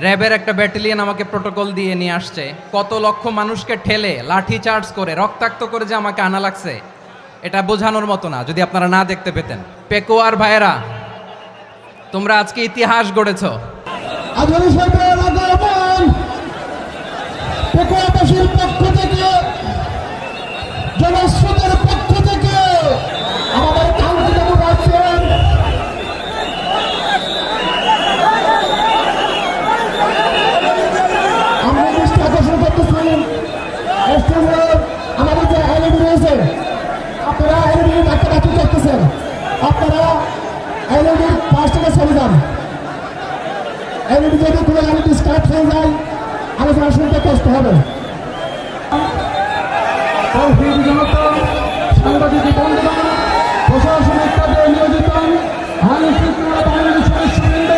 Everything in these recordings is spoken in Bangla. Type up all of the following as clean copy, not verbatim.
র্যাবের একটা ব্যাটালিয়ন আমাকে প্রোটোকল দিয়ে নিয়ে আসছে, কত লক্ষ মানুষকে ঠেলে লাঠি চার্জ করে রক্তাক্ত করে যে আমাকে আনা লাগছে, এটা বোঝানোর মতো না যদি আপনারা না দেখতে পেতেন। পেকুয়ার ভাইয়েরা, তোমরা আজকে ইতিহাস গড়েছ। পেকুয়াবাসীর পক্ষ থেকে, জনস্রোতের পক্ষ থেকে আমাদের কাঙ্ক্ষিত রাজ্যের আমরা দৃষ্টি আকর্ষণ করতেছি। আমাদের যে এলইডি রয়েছে, আপনারা এলইডি ধাক্কাধাক্কি করতেছেন, আপনারা এলইডির পাশ থেকে চলে যান। এলইডি যদি কোনো এলইডি স্টার্ট হয়ে যায়, আলোচনা শুনতে কষ্ট হবে। সাংবাদিক বন্ধুগণ, প্রশাসনিক কাজে নিয়োজিত আইন শৃঙ্খলা বাহিনীর সদস্যবৃন্দ,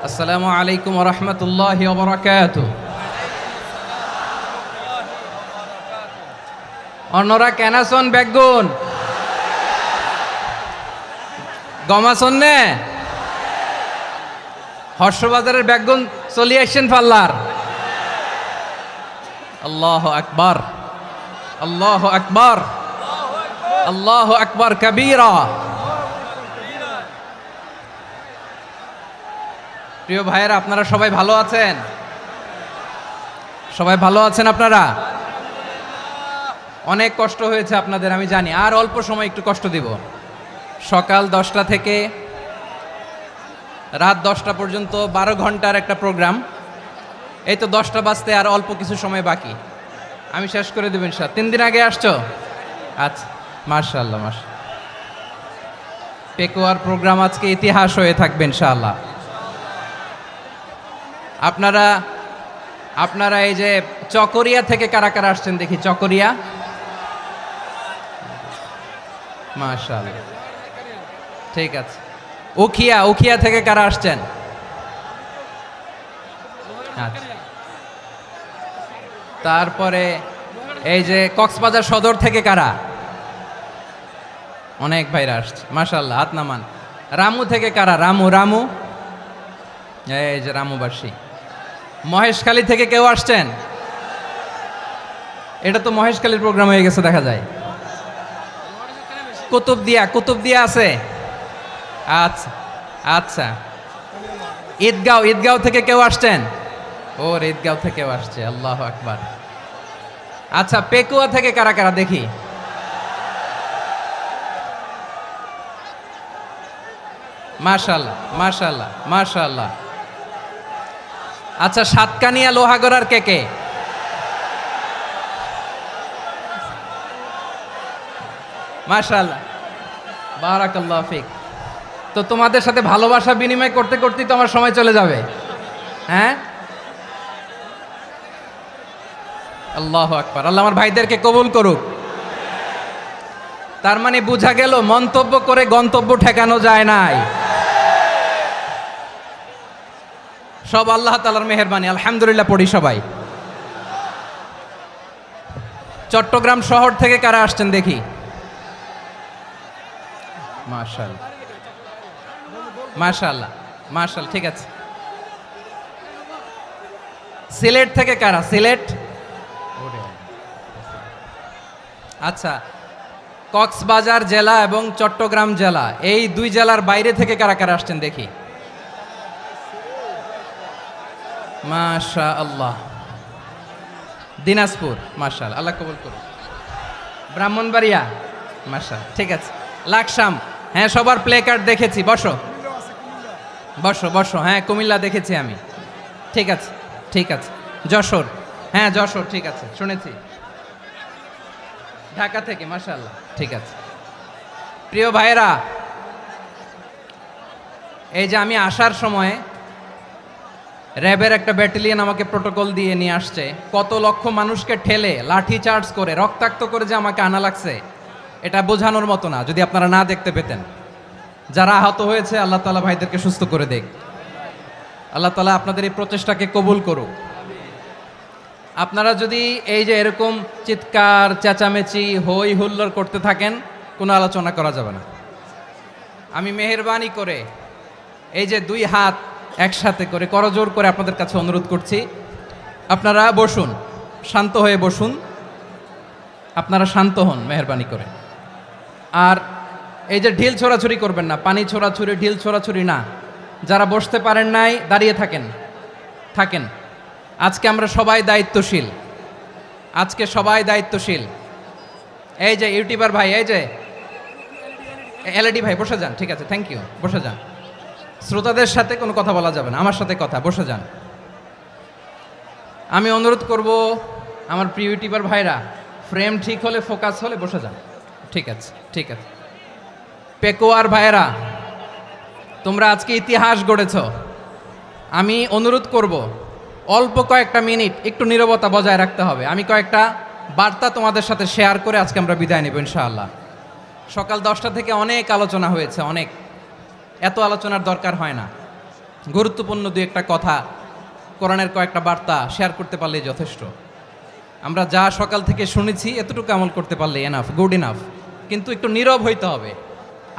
আসসালামু আলাইকুম ওয়া রাহমাতুল্লাহি ওয়া বারাকাতুহু। অন্যরা কেনাসন বেগুন গমাসন নে হর্ষবাজারের বেগুন চলি আসছেন পাল্লার। আল্লাহু আকবার, আল্লাহু আকবার, আল্লাহু আকবার কাবীরা। প্রিয় ভাইয়েরা, আপনারা সবাই ভালো আছেন? সবাই ভালো আছেন? আপনারা অনেক কষ্ট হয়েছে আপনাদের, আমি জানি। আর অল্প সময় একটু কষ্ট দিব। সকাল 10টা থেকে রাত 10টা পর্যন্ত 12 ঘন্টার একটা প্রোগ্রাম। এই তো 10টা বাজতে আর অল্প কিছু সময় বাকি, আমি শেষ করে দেব ইনশাআল্লাহ। 3 দিন আগে আসছো? আচ্ছা, মাশাআল্লাহ মাশাআল্লাহ। পেকুয়ার প্রোগ্রাম আজকে ইতিহাস হয়ে থাকবে ইনশাআল্লাহ। আপনারা এই যে চকরিয়া থেকে কারা কারা আসছেন দেখি? চকরিয়া, মাশাআল্লাহ, ঠিক আছে। উখিয়া থেকে কারা আসছেন? আচ্ছা। তারপরে এই যে কক্সবাজার সদর থেকে কারা? অনেক ভাইরা আসছে, মাশাআল্লাহ, হাত নামান। রামু থেকে কারা? রামু, এই যে রামুবাসী। মহেশখালী থেকে কেউ আসছেন? এটা তো মহেশখালীর প্রোগ্রাম হয়ে গেছে দেখা যায়। কুতুবদিয়া আছে? আচ্ছা আচ্ছা। ঈদগাঁও থেকে কেউ আসছেন? ওর ঈদগাঁও থেকেও আসছে, আল্লাহু আকবার। আচ্ছা, পেকুয়া থেকে কারা কারা দেখি? মাশাআল্লাহ মাশাআল্লাহ মাশাআল্লাহ। আচ্ছা, সাতকানিয়া লোহাগড়ার কে? মাশাআল্লাহ, বারাকাল্লাহু ফিক। তো তোমাদের সাথে ভালোবাসা বিনিময় করতে করতেই তো আমার সময় চলে যাবে। হ্যাঁ, আল্লাহু আকবার। আল্লাহ আমার ভাইদেরকে কবুল করুক। তার মানে বোঝা গেল মন্তব্য করে গন্তব্য ঠেকানো যায় নাই। সব আল্লাহ তাআলার মেহেরবানি, আলহামদুলিল্লাহ পড়ি সবাই। চট্টগ্রাম শহর থেকে কারা আসছেন দেখি? মাশাআল্লাহ মাশাআল্লাহ মাশাআল্লাহ, ঠিক আছে। সিলেট থেকে কারা? সিলেট, আচ্ছা। কক্সবাজার জেলা এবং চট্টগ্রাম জেলা, এই দুই জেলার বাইরে থেকে কারা কারা আসছেন দেখি? মাশাআল্লাহ। দিনাজপুর, মাশাআল্লাহ, আল্লাহ কবুল করুন। ব্রাহ্মণবাড়িয়া, মাশাআল্লাহ, ঠিক আছে। লাকসাম, হ্যাঁ, সবার প্লে কার্ড দেখেছি। বসো বসো বসো। হ্যাঁ, কুমিল্লা দেখেছি আমি, ঠিক আছে ঠিক আছে। যশোর, হ্যাঁ যশোর, ঠিক আছে, শুনেছি। ঢাকা থেকে, মাশাআল্লাহ, ঠিক আছে। প্রিয় ভাইয়েরা, এই যে আমি আসার সময় র্যাবের একটা ব্যাটালিয়ন আমাকে প্রোটোকল দিয়ে নিয়ে আসছে, কত লক্ষ মানুষকে ঠেলে লাঠি চার্জ করে রক্তাক্ত করে যে আমাকে আনা লাগছে, এটা বোঝানোর মতো না যদি আপনারা না দেখতে পেতেন। যারা আহত হয়েছে আল্লাহ তাআলা ভাইদেরকে সুস্থ করে দেখ। আল্লাহ তাআলা আপনাদের এই প্রচেষ্টাকে কবুল করুক। আপনারা যদি এই যে এরকম চিৎকার চেঁচামেচি হই হুল্লোড় করতে থাকেন, কোনো আলোচনা করা যাবে না। আমি মেহেরবানি করে এই যে দুই হাত একসাথে করে করজোর করে আপনাদের কাছে অনুরোধ করছি, আপনারা বসুন, শান্ত হয়ে বসুন, আপনারা শান্ত হন মেহেরবানি করে। আর এই যে ঢিল ছোড়াছুরি করবেন না, পানি ছোড়াছুরি ঢিল ছোড়াছুরি না। যারা বসতে পারেন নাই দাঁড়িয়ে থাকেন। আজকে আমরা সবাই দায়িত্বশীল, আজকে সবাই দায়িত্বশীল। এই যে ইউটিউবার ভাই, এই যে এলইডি ভাই বসে যান, ঠিক আছে, থ্যাংক ইউ, বসে যান। শ্রোতাদের সাথে কোনো কথা বলা যাবে না, আমার সাথে কথা, বসে যান। আমি অনুরোধ করব আমার প্রিয় ইউটিউবার ভাইরা, ফ্রেম ঠিক হলে ফোকাস হলে বসে যান, ঠিক আছে, ঠিক আছে। পেকোয়ার ভাইরা, তোমরা আজকে ইতিহাস গড়েছ। আমি অনুরোধ করব অল্প কয়েকটা মিনিট একটু নীরবতা বজায় রাখতে হবে। আমি কয়েকটা বার্তা তোমাদের সাথে শেয়ার করে আজকে আমরা বিদায় নেব ইনশাআল্লাহ। সকাল 10টা থেকে অনেক আলোচনা হয়েছে, অনেক, এত আলোচনার দরকার হয় না। গুরুত্বপূর্ণ দুই একটা কথা, কোরআনের কয়েকটা বার্তা শেয়ার করতে পারলেই যথেষ্ট। আমরা যা সকাল থেকে শুনেছি এতটুকু আমল করতে পারলে এনাফ, গুড ইনাফ। কিন্তু একটু নীরব হইতে হবে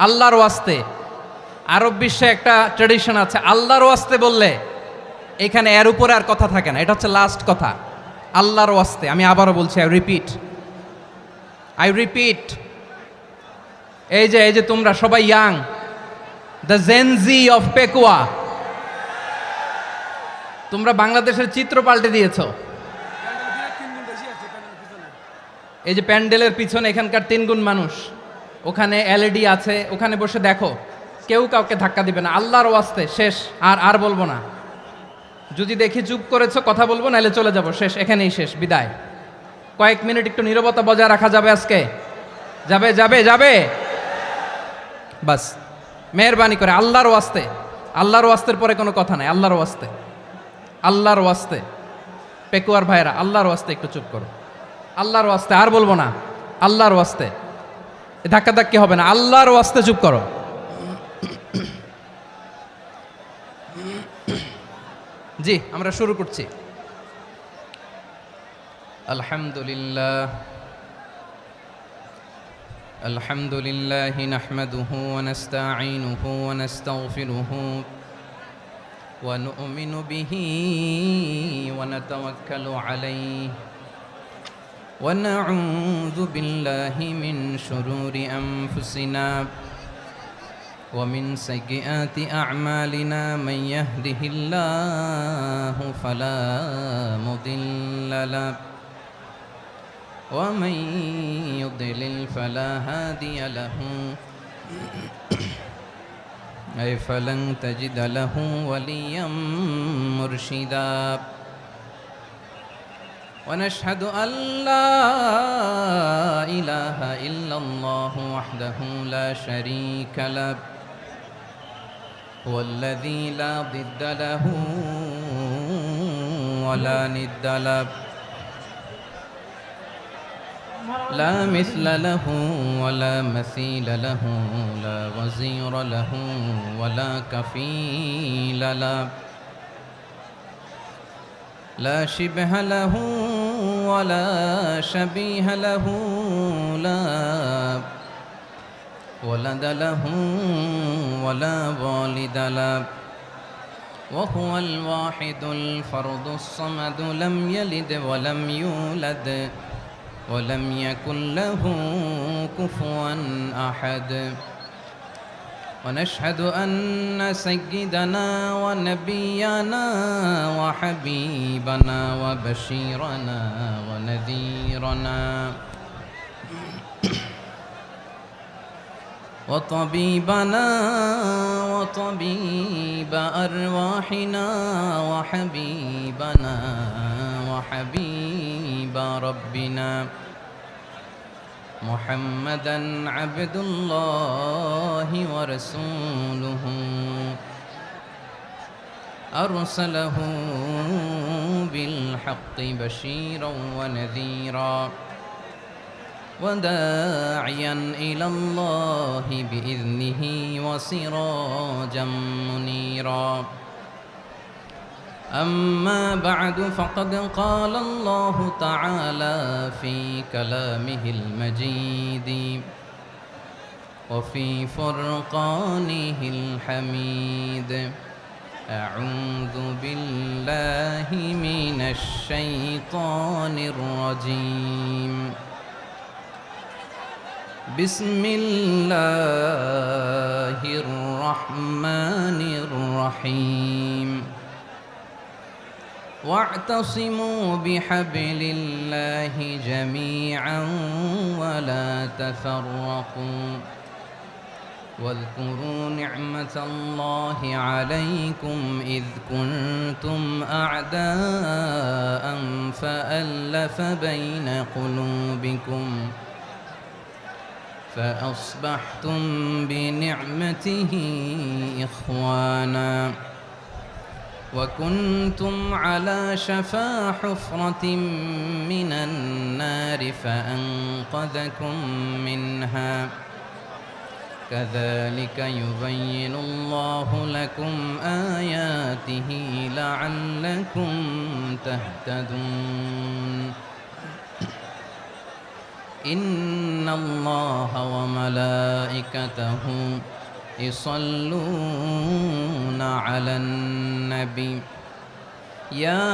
আল্লাহর ওয়াস্তে। আরব বিশ্বে একটা ট্র্যাডিশন আছে, আল্লাহর ওয়াস্তে বললে এখানে এর উপরে আর কথা থাকে না, এটা হচ্ছে লাস্ট কথা। আল্লাহর ওয়াস্তে, আমি আবারও বলছি, আই রিপিট। এই যে তোমরা সবাই young, the Gen Z of Pekua, তোমরা বাংলাদেশের চিত্র পাল্টে দিয়েছ। এই যে প্যান্ডেলের পিছনে এখানকার 3 গুণ মানুষ, ওখানে এলইডি আছে, ওখানে বসে দেখো, কেউ কাউকে ধাক্কা দিবে না। আল্লাহর ওয়াস্তে শেষ, আর বলবো না। যদি দেখি চুপ করেছো, কথা বলবো, নাহলে চলে যাব, শেষ, এখানেই শেষ, বিদায়। কয়েক মিনিট একটু নীরবতা বজায় রাখা যাবে আজকে? যাবে বাস, মেহেরবানি করে আল্লাহর ওয়াস্তে। আল্লাহর ওয়াস্তের পরে কোনো কথা নাই, আল্লাহর ওয়াস্তে। পেকুয়ার ভাইরা, আল্লাহর ওয়াস্তে একটু চুপ করো, আল্লাহর ওয়াস্তে, আর বলবো না, আল্লাহর ওয়াস্তে। ধাক্কাধাক্কি হবে না, আল্লাহর ওয়াস্তে চুপ করো। জি, আমরা শুরু করছি। আলহামদুলিল্লাহ নাহমাদুহু ওয়া নাস্তাঈনুহু ওয়া নাস্তাগফিরুহু ওয়া নু'মিনু বিহি ওয়া নাতাওয়াক্কালু আলাইহি ওয়া নাউযু বিল্লাহি মিন শুরুরি আনফুসিনা ومن سيئات أعمالنا من يهده الله فلا مضل له ومن يضلل فلا هادي له أي فلن تجد له وليا مرشدا ونشهد أن لا إله إلا الله وحده لا شريك له هو الذي لا ضد له ولا ند له لا مثل له ولا مثيل له لا وزير له ولا كفيل له لا شبه له ولا شبيه له لا ولد له ولا والد له وهو الواحد الفرد الصمد لم يلد ولم يولد ولم يكن له كفوا أحد ونشهد أن سيدنا ونبينا وحبيبنا وبشيرنا ونذيرنا وطبيبنا وطبيب أرواحنا وحبيبنا وحبيب ربنا محمدا عبد الله ورسوله أرسله بالحق بشيرا ونذيرا وداعيا إلى الله بإذنه وسراجا منيرا أما بعد فقد قال الله تعالى في كلامه المجيد وفي فرقانه الحميد أعوذ بالله من الشيطان الرجيم بسم الله الرحمن الرحيم واعتصموا بحبل الله جميعا ولا تفرقوا واذكروا نعمة الله عليكم إذ كنتم أعداء فألف بين قلوبكم فأصبحتم بنعمته إخوانا وكنتم على شفا حفرة من النار فأنقذكم منها كذلك يبين الله لكم آياته لعلكم تهتدون إن الله وملائكته يصلون على النبي يا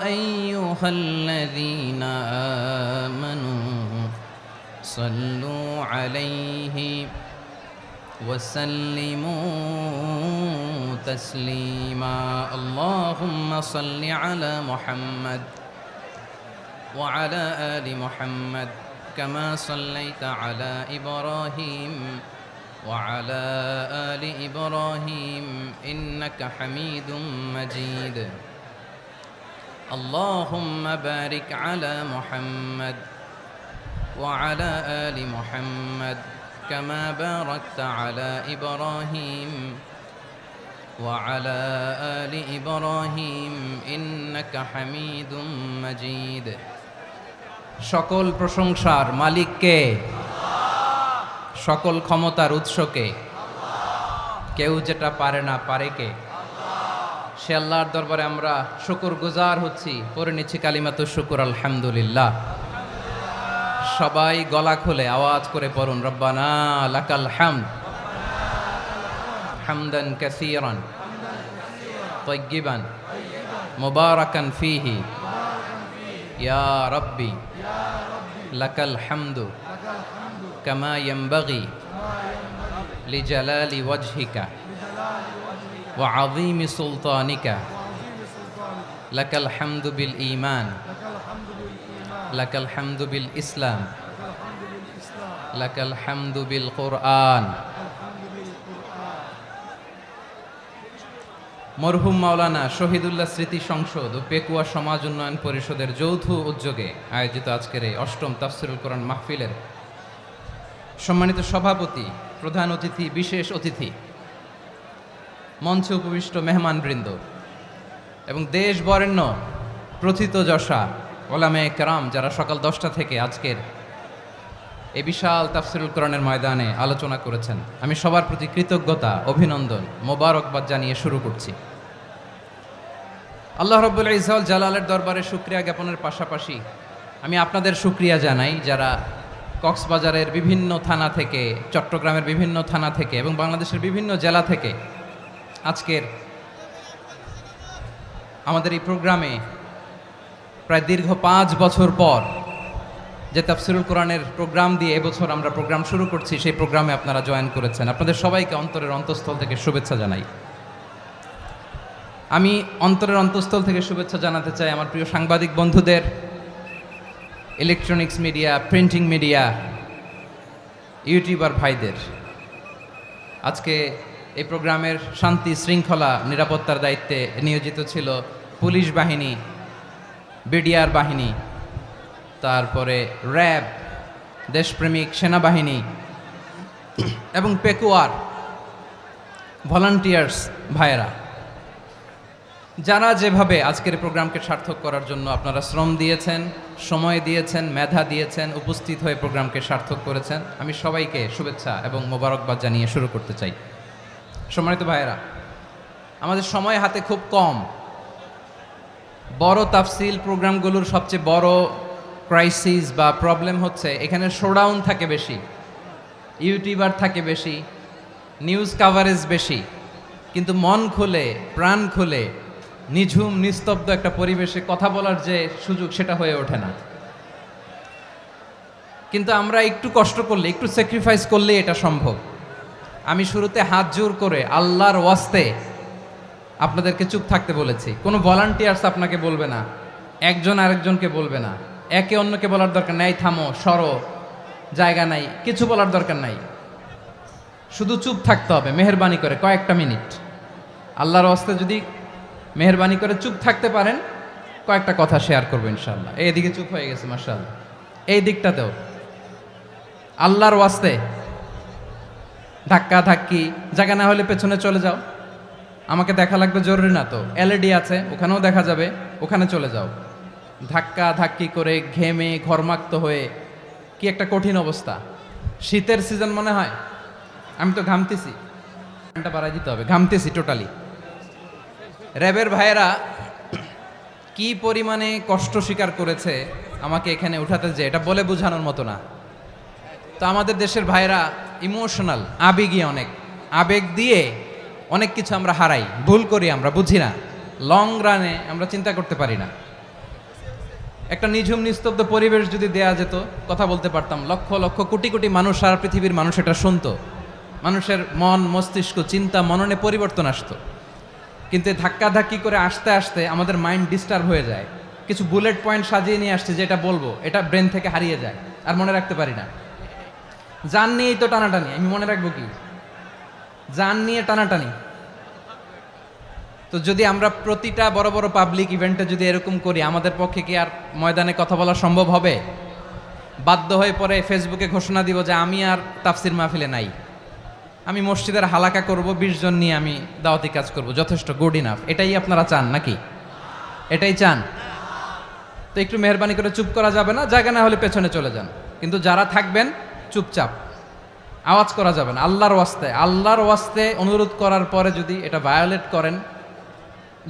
أيها الذين آمنوا صلوا عليه وسلموا تسليما اللهم صل على محمد وعلى آل محمد كما صليت على إبراهيم وعلى آل إبراهيم إنك حميد مجيد اللهم بارك على محمد وعلى آل محمد كما باركت على إبراهيم وعلى آل إبراهيم إنك حميد مجيد সকল প্রশংসার মালিক কে? সকল ক্ষমতার উৎস কে? কেউ যেটা পারে না পারে কে? সে আল্লাহর দরবারে আমরা শুকরগুজার হচ্ছি, পড়ে নিচ্ছি কালিমাতুশ শুকর আলহামদুলিল্লাহ। সবাই গলা খুলে আওয়াজ করে পড়ুন রব্বানা লাকাল হামদ হামদান কাসীরান তাইয়্যিবান মুবারাকান ফীহি ইয়া রাব্বি লাকাল হামদু কামা ইয়ানবাগি লিজালালি ওয়াজহিকা ওয়া আযীমি সুলতানিকা লাকাল হামদু বিল ঈমান লাকাল হামদু বিল ইসলাম লাকাল হামদু বিল কুরআন। মরহুম মাওলানা শহীদুল্লাহ স্মৃতি সংসদ ও পেকুয়া সমাজ উন্নয়ন পরিষদের যৌথ উদ্যোগে আয়োজিত আজকের এই অষ্টম তাফসিরুল কোরআন মাহফিলের সম্মানিত সভাপতি, প্রধান অতিথি, বিশেষ অতিথি, মঞ্চে উপবিষ্ট মেহমানবৃন্দ এবং দেশ বরেণ্য প্রথিতযশা ওলামায়ে কেরাম যারা সকাল 10টা থেকে আজকের এই বিশাল তাফসিরুল কোরআনের ময়দানে আলোচনা করেছেন, আমি সবার প্রতি কৃতজ্ঞতা, অভিনন্দন, মোবারকবাদ জানিয়ে শুরু করছি। আল্লাহ রাব্বুল ইজ্জত ওয়াল জালালের দরবারে শুকরিয়া জ্ঞাপনের পাশাপাশি আমি আপনাদের শুকরিয়া জানাই যারা কক্সবাজারের বিভিন্ন থানা থেকে, চট্টগ্রামের বিভিন্ন থানা থেকে এবং বাংলাদেশের বিভিন্ন জেলা থেকে আজকের আমাদের এই প্রোগ্রামে প্রায় দীর্ঘ 5 বছর পর যে তাফসিরুল কোরআনের প্রোগ্রাম দিয়ে এবছর আমরা প্রোগ্রাম শুরু করছি, সেই প্রোগ্রামে আপনারা জয়েন করেছেন। আপনাদের সবাইকে অন্তরের অন্তঃস্থল থেকে শুভেচ্ছা জানাই। আমি অন্তরের অন্তঃস্থল থেকে শুভেচ্ছা জানাতে চাই আমার প্রিয় সাংবাদিক বন্ধুদের, electronics media, printing media, YouTuber ভাইদের। আজকে এই প্রোগ্রামের শান্তি শৃঙ্খলা নিরাপত্তার দায়িত্বে নিয়োজিত ছিল পুলিশ বাহিনী, বিডিআর বাহিনী, তারপরে র্যাব, দেশপ্রেমিক সেনাবাহিনী এবং পেকুয়ার ভলান্টিয়ার্স ভাইয়েরা। যারা যেভাবে আজকের প্রোগ্রামকে সার্থক করার জন্য আপনারা শ্রম দিয়েছেন, সময় দিয়েছেন, মেধা দিয়েছেন, উপস্থিত হয়ে প্রোগ্রামকে সার্থক করেছেন, আমি সবাইকে শুভেচ্ছা এবং মোবারকবাদ জানিয়ে শুরু করতে চাই। সম্মানিত ভাইয়েরা, আমাদের সময় হাতে খুব কম। বড় তাফসিল প্রোগ্রামগুলোর সবচেয়ে বড় ক্রাইসিস বা প্রবলেম হচ্ছে এখানে শোডাউন থাকে বেশি, ইউটিউবার থাকে বেশি, নিউজ কাভারেজ বেশি, কিন্তু মন খুলে প্রাণ খুলে নিঝুম নিস্তব্ধ একটা পরিবেশে কথা বলার যে সুযোগ সেটা হয়ে ওঠে না। কিন্তু আমরা একটু কষ্ট করলে, একটু স্যাক্রিফাইস করলে এটা সম্ভব। আমি শুরুতে হাত জোর করে আল্লাহর ওয়াস্তে আপনাদেরকে চুপ থাকতে বলেছি। কোনো ভলান্টিয়ার্স আপনাকে বলবে না, একজন আরেকজনকে বলবে না, একে অন্যকে বলার দরকার নাই, থামো সরো জায়গা নাই, কিছু বলার দরকার নাই, শুধু চুপ থাকতে হবে মেহেরবানি করে কয়েকটা মিনিট। আল্লাহর ওয়াস্তে যদি মেহেরবানি করে চুপ থাকতে পারেন, কয়েকটা কথা শেয়ার করবো ইনশাআল্লাহ। এইদিকে চুপ হয়ে গেছে মাশাআল্লাহ, এই দিকটাতেও আল্লাহর ওয়াস্তে ধাক্কা ধাক্কি জায়গা না হলে পেছনে চলে যাও। আমাকে দেখা লাগবে জরুরি না তো, এলইডি আছে ওখানেও দেখা যাবে, ওখানে চলে যাও। ধাক্কা ধাক্কি করে ঘেমে ঘরমাক্ত হয়ে কি একটা কঠিন অবস্থা। শীতের সিজন মনে হয়, আমি তো ঘামতেছি, ফ্যানটা বাড়াই দিতে হবে, ঘামতেছি টোটালি। র্যাবের ভাইয়েরা কি পরিমাণে কষ্ট স্বীকার করেছে আমাকে এখানে উঠাতে, যে এটা বলে বোঝানোর মতো না। তো আমাদের দেশের ভাইয়েরা ইমোশনাল, আবেগী অনেক, আবেগ দিয়ে অনেক কিছু আমরা হারাই, ভুল করি, আমরা বুঝি না, লং রানে আমরা চিন্তা করতে পারি না। একটা নিঝুম নিস্তব্ধ পরিবেশ যদি দেয়া যেত, কথা বলতে পারতাম, লক্ষ লক্ষ কোটি কোটি মানুষ, সারা পৃথিবীর মানুষ এটা শুনতো, মানুষের মন মস্তিষ্ক চিন্তা মননে পরিবর্তন আসতো। কিন্তু ধাক্কাধাক্কি করে আসতে আসতে আমাদের মাইন্ড ডিস্টার্ব হয়ে যায়। কিছু বুলেট পয়েন্ট সাজিয়ে নিয়ে আসছে, যেটা বলবো এটা ব্রেন থেকে হারিয়ে যায়, আর মনে রাখতে পারি না। জান নিয়েই তো টানাটানি, আমি মনে রাখবো কি? জান নিয়ে টানাটানি। তো যদি আমরা প্রতিটা বড় বড় পাবলিক ইভেন্টে যদি এরকম করি, আমাদের পক্ষে কি আর ময়দানে কথা বলা সম্ভব হবে? বাধ্য হয়ে পরে ফেসবুকে ঘোষণা দিব যে আমি আর তাফসির মাহফিলে নাই, আমি মসজিদের হালাকা করব, 20 জন নিয়ে আমি দাওয়াতি কাজ করব, যথেষ্ট, গুড ইনাফ। এটাই আপনারা চান নাকি? এটাই চান? তো একটু মেহরবানি করে চুপ করা যাবে না, জায়গা না হলে পেছনে চলে যান। কিন্তু যারা থাকবেন চুপচাপ, আওয়াজ করা যাবে না। আল্লাহর ওয়াস্তে, আল্লাহর ওয়াস্তে অনুরোধ করার পরে যদি এটা ভায়োলেট করেন,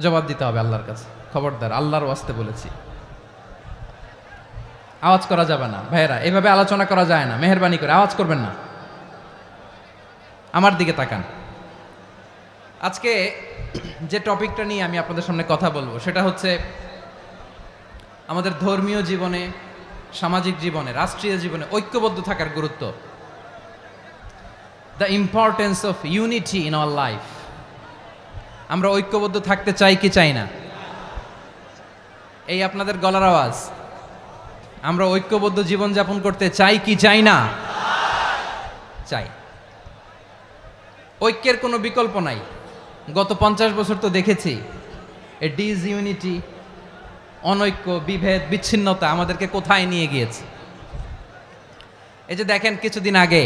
জবাব দিতে হবে আল্লাহর কাছে। খবরদার, আল্লাহর ওয়াস্তে বলেছি, আওয়াজ করা যাবে না। ভাইয়েরা, এভাবে আলোচনা করা যায় না, মেহরবানি করে আওয়াজ করবেন না। আমার দিকে তাকান। আজকে যে টপিকটা নিয়ে আমি আপনাদের সামনে কথা বলবো সেটা হচ্ছে আমাদের ধর্মীয় জীবনে, সামাজিক জীবনে, রাষ্ট্রীয় জীবনে ঐক্যবদ্ধ থাকার গুরুত্ব। The importance of unity in our life. আমরা ঐক্যবদ্ধ থাকতে চাই কি চাই না? এই আপনাদের গলার আওয়াজ। আমরা ঐক্যবদ্ধ জীবনযাপন করতে চাই কি চাই না? চাই। ঐক্যের কোনো বিকল্প নাই। গত 50 বছর তো দেখেছি এ ডিসইউনিটি, অনৈক্য, বিভেদ, বিচ্ছিন্নতা আমাদেরকে কোথায় নিয়ে গিয়েছে। এই যে দেখেন, কিছুদিন আগে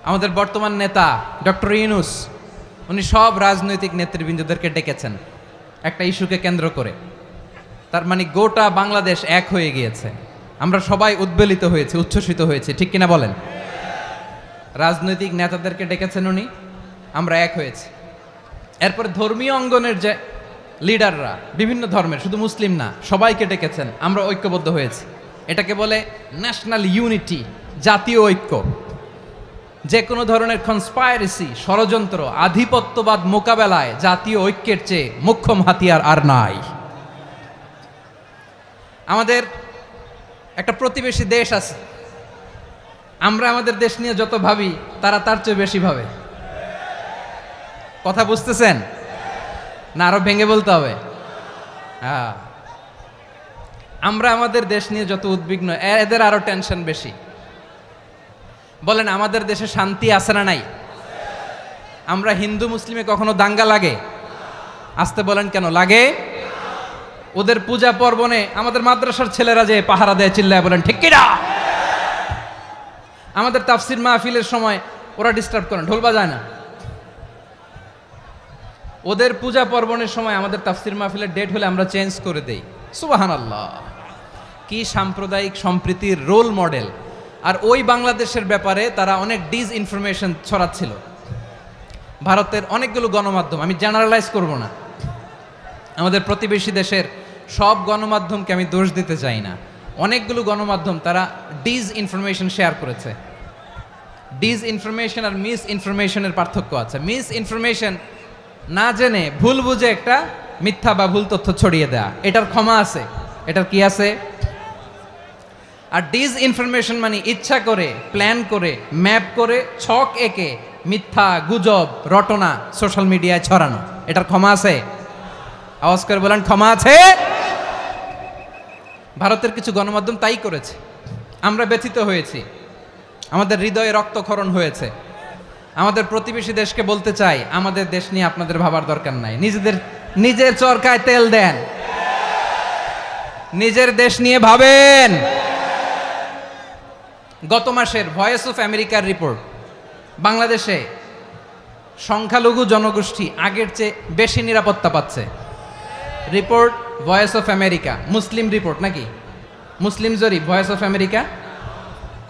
আমাদের বর্তমান নেতা ডক্টর ইউনূস, উনি সব রাজনৈতিক নেতৃবৃন্দদেরকে ডেকেছেন একটা ইস্যুকে কেন্দ্র করে। তার মানে গোটা বাংলাদেশ এক হয়ে গিয়েছে। আমরা সবাই উদ্বেলিত হয়েছে, উচ্ছ্বসিত হয়েছে, ঠিক কিনা বলেন? রাজনৈতিক নেতাদেরকে ডেকেছেন উনি, আমরা এক হয়েছি। এরপর ধর্মীয় অঙ্গনের যে লিডাররা, বিভিন্ন ধর্মের, শুধু মুসলিম না, সবাইকে ডেকেছেন, আমরা ঐক্যবদ্ধ হয়েছি। এটাকে বলে ন্যাশনাল ইউনিটি, জাতীয় ঐক্য। যে কোনো ধরনের কনস্পাইরেসি, ষড়যন্ত্র, আধিপত্যবাদ মোকাবেলায় জাতীয় ঐক্যের চেয়ে মোক্ষম হাতিয়ার আর নাই। আমাদের একটা প্রতিবেশী দেশ আছে, আমরা আমাদের দেশ নিয়ে যত ভাবি তারা তার চেয়ে বেশি ভাবে। কথা বুঝতেছেন না? আরো ভেঙে বলতে হবে। হ্যাঁ, আমরা আমাদের দেশ নিয়ে যত উদ্বিগ্ন, এদের আরো টেনশন বেশি। বলেন, আমাদের দেশে শান্তি আছে না নাই? আমরা হিন্দু মুসলিমে কখনো দাঙ্গা লাগে? আসতে বলেন, কেন লাগে? ওদের পূজা পার্বণে আমাদের মাদ্রাসার ছেলেরা যে পাহারা দেয়, চিল্লায় বলেন ঠিক কিনা? আমাদের তাফসির মাহফিলের সময় ওরা ডিস্টার্ব করেন, ঢোল বাজায় না। ওদের পূজা পার্বণের সময় আমাদের তাফসির মাহফিলের ডেট হলে আমরা চেঞ্জ করে দেই। সুবহানাল্লাহ, কি সাম্প্রদায়িক সম্প্রীতির রোল মডেল। আর ওই বাংলাদেশের ব্যাপারে তারা অনেক ডিসইনফরমেশন ছড়াচ্ছিল। ভারতের অনেকগুলো গণমাধ্যম, আমি জেনারেলাইজ করব না, আমাদের প্রতিবেশী দেশের সব গণমাধ্যমকে আমি দোষ দিতে চাই না, অনেকগুলো গণমাধ্যম তারা ডিসইনফরমেশন শেয়ার করেছে। ডিসইনফরমেশন আর মিস ইনফরমেশনের পার্থক্য আছে। মিস ইনফরমেশন না জেনে ভুল বুঝে একটা মিথ্যা বা ভুল তথ্য ছড়িয়ে দেয়া, এটার ক্ষমা আছে, এটার কি আছে। আর ডিসইনফরমেশন মানে ইচ্ছা করে, প্ল্যান করে, ম্যাপ করে, ছক এঁকে মিথ্যা, গুজব, রটনা সোশ্যাল মিডিয়ায় ছড়ানো, এটার ক্ষমা আছে? আওয়াজ করে বলেন, ক্ষমা আছে? ভারতের কিছু গণমাধ্যম তাই করেছে, আমরা ব্যথিত হয়েছি, আমাদের হৃদয়ে রক্তক্ষরণ হয়েছে। আমাদের প্রতিবেশী দেশকে বলতে চাই, আমাদের দেশ নিয়ে আপনাদের ভাবার দরকার নাই, নিজের চরকায় তেল দেন, নিজের দেশ নিয়ে ভাবেন। গত মাসের ভয়েস অফ আমেরিকার রিপোর্ট, বাংলাদেশে সংখ্যালঘু জনগোষ্ঠী আগের চেয়ে বেশি নিরাপত্তা পাচ্ছে। Report voice of America, Muslim report নাকি? মুসলিম জরিপ, ভয়েস অফ আমেরিকা।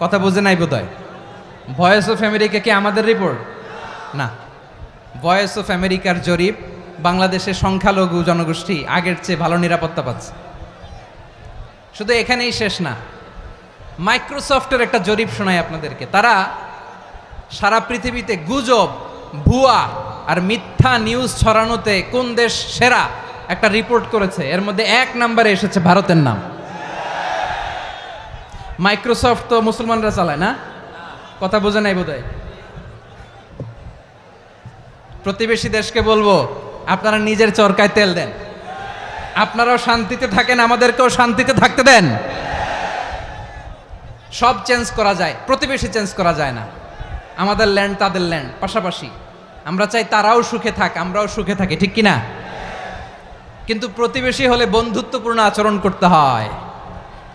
কথা বুঝে নাই বোধহয়। ভয়েস অফ আমেরিকা কি আমাদের রিপোর্ট? না, ভয়েস অফ আমেরিকার জরিপ, বাংলাদেশের সংখ্যালঘু জনগোষ্ঠী আগের চেয়ে ভালো নিরাপত্তা পাচ্ছে। শুধু এখানেই শেষ না, মাইক্রোসফটের একটা জরিপ শোনাই আপনাদেরকে। তারা সারা পৃথিবীতে গুজব, ভুয়া আর মিথ্যা নিউজ ছড়ানোতে কোন দেশ সেরা একটা রিপোর্ট করেছে। এর মধ্যে 1 নম্বরে এসেছে ভারতের নাম। মাইক্রোসফট তো মুসলমানরা চালায় না, কথা বোঝে নাই বোধহয়। প্রতিবেশী দেশকে বলবো, আপনারা নিজের চরকায় তেল দেন, আপনারাও শান্তিতে থাকেন, আমাদেরকেও শান্তিতে থাকতে দেন। সব চেঞ্জ করা যায়, প্রতিবেশী চেঞ্জ করা যায় না। আমাদের ল্যান্ড তাদের ল্যান্ড, পাশাপাশি। আমরা চাই তারাও সুখে থাক, আমরাও সুখে থাকি, ঠিক কিনা? কিন্তু প্রতিবেশী হলে বন্ধুত্বপূর্ণ আচরণ করতে হয়।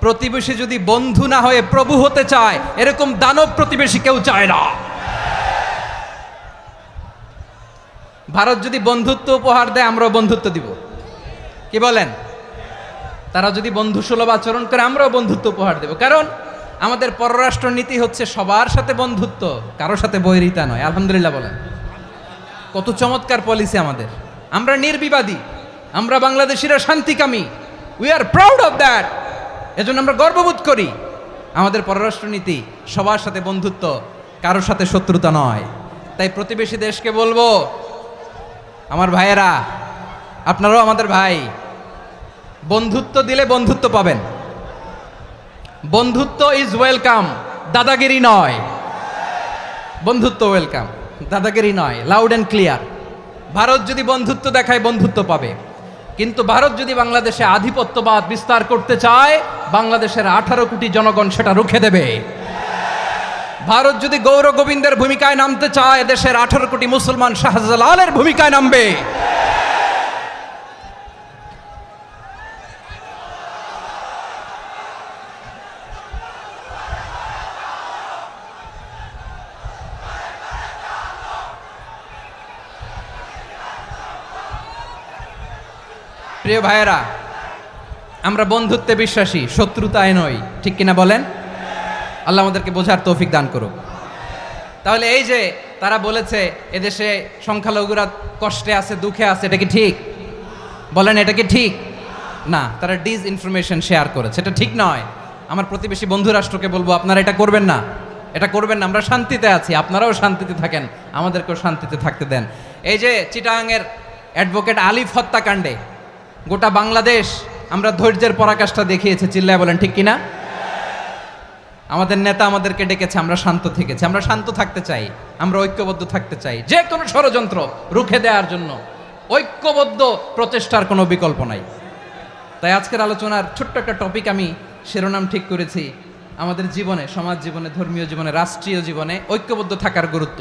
প্রতিবেশী যদি বন্ধু না হয়ে প্রভু হতে চায়, এরকম দানব প্রতিবেশী কেউ চায় না। ভারত যদি বন্ধুত্ব উপহার দেয়, আমরাও বন্ধুত্ব দিব, কি বলেন? তারা যদি বন্ধুসুলভ আচরণ করে, আমরাও বন্ধুত্ব উপহার দেব। কারণ আমাদের পররাষ্ট্র নীতি হচ্ছে সবার সাথে বন্ধুত্ব, কারোর সাথে বৈরিতা নয়। আলহামদুলিল্লাহ বলেন, কত চমৎকার পলিসি আমাদের। আমরা নির্বিবাদী, আমরা বাংলাদেশিরা শান্তিকামী, we are proud of that. এজন্য আমরা গর্ববোধ করি। আমাদের পররাষ্ট্র নীতি সবার সাথে বন্ধুত্ব, কারোর সাথে শত্রুতা নয়। তাই প্রতিবেশী দেশকে বলবো, আমার ভাইয়েরা, আপনারাও আমাদের ভাই, বন্ধুত্ব দিলে বন্ধুত্ব পাবেন। বন্ধুত্ব ইজ ওয়েলকাম, দাদাগিরি নয়। বন্ধুত্ব ওয়েলকাম, দাদাগিরি নয়, লাউড অ্যান্ড ক্লিয়ার। ভারত যদি বন্ধুত্ব দেখায়, বন্ধুত্ব পাবে। কিন্তু ভারত যদি বাংলাদেশে আধিপত্যবাদ বিস্তার করতে চায়, বাংলাদেশের 18 কোটি জনগণ সেটা রুখে দেবে। ভারত যদি গৌর গোবিন্দের ভূমিকায় নামতে চায়, দেশের 18 কোটি মুসলমান শাহজালালের ভূমিকায় নামবে। প্রিয় ভাইয়েরা, আমরা বন্ধুত্বে বিশ্বাসী, শত্রুতায় নই, ঠিক কিনা বলেন? আল্লাহ আমাদেরকে বোঝার তৌফিক দান করুক। তাহলে এই যে তারা বলেছে এদেশে সংখ্যালঘুরা কষ্টে আছে, দুঃখে আছে, এটা কি ঠিক? বলেন, এটা কি ঠিক? না, তারা ডিসইনফরমেশন শেয়ার করেছে, এটা ঠিক নয়। আমার প্রতিবেশী বন্ধু রাষ্ট্রকে বলবো, আপনারা এটা করবেন না, এটা করবেন না। আমরা শান্তিতে আছি, আপনারাও শান্তিতে থাকেন, আমাদেরকেও শান্তিতে থাকতে দেন। এই যে চিটাগাংয়ের অ্যাডভোকেট আলিফ হত্যাকাণ্ডে গোটা বাংলাদেশ আমরা ধৈর্যের পরাকাষ্ঠা দেখিয়েছে, চিল্লায় বলেন ঠিক কিনা? আমাদের নেতা আমাদেরকে ডেকেছে, আমরা শান্ত থেকেছি। আমরা শান্ত থাকতে চাই, আমরা ঐক্যবদ্ধ থাকতে চাই। যে কোনো ষড়যন্ত্র রুখে দেওয়ার জন্য ঐক্যবদ্ধ প্রচেষ্টার কোনো বিকল্প নাই। তাই আজকের আলোচনার ছোট্ট একটা টপিক আমি শিরোনাম ঠিক করেছি, আমাদের জীবনে, সমাজ জীবনে, ধর্মীয় জীবনে, রাষ্ট্রীয় জীবনে ঐক্যবদ্ধ থাকার গুরুত্ব।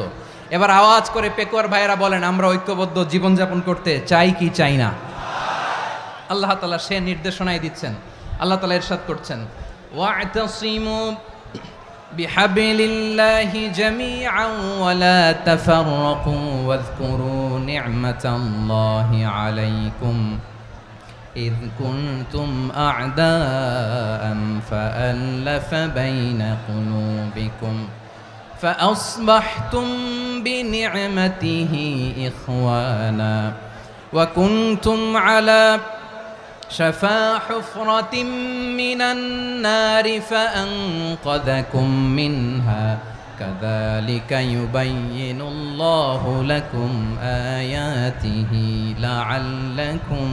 এবার আওয়াজ করে পেকুয়ার ভাইয়েরা বলেন, আমরা ঐক্যবদ্ধ জীবনযাপন করতে চাই কি চাই না? আল্লাহ তাআলা সে নির্দেশনাই দিচ্ছেন। আল্লাহ তাআলা ইরশাদ করছেন, ওয়া'তাসিমু بحبل الله جميعا ولا تفرقوا واذكروا نعمة الله عليكم إذ كنتم أعداء فألف بين قلوبكم فأصبحتم بنعمته إخوانا وكنتم على شفا حفرة من النار فأنقذكم منها كذلك يبين الله لكم آياته لعلكم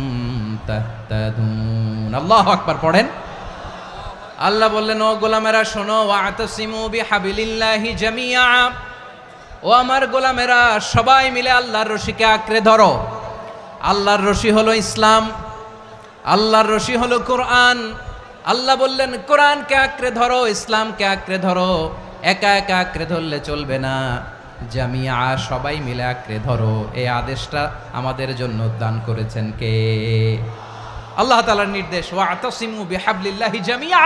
تهتدون الله أكبر পড়েন আল্লাহ বললেন ও গোলামেরা শোনো ওয়াতাসিমু বিহাবিলিল্লাহি জামিআ ও আমার গোলামেরা সবাই মিলে আল্লাহর রশিকে আঁকড়ে ধরো আল্লাহর রশি হলো ইসলাম আল্লাহর রশি হলো কোরআন আল্লাহ বললেন কোরআনকে আঁকড়ে ধরো ইসলামকে আঁকড়ে ধরো একা একা আঁকড়ে ধরলে চলবে না জামিয়া সবাই মিলে আঁকড়ে ধরো এই আদেশটা আমাদের জন্য দান করেছেন কে আল্লাহ তাআলার নির্দেশ ওয়াতাসিমু বিহাবলিল্লাহি জামিআ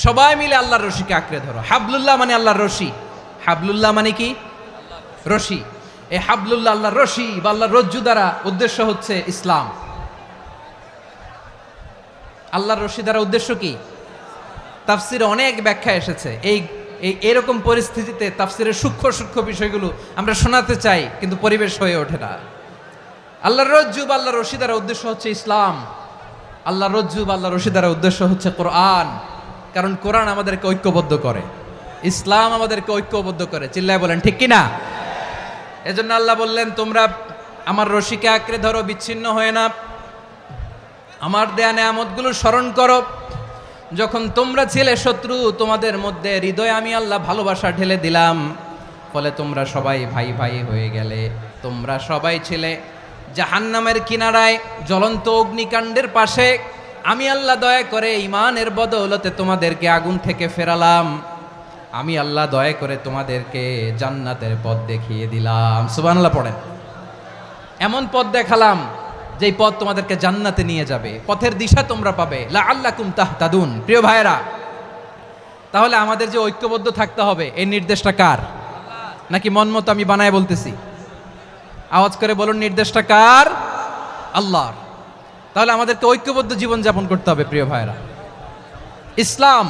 সবাই মিলে আল্লাহর রশিকে আঁকড়ে ধরো হাবলুল্লাহ মানে আল্লাহর রশি হাবলুল্লাহ মানে কি রশি এই হাবলুল্লাহ আল্লাহর রশি বা আল্লাহর রজ্জু দ্বারা উদ্দেশ্য হচ্ছে ইসলাম আল্লাহর রশি দ্বারা উদ্দেশ্য কি তাফসিরে অনেক ব্যাখ্যা এসেছে এই এরকম পরিস্থিতিতে তাফসিরের সূক্ষ্ম সূক্ষ্ম বিষয়গুলো আমরা শোনাতে চাই কিন্তু পরিবেশ হয়ে ওঠে না আল্লাহর রজ্জু বা আল্লাহর রশি দ্বারা উদ্দেশ্য হচ্ছে ইসলাম আল্লাহর রজ্জু বা আল্লাহর রশি দ্বারা উদ্দেশ্য হচ্ছে কোরআন কারণ কোরআন আমাদেরকে ঐক্যবদ্ধ করে ইসলাম আমাদেরকে ঐক্যবদ্ধ করে চিল্লায় বলেন ঠিক কি না এজন্য আল্লাহ বললেন তোমরা আমার রশিকে আঁকড়ে ধরো বিচ্ছিন্ন হয়ে না আমার দেয়া নেয়ামতগুলো স্মরণ করো যখন তোমরা ছিলে শত্রু তোমাদের মধ্যে হৃদয়ে আমি আল্লাহ ভালোবাসা ঢেলে দিলাম ফলে তোমরা সবাই ভাই ভাই হয়ে গেলে তোমরা সবাই ছিলে জাহান্নামের কিনারায় জ্বলন্ত অগ্নিকাণ্ডের পাশে আমি আল্লাহ দয়া করে ঈমানের বদৌলতে তোমাদেরকে আগুন থেকে ফেরালাম আমি আল্লাহ দয়া করে তোমাদেরকে জান্নাতের পথ দেখিয়ে দিলাম সুবহানাল্লাহ পড়েন এমন পথ দেখালাম যেই পথ তোমাদেরকে জান্নাতে নিয়ে যাবে পথের দিশা তোমরা পাবে লাআল্লাকুম তাহতাদুন প্রিয় ভাইরা তাহলে আমাদের যে ঐক্যবদ্ধ থাকতে হবে এই নির্দেশটা কার নাকি মন মতো আমি বানায় বলতেছি আওয়াজ করে বলুন নির্দেশটা কার আল্লাহর তাহলে আমাদেরকে ঐক্যবদ্ধ জীবন যাপন করতে হবে প্রিয় ভাইরা ইসলাম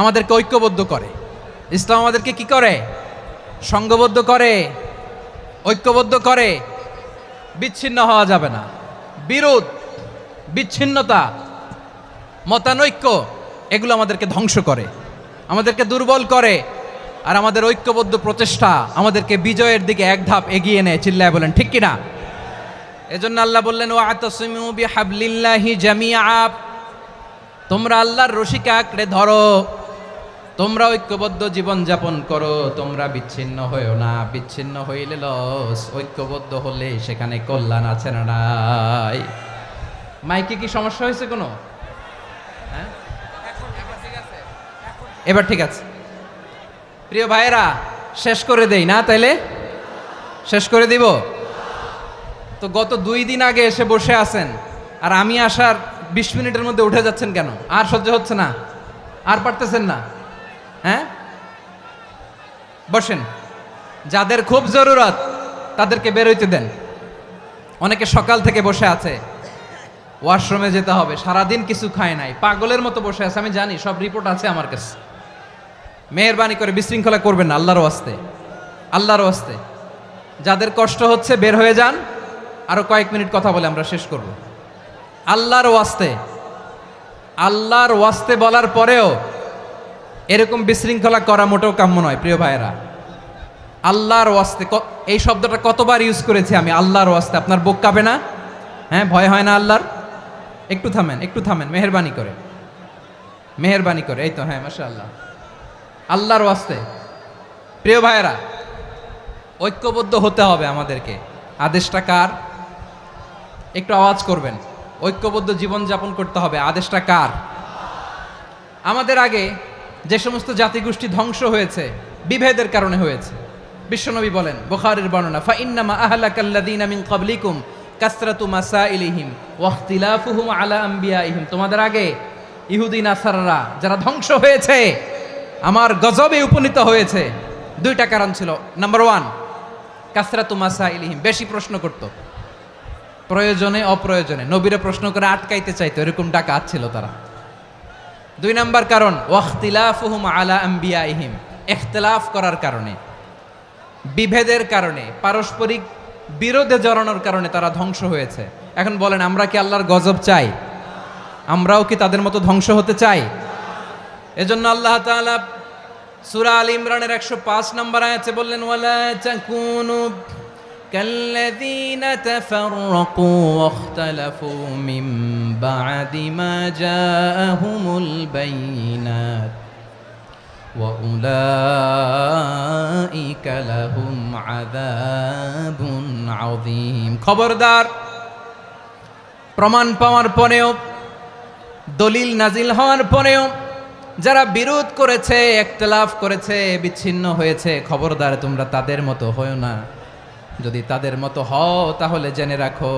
আমাদেরকে ঐক্যবদ্ধ করে ইসলাম আমাদেরকে কি করে সংঘবদ্ধ করে ঐক্যবদ্ধ করে বিচ্ছিন্ন হওয়া যাবে না বিরোধ বিচ্ছিন্নতা মতানৈক্য এগুলো আমাদেরকে ধ্বংস করে আমাদেরকে দুর্বল করে আর আমাদের ঐক্যবদ্ধ প্রচেষ্টা আমাদেরকে বিজয়ের দিকে এক ধাপ এগিয়ে নেয় চিল্লায় বলেন ঠিক কিনা এজন্য আল্লাহ বললেন ওয়াতাসিমু বিহাবলিল্লাহি জামিআ তোমরা আল্লাহর রশিকে আঁকড়ে ধরো তোমরা ঐক্যবদ্ধ জীবন যাপন করো তোমরা বিচ্ছিন্ন হইও না বিচ্ছিন্ন হইলে লস ঐক্যবদ্ধ হলে সেখানে কল্যাণ আছে না নাই মাইকে কি সমস্যা হয়েছে কোনো হ্যাঁ এবার ঠিক আছে প্রিয় ভাইয়েরা শেষ করে দেই না তাইলে শেষ করে দিব তো গত 2 দিন আগে এসে বসে আছেন আর আমি আসার 20 মিনিটের মধ্যে উঠে যাচ্ছেন কেন আর সহ্য হচ্ছে না আর পারতেছেন না হ্যাঁ বসেন যাদের খুব জরুরত তাদেরকে বের হইতে দেন অনেকে সকাল থেকে বসে আছে ওয়াশরুমে যেতে হবে সারাদিন কিছু খায় নাই পাগলের মতো বসে আছে আমি জানি সব রিপোর্ট আছে আমার কাছে মেহেরবানি করে বিশৃঙ্খলা করবেন না আল্লাহর ওয়াস্তে আল্লাহর ওয়াস্তে যাদের কষ্ট হচ্ছে বের হয়ে যান আরো কয়েক মিনিট কথা বলে আমরা শেষ করব আল্লাহর ওয়াস্তে বলার পরেও এরকম বিশৃঙ্খলা করা মোটেও কাম্য নয় প্রিয় ভাইয়েরা আল্লাহর ওয়াস্তে এই শব্দটা কতবার ইউজ করেছি আমি আল্লাহর ওয়াস্তে আপনার বুক কাঁপে না হ্যাঁ ভয় হয় না আল্লাহর একটু থামেন মেহেরবানি করে এই তো হ্যাঁ মাশাআল্লাহ আল্লাহর ওয়াস্তে প্রিয় ভাইয়েরা ঐক্যবদ্ধ হতে হবে আমাদেরকে আদেশটা কার একটু আওয়াজ করবেন ঐক্যবদ্ধ জীবন যাপন করতে হবে আদেশটা কার আমাদের আগে যে সমস্ত জাতিগোষ্ঠী ধ্বংস হয়েছে বিভেদের কারণে হয়েছে বিশ্বনবী বলেন বুখারীর বর্ণনা ফা ইন্নামা আহলাকাল্লাযীনা মিন ক্বাবলিকুম কাসরাতু মাসাইলিহিম ওয়া ইখতিলাফুহুম আলা আমবিয়াইহিম তোমাদের আগে ইহুদি নাসারারা যারা ধ্বংস হয়েছে, আমার গজবে উপনীত হয়েছে, দুইটা কারণ ছিল। নাম্বার ওয়ান, কাসরাতু মাসাইলিহিম, বেশি প্রশ্ন করত, প্রয়োজনে অপ্রয়োজনে নবীরে প্রশ্ন করে আটকাইতে চাইতো, এরকম ডাকাত ছিল তারা। দুই নাম্বার কারণ, ওয়াখতিলাফুহুম আলা আম্বিয়াইহিম, ইখতিলাফ করার কারণে, বিভেদের কারণে, পারস্পরিক বিরোধে জড়ানোর কারণে তারা ধ্বংস হয়েছে। এখন বলেন, আমরা কি আল্লাহর গজব চাই? আমরাও কি তাদের মতো ধ্বংস হতে চাই? এজন্য আল্লাহ তাআলা সূরা আল ইমরানের 105 নম্বর আয়াতে বললেন, ওয়ালা তাকুনু কাল্লাযীনা তাফাররাকু ওয়াখতালাফু মিন বা'দি মা জাআহুমুল বাইয়িনাত ওয়া উলাইকা লাহুম আযাবুন আযীম। খবরদার, প্রমাণ পাওয়ার পরেও, দলিল নাজিল হওয়ার পরেও যারা বিরোধ করেছে, ইখতিলাফ করেছে, বিচ্ছিন্ন হয়েছে, খবরদার তোমরা তাদের মতো হও না। যদি তাদের মতো হও তাহলে জেনে রাখো,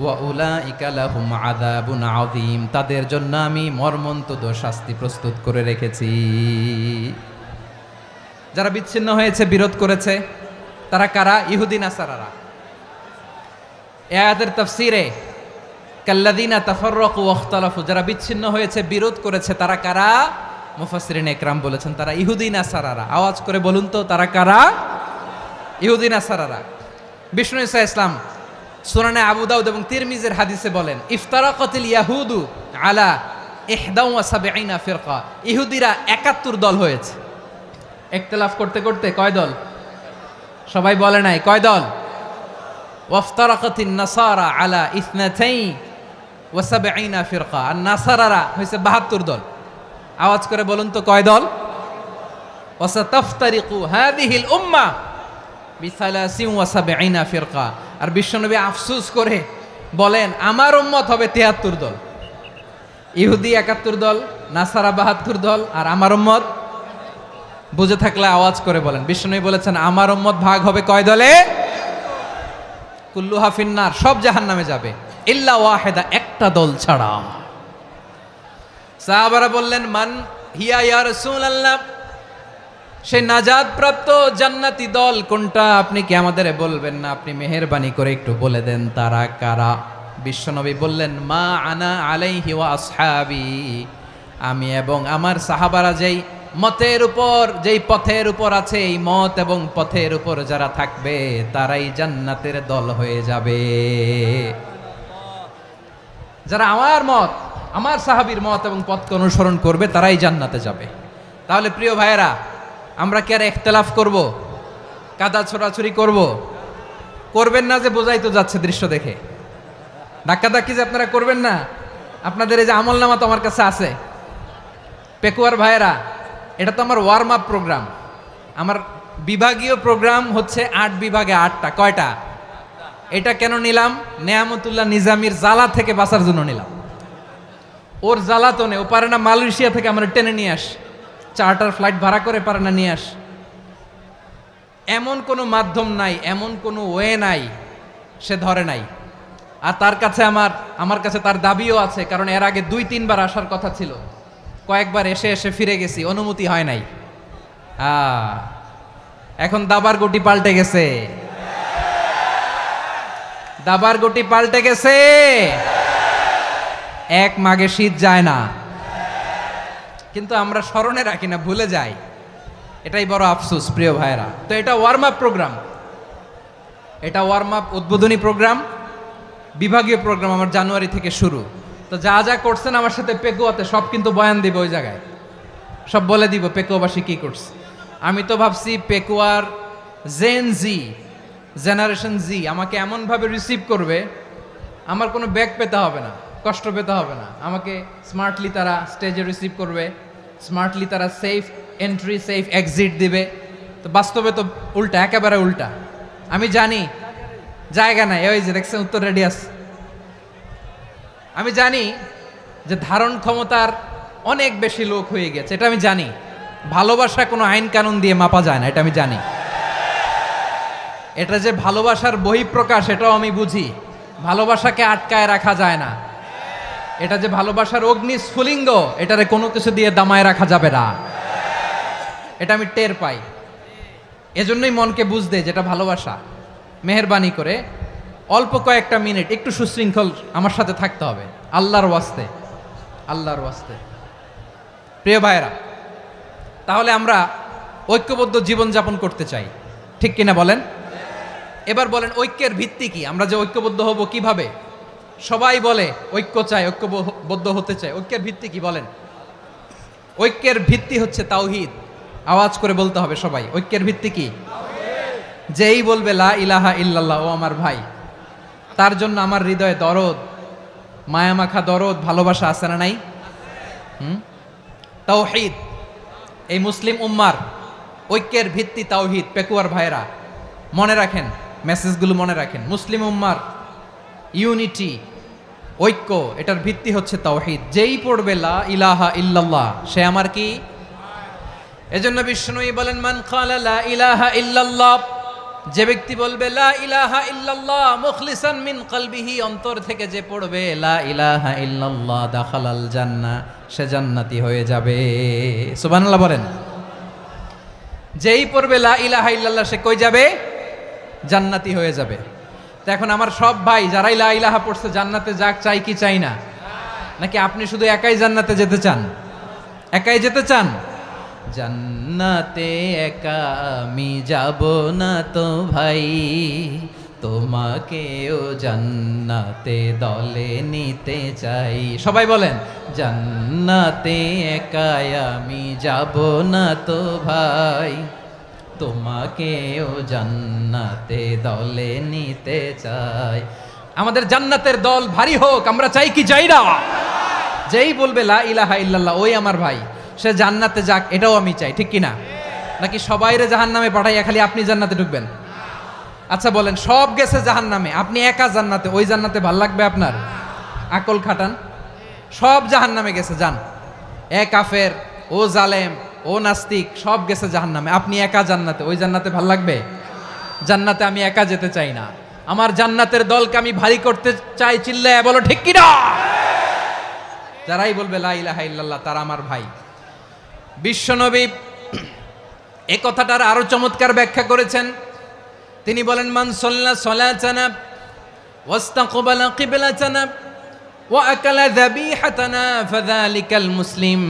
ওয়া উলাইকা লাহুম আযাবুন আযীম, তাদের জন্য আমি মর্মন্তুদ শাস্তি প্রস্তুত করে রেখেছি। যারা বিচ্ছিন্ন হয়েছে, বিরোধ করেছে, তারা কারা? ইহুদি নাসারারা। এই আয়াতের তাফসীরে কাল্লাযীনা তাফাররাকু ওয়াখতালাফু, যারা বিচ্ছিন্ন হয়েছে, বিরোধ করেছে, তারা কারা? মুফাসসিরিন ইকরাম বলেছেন তারা ইহুদি নাসারারা। আওয়াজ করে বলুন তো, তারা কারা? ইহুদি নাসারারা। বিষ্ণু ঈসা ইসলাম সুনানে আবু দাউদ এবং তিরমিজির হাদিসে বলেন, ইফতারাকাতিল ইয়াহুদু আলা 71 ফিরকা, ইহুদিরা 71 দল হয়েছে। ইখতিলাফ করতে করতে কয় দল? সবাই বলে নাই, কয় দল? ওয়াফতারাকাতিন নাসারা আলা 72 ফিরকা, আর নাসারারা হয়েছে 72 দল। আওয়াজ করে বলুন তো, কয় দল? ওয়াসাতাফতারিকু হাযিহিল উম্মাহ বি73 ফিরকা। আর বিশ্বনবী আফসোস করে বলেন, আমার উম্মত হবে 73 দল। ইহুদি 71 দল, নাসারা 72 দল, আর আমার উম্মত, বুঝে থাকলে আওয়াজ করে বলেন। বিশ্বনবী বলেছেন, আমার উম্মত ভাগ হবে কয় দলে? কুল্লুহা ফিন্নার, সব জাহান্নামে যাবে, ইল্লা ওয়াহিদা, একটা দল ছাড়া। সাহাবারা বললেন, মান হিয়া ইয়া রাসূলুল্লাহ, সেই নাজাত প্রাপ্ত জান্নাতি দল কোনটা? আপনি কি আমাদের বলবেন না? আপনি মেহেরবানি করে একটু বলে দেন তারা কারা। বিশ্বনবী বললেন, মা আনা আলাইহি ওয়া আসহাবি, আমি এবং আমার সাহাবারা যেই মতের উপর, যেই পথের উপর আছে, এই মত এবং পথের উপর যারা থাকবে তারাই জান্নাতের দল হয়ে যাবে। যারা আমার মত, আমার সাহাবীর মত এবং পথকে অনুসরণ করবে তারাই জান্নাতে যাবে। তাহলে প্রিয় ভাইয়েরা, আমরা কি আর ইখতিলাফ করব? কাদা ছোড়াছুরি করব? করবেন না যে বোঝাই তো যাচ্ছে দৃশ্য দেখে। ধাক্কাধাক্কি যে আপনারা করবেন না। আপনাদের এই যে আমলনামা তো আমার কাছে আছে। পেকুয়ার ভাইয়েরা, এটা তো আমার ওয়ার্ম আপ প্রোগ্রাম। আমার বিভাগীয় প্রোগ্রাম হচ্ছে 8 বিভাগে 8টা। কয়টা? এটা কেন নিলাম? নেয়ামতুল্লাহ নিজামীর জ্বালা থেকে বাঁচার জন্য নিলাম। ওর জ্বালাতনে ও পারে না মালয়েশিয়া থেকে আমরা টেনে নিয়ে আস, চার্টার ফ্লাইট ভাড়া করে পারে না নিয়ে আস। এমন কোনো মাধ্যম নাই, এমন কোনো ওয়ে নাই সে ধরে নাই। আর তার কাছে আমার কাছে তার দাবিও আছে, কারণ এর আগে 2-3 বার আসার কথা ছিল। কয়েকবার এসে এসে ফিরে গেছি, অনুমতি হয় নাই। এখন দাবার গুটি পাল্টে গেছে, দাবার গুটি পাল্টে গেছে। এক মাঘে শীত যায় না, কিন্তু আমরা স্মরণে রাখি না, ভুলে যাই। এটাই বড় আফসোস প্রিয় ভাইরা। তো এটা ওয়ার্ম আপ প্রোগ্রাম, এটা ওয়ার্ম আপ উদ্বোধনী প্রোগ্রাম, বিভাগীয় প্রোগ্রাম আমার জানুয়ারি থেকে শুরু। তো যা যা করছেন আমার সাথে পেকুয়াতে সব কিন্তু বয়ান দিব, ওই জায়গায় সব বলে দিব পেকুয়াবাসী কি করছে। আমি তো ভাবছি পেকুয়ার জেনারেশন জি আমাকে এমনভাবে রিসিভ করবে, আমার কোনো ব্যাক পেতে হবে না, কষ্ট পেতে হবে না। আমাকে স্মার্টলি তারা স্টেজে রিসিভ করবে, স্মার্টলি তারা সেফ এন্ট্রি সেফ এক্সিট দিবে। তো বাস্তবে তো উল্টা, একেবারে উল্টা। আমি জানি জায়গা নাই, ওই যে দেখছেন উত্তর রেডি আছে। আমি জানি যে ধারণ ক্ষমতার অনেক বেশি লোক হয়ে গেছে, এটা আমি জানি। ভালোবাসা কোনো আইন কানুন দিয়ে মাপা যায় না, এটা আমি জানি। এটা যে ভালোবাসার বহিঃপ্রকাশ এটাও আমি বুঝি। ভালোবাসাকে আটকায় রাখা যায় না। এটা যে ভালোবাসার অগ্নি স্ফুলিঙ্গ, এটারে কোনো কিছু দিয়ে দামায় রাখা যাবে না। এটা আমি টের পাই, এজন্যই মনকে বুঝতে যেটা ভালোবাসা। মেহেরবানি করে অল্প কয়েকটা মিনিট একটু সুশৃঙ্খল আমার সাথে থাকতে হবে, আল্লাহর ওয়াস্তে, আল্লাহর ওয়াস্তে। প্রিয় ভাইয়েরা, তাহলে আমরা ঐক্যবদ্ধ জীবনযাপন করতে চাই, ঠিক কিনা বলেন? এবার বলেন ঐক্যের ভিত্তি কি? আমরা যে ঐক্যবদ্ধ হব কিভাবে? সবাই বলে ঐক্য চাই, ঐক্যবদ্ধ হতে চাই। ঐক্যের ভিত্তি কি বলেন? ঐক্যের ভিত্তি হচ্ছে তাওহীদ। আওয়াজ করে বলতে হবে সবাই, ঐক্যের ভিত্তি কি? যেই বলবে লা ইলাহা ইল্লাল্লাহ, ও আমার ভাই, তার জন্য আমার হৃদয়ে দরদ, মায়ামাখা দরদ, ভালোবাসা আছে না নাই? তাওহীদ। এই মুসলিম উম্মার ঐক্যের ভিত্তি তাওহীদ। পেকুয়ার ভাইরা মনে রাখেন, মেসেজগুলো মনে রাখেন। মুসলিম উম্মার ইউনিটি, ঐক্য, এটার ভিত্তি হচ্ছে তাওহীদ। যেই পড়বে লা ইলাহা ইল্লাল্লাহ, সে আমার কি? এজন্য বিষ্ণুই বলেন, মান ক্বালা লা ইলাহা ইল্লাল্লাহ, যে ব্যক্তি বলবে লা ইলাহা ইল্লাল্লাহ মুখলিসান মিন কলবিহি, অন্তর থেকে যে পড়বে লা ইলাহা ইল্লাল্লাহ, দাখালাল জান্নাহ, সে জান্নাতি হয়ে যাবে। সুবহানাল্লাহ বলেন। যেই পড়বে লা ইলাহা ইল্লাল্লাহ, সে কই যাবে? জান্নাতি হয়ে যাবে। তো এখন আমার সব ভাই যারাই লা ইলাহা পড়ছে জান্নাতে যাক, চাই কি চাই না? নাকি আপনি শুধু একাই জান্নাতে যেতে চান? একাই যেতে চান? জান্নাতে একা আমি যাব না তো ভাই, তোমাকেও জান্নাতে দলে নিতে চাই। সবাই বলেন, জান্নাতে একা আমি যাব না তো ভাই, তোমাকেও জান্নাতে দলে নিতে চাই। আমাদের জান্নাতের দল ভারী হোক, আমরা চাই কি চাই না? যেই বলবে লা ইলাহা ইল্লাল্লাহ, ওই আমার ভাই, সে জান্নাতে যাক, এটাও আমি চাই, ঠিক কিনা? নাকি সবাইরে জাহান্নামে পাঠাইয়া খালি আপনি জান্নাতে ঢুকবেন? আচ্ছা বলেন, সব গেছে জাহান্নামে, আপনি একা জান্নাতে, ওই জান্নাতে ভাল লাগবে আপনার? আকল খাটান। সব জাহান্নামে গেছে, যান। এ কাফের, ও জালেম, ও নাস্তিক, সব গেছে জাহান্নামে, আপনি একা জান্নাতে, ওই জান্নাতে ভাল লাগবে? জান্নাতে আমি একা যেতে চাই না, আমার জান্নাতের দলকে আমি ভারী করতে চাই। চিল্লায় বলো ঠিক কিনা? যারাই বলবে লা ইলাহা ইল্লাল্লাহ, তারা আমার ভাই। বিশ্বনবী এ কথাটার আরো চমৎকার ব্যাখ্যা করেছেন। তিনি বলেন, মান সাল্লা সালাতানা ওয়াস্তাকবালা কিবলাতানা ওয়া আকালা যাবিহাতানা ফাযালিকাল মুসলিম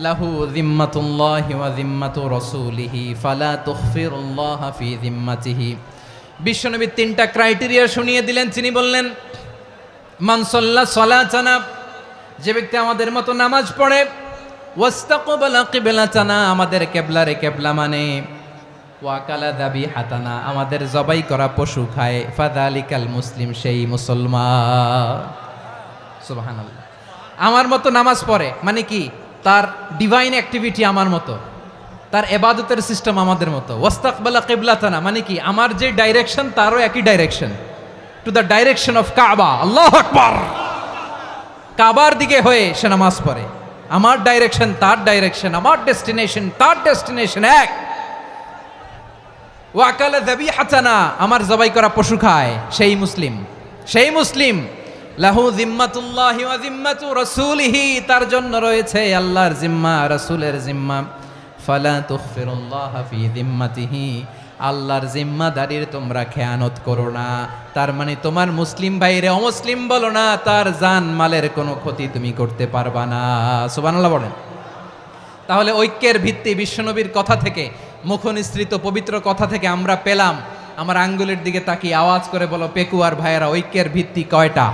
লাহু যিম্মাতুল্লাহি ওয়া যিম্মাতু রাসূলিহি ফালা তুখফিরুল্লাহা ফি যিম্মাতিহি। বিশ্বনবী তিনটা ক্রাইটেরিয়া শুনিয়ে দিলেন। তিনি বললেন, মান সাল্লা সালাতানা, যে ব্যক্তি আমাদের মতো নামাজ পড়ে, ওয়াস্তাকবালা কিবলাতানা, আমাদের কিবলারে কিবলা মানে, ওয়াকালা যাবিহাতানা, আমাদের জবাই করা পশু খায়, ফাযালিকাল মুসলিম, সেই মুসলমান। সুবহানাল্লাহ। আমার মতো নামাজ পড়ে মানে কি? তার ডিভাইন অ্যাক্টিভিটি আমার মতো, তার ইবাদতের সিস্টেম আমাদের মতো। ওয়াস্তাকবালা কিবলাতানা মানে কি? আমার যে ডাইরেকশন তারও একই direction, to the direction of কাবা। আল্লাহু আকবার। কাবার দিকে হয়ে সে নামাজ পড়ে। আমার ডাইরেকশন তার ডাইরেকশন, আমার ডেস্টিনেশন তার ডেস্টিনেশন এক। ওয়াকালা যাবিহাতানা, আমার জবাই করা পশু খায়, সেই মুসলিম, সেই মুসলিম। লাহু যিম্মাতুল্লাহি ওয়া যিম্মাতু রাসূলিহি, তার জন্য রয়েছে আল্লাহর জিম্মা, রাসূলের জিম্মা। ফালা তুখফিরুল্লাহা ফি যিম্মাতিহি, আল্লাহর জিম্মাদারির তোমরা খেয়ানত করো না। তার মানে তোমার মুসলিম ভাইরে অমুসলিম বলো না, তার জান মালের কোনো ক্ষতি তুমি করতে পারবা না। সুবহানাল্লাহ বলেন। তাহলে ঐক্যের ভিত্তি বিশ্বনবীর কথা থেকে, মুখনিসৃত পবিত্র কথা থেকে আমরা পেলাম। আমার আঙ্গুলের দিকে তাকিয়ে আওয়াজ করে বলো পেকুয়ার ভাইয়েরা, ঐক্যের ভিত্তি কয়টা?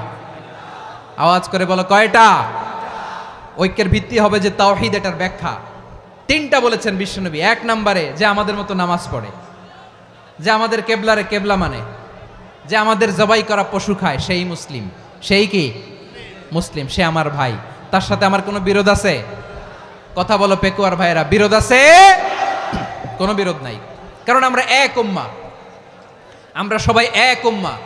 আওয়াজ করে বলো কয়টা? ঐক্যের ভিত্তি হবে যে তাওহীদ, এটার ব্যাখ্যা তিনটা বলেছেন বিশ্বনবী। এক নম্বরে, যে আমাদের মতো নামাজ পড়ে, যে আমাদের কেবলারে কেবলা মানে, যে আমাদের জবাই করা পশু খায়, সেই মুসলিম। সেই কি? মুসলিম, সে আমার ভাই। তার সাথে আমার কোনো বিরোধ আছে? কথা বলো পেকুয়ার ভাইয়েরা, বিরোধ আছে? কোনো বিরোধ নাই, কারণ আমরা এক উম্মাহ, আমরা সবাই এক উম্মাহ।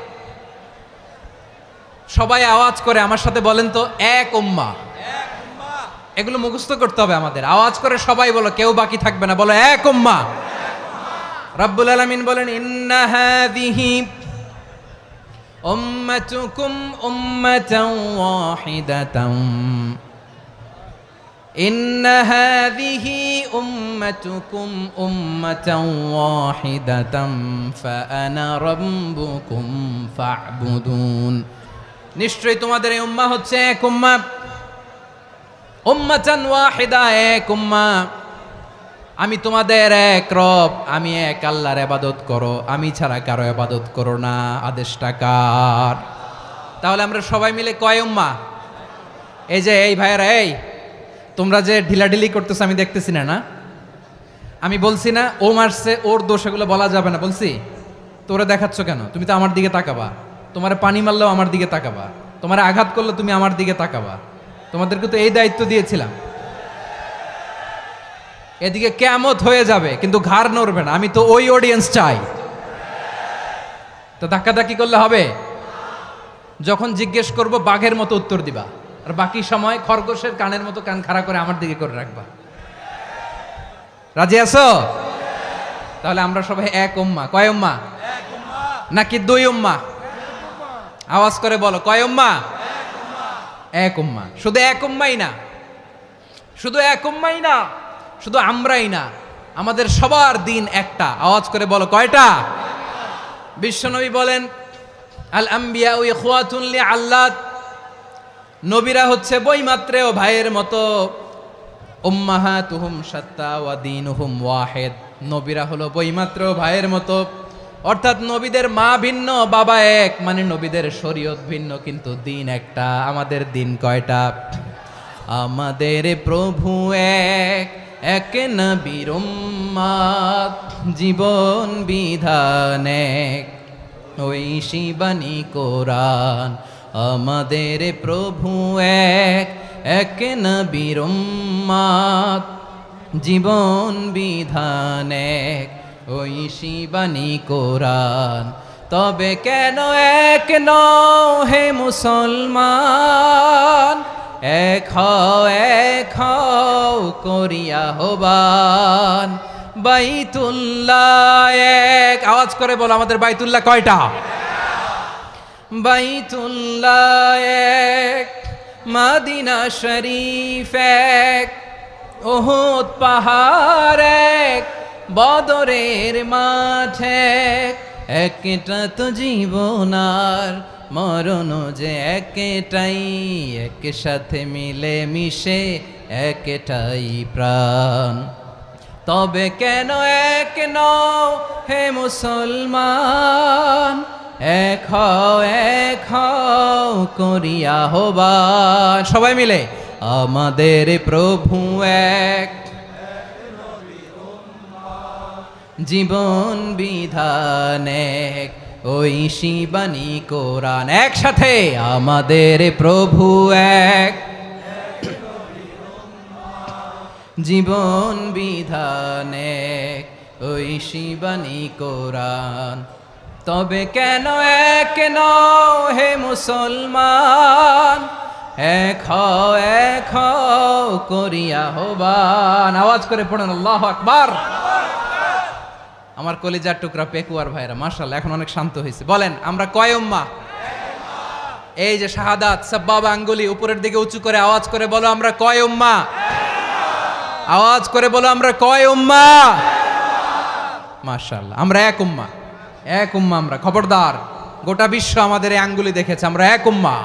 সবাই আওয়াজ করে আমার সাথে বলেন তো, এক উম্মাহ। এগুলো মুখস্থ করতে হবে আমাদের। আওয়াজ করে সবাই বলো, কেউ বাকি থাকবে না, বলো এক উম্মাহ। রব্বুল আলামিন বলেন, ইন্না হাযিহি উম্মাতুকুম উম্মাতান ওয়াহিদাতাম ইন্না হাযিহি উম্মাতুকুম উম্মাতান ওয়াহিদাতাম ফাআনা রাব্বুকুম ফা'বুদুন। নিশ্চয়ই তোমাদের এই উম্মাহ হচ্ছে এক উম্মাহ, উম্মাতান ওয়াহিদা, এক উম্মাহ। আমি তোমাদের এক রব, আমি এক আল্লাহর ইবাদত করো, আমি ছাড়া কারো ইবাদত করো না। আদেশটা কার? তাহলে আমরা সবাই মিলে কয় উম্মাহ? এই যে এই ভাইয়েরা, এই তোমরা যে ঢিলাঢিলি করতেছো আমি দেখতেছি না, না আমি বলছি না ও মারছে ওর দোষ, এগুলো বলা যাবে না বলছি? তোরা দেখাচ্ছ কেন? তুমি তো আমার দিকে তাকাবা। তোমার পানি মারলেও আমার দিকে তাকাবা, তোমার আঘাত করলে তুমি আমার দিকে তাকাবা। তোমাদেরকে তো এই দায়িত্ব দিয়েছিলাম। এদিকে কিয়ামত হয়ে যাবে কিন্তু ঘাড় নড়বে না, আমি তো ওই অডিয়েন্স চাই। তো ধাক্কাধাক্কি করলে হবে? যখন জিজ্ঞেস করব বাঘের মতো উত্তর দিবা, আর বাকি সময় খরগোশের কানের মতো কান খাড়া করে আমার দিকে করে রাখবা। রাজি আছো? তাহলে আমরা সবাই এক উম্মাহ। কয় উম্মাহ? নাকি দুই উম্মাহ? আওয়াজ করে বলো, কয় উম্মাহ? এক উম্মাহ। শুধু এক উম্মাই না, শুধু এক উম্মাই না, শুধু আমরাই না, আমাদের সবার দিন একটা। আওয়াজ করে বলো, কয়টা? বিশ্বনবী বলেন, আল আম্বিয়া ইখওয়াতুন লিআল্লাত, নবীরা হচ্ছে বইমাত্রেও ভাইয়ের মতো। উম্মাহাতুহুম শাত্তা ওয়া দীনুহুম ওয়াহিদ, নবীরা হলো বইমাত্রেও ভাইয়ের মতো। অর্থাৎ নবীদের মা ভিন্ন, বাবা এক, মানে নবীদের শরীয়ত ভিন্ন কিন্তু দিন একটা। আমাদের দিন কয়টা? আমাদের প্রভু এক, এক নবীর উম্মাত, জীবন বিধান এক, ওই শিবানী কোরআন। আমাদের প্রভু এক, এক নবীর উম্মাত, জীবন বিধান এক, ওই শিবানী কোরআন। তবে কেন এক নও হে মুসলমান? এক হও করিয়া হবান। বাইতুল্লাহ এক, আওয়াজ করে বলো আমাদের বাইতুল্লাহ কয়টা? বাইতুল্লাহ এক, মদিনা শরীফ এক, উহুদ পাহাড় এক, বদরের মাঠ এক। একটা তো জীবন আর মরণ যে একটাই, একসাথে মিলে মিশে একটাই প্রাণ। তবে কেন এক নও হে মুসলমান? এক হও করিয়া হবান। সবাই মিলে, আমাদের প্রভু এক, জীবন বিধান এক, ওই শিবানী কোরআন। একসাথে, আমাদের প্রভু এক, জীবন বিধান এক, ওই শিবানী কোরআন। তবে কেন এক নও হে মুসলমান? এক হও করিয়া হবান। আওয়াজ করে পড়েন আল্লাহু আকবার। আমার কলিজার টুকরা পেকুয়ার ভাইরা মাশাআল্লাহ এখন অনেক শান্ত হয়েছে। বলেন আমরা কয় উম্মাহ? এই যে শাহাদাত সাব্বাবা আঙ্গুলি উপরের দিকে উঁচু করে আওয়াজ করে বলো আমরা কয় উম্মাহ? আওয়াজ করে বলো আমরা কয় উম্মাহ? মাশাআল্লাহ আমরা এক উম্মাহ, এক উম্মাহ আমরা। খবরদার, গোটা বিশ্ব আমাদের এই আঙ্গুলি দেখেছে, আমরা এক উম্মাহ।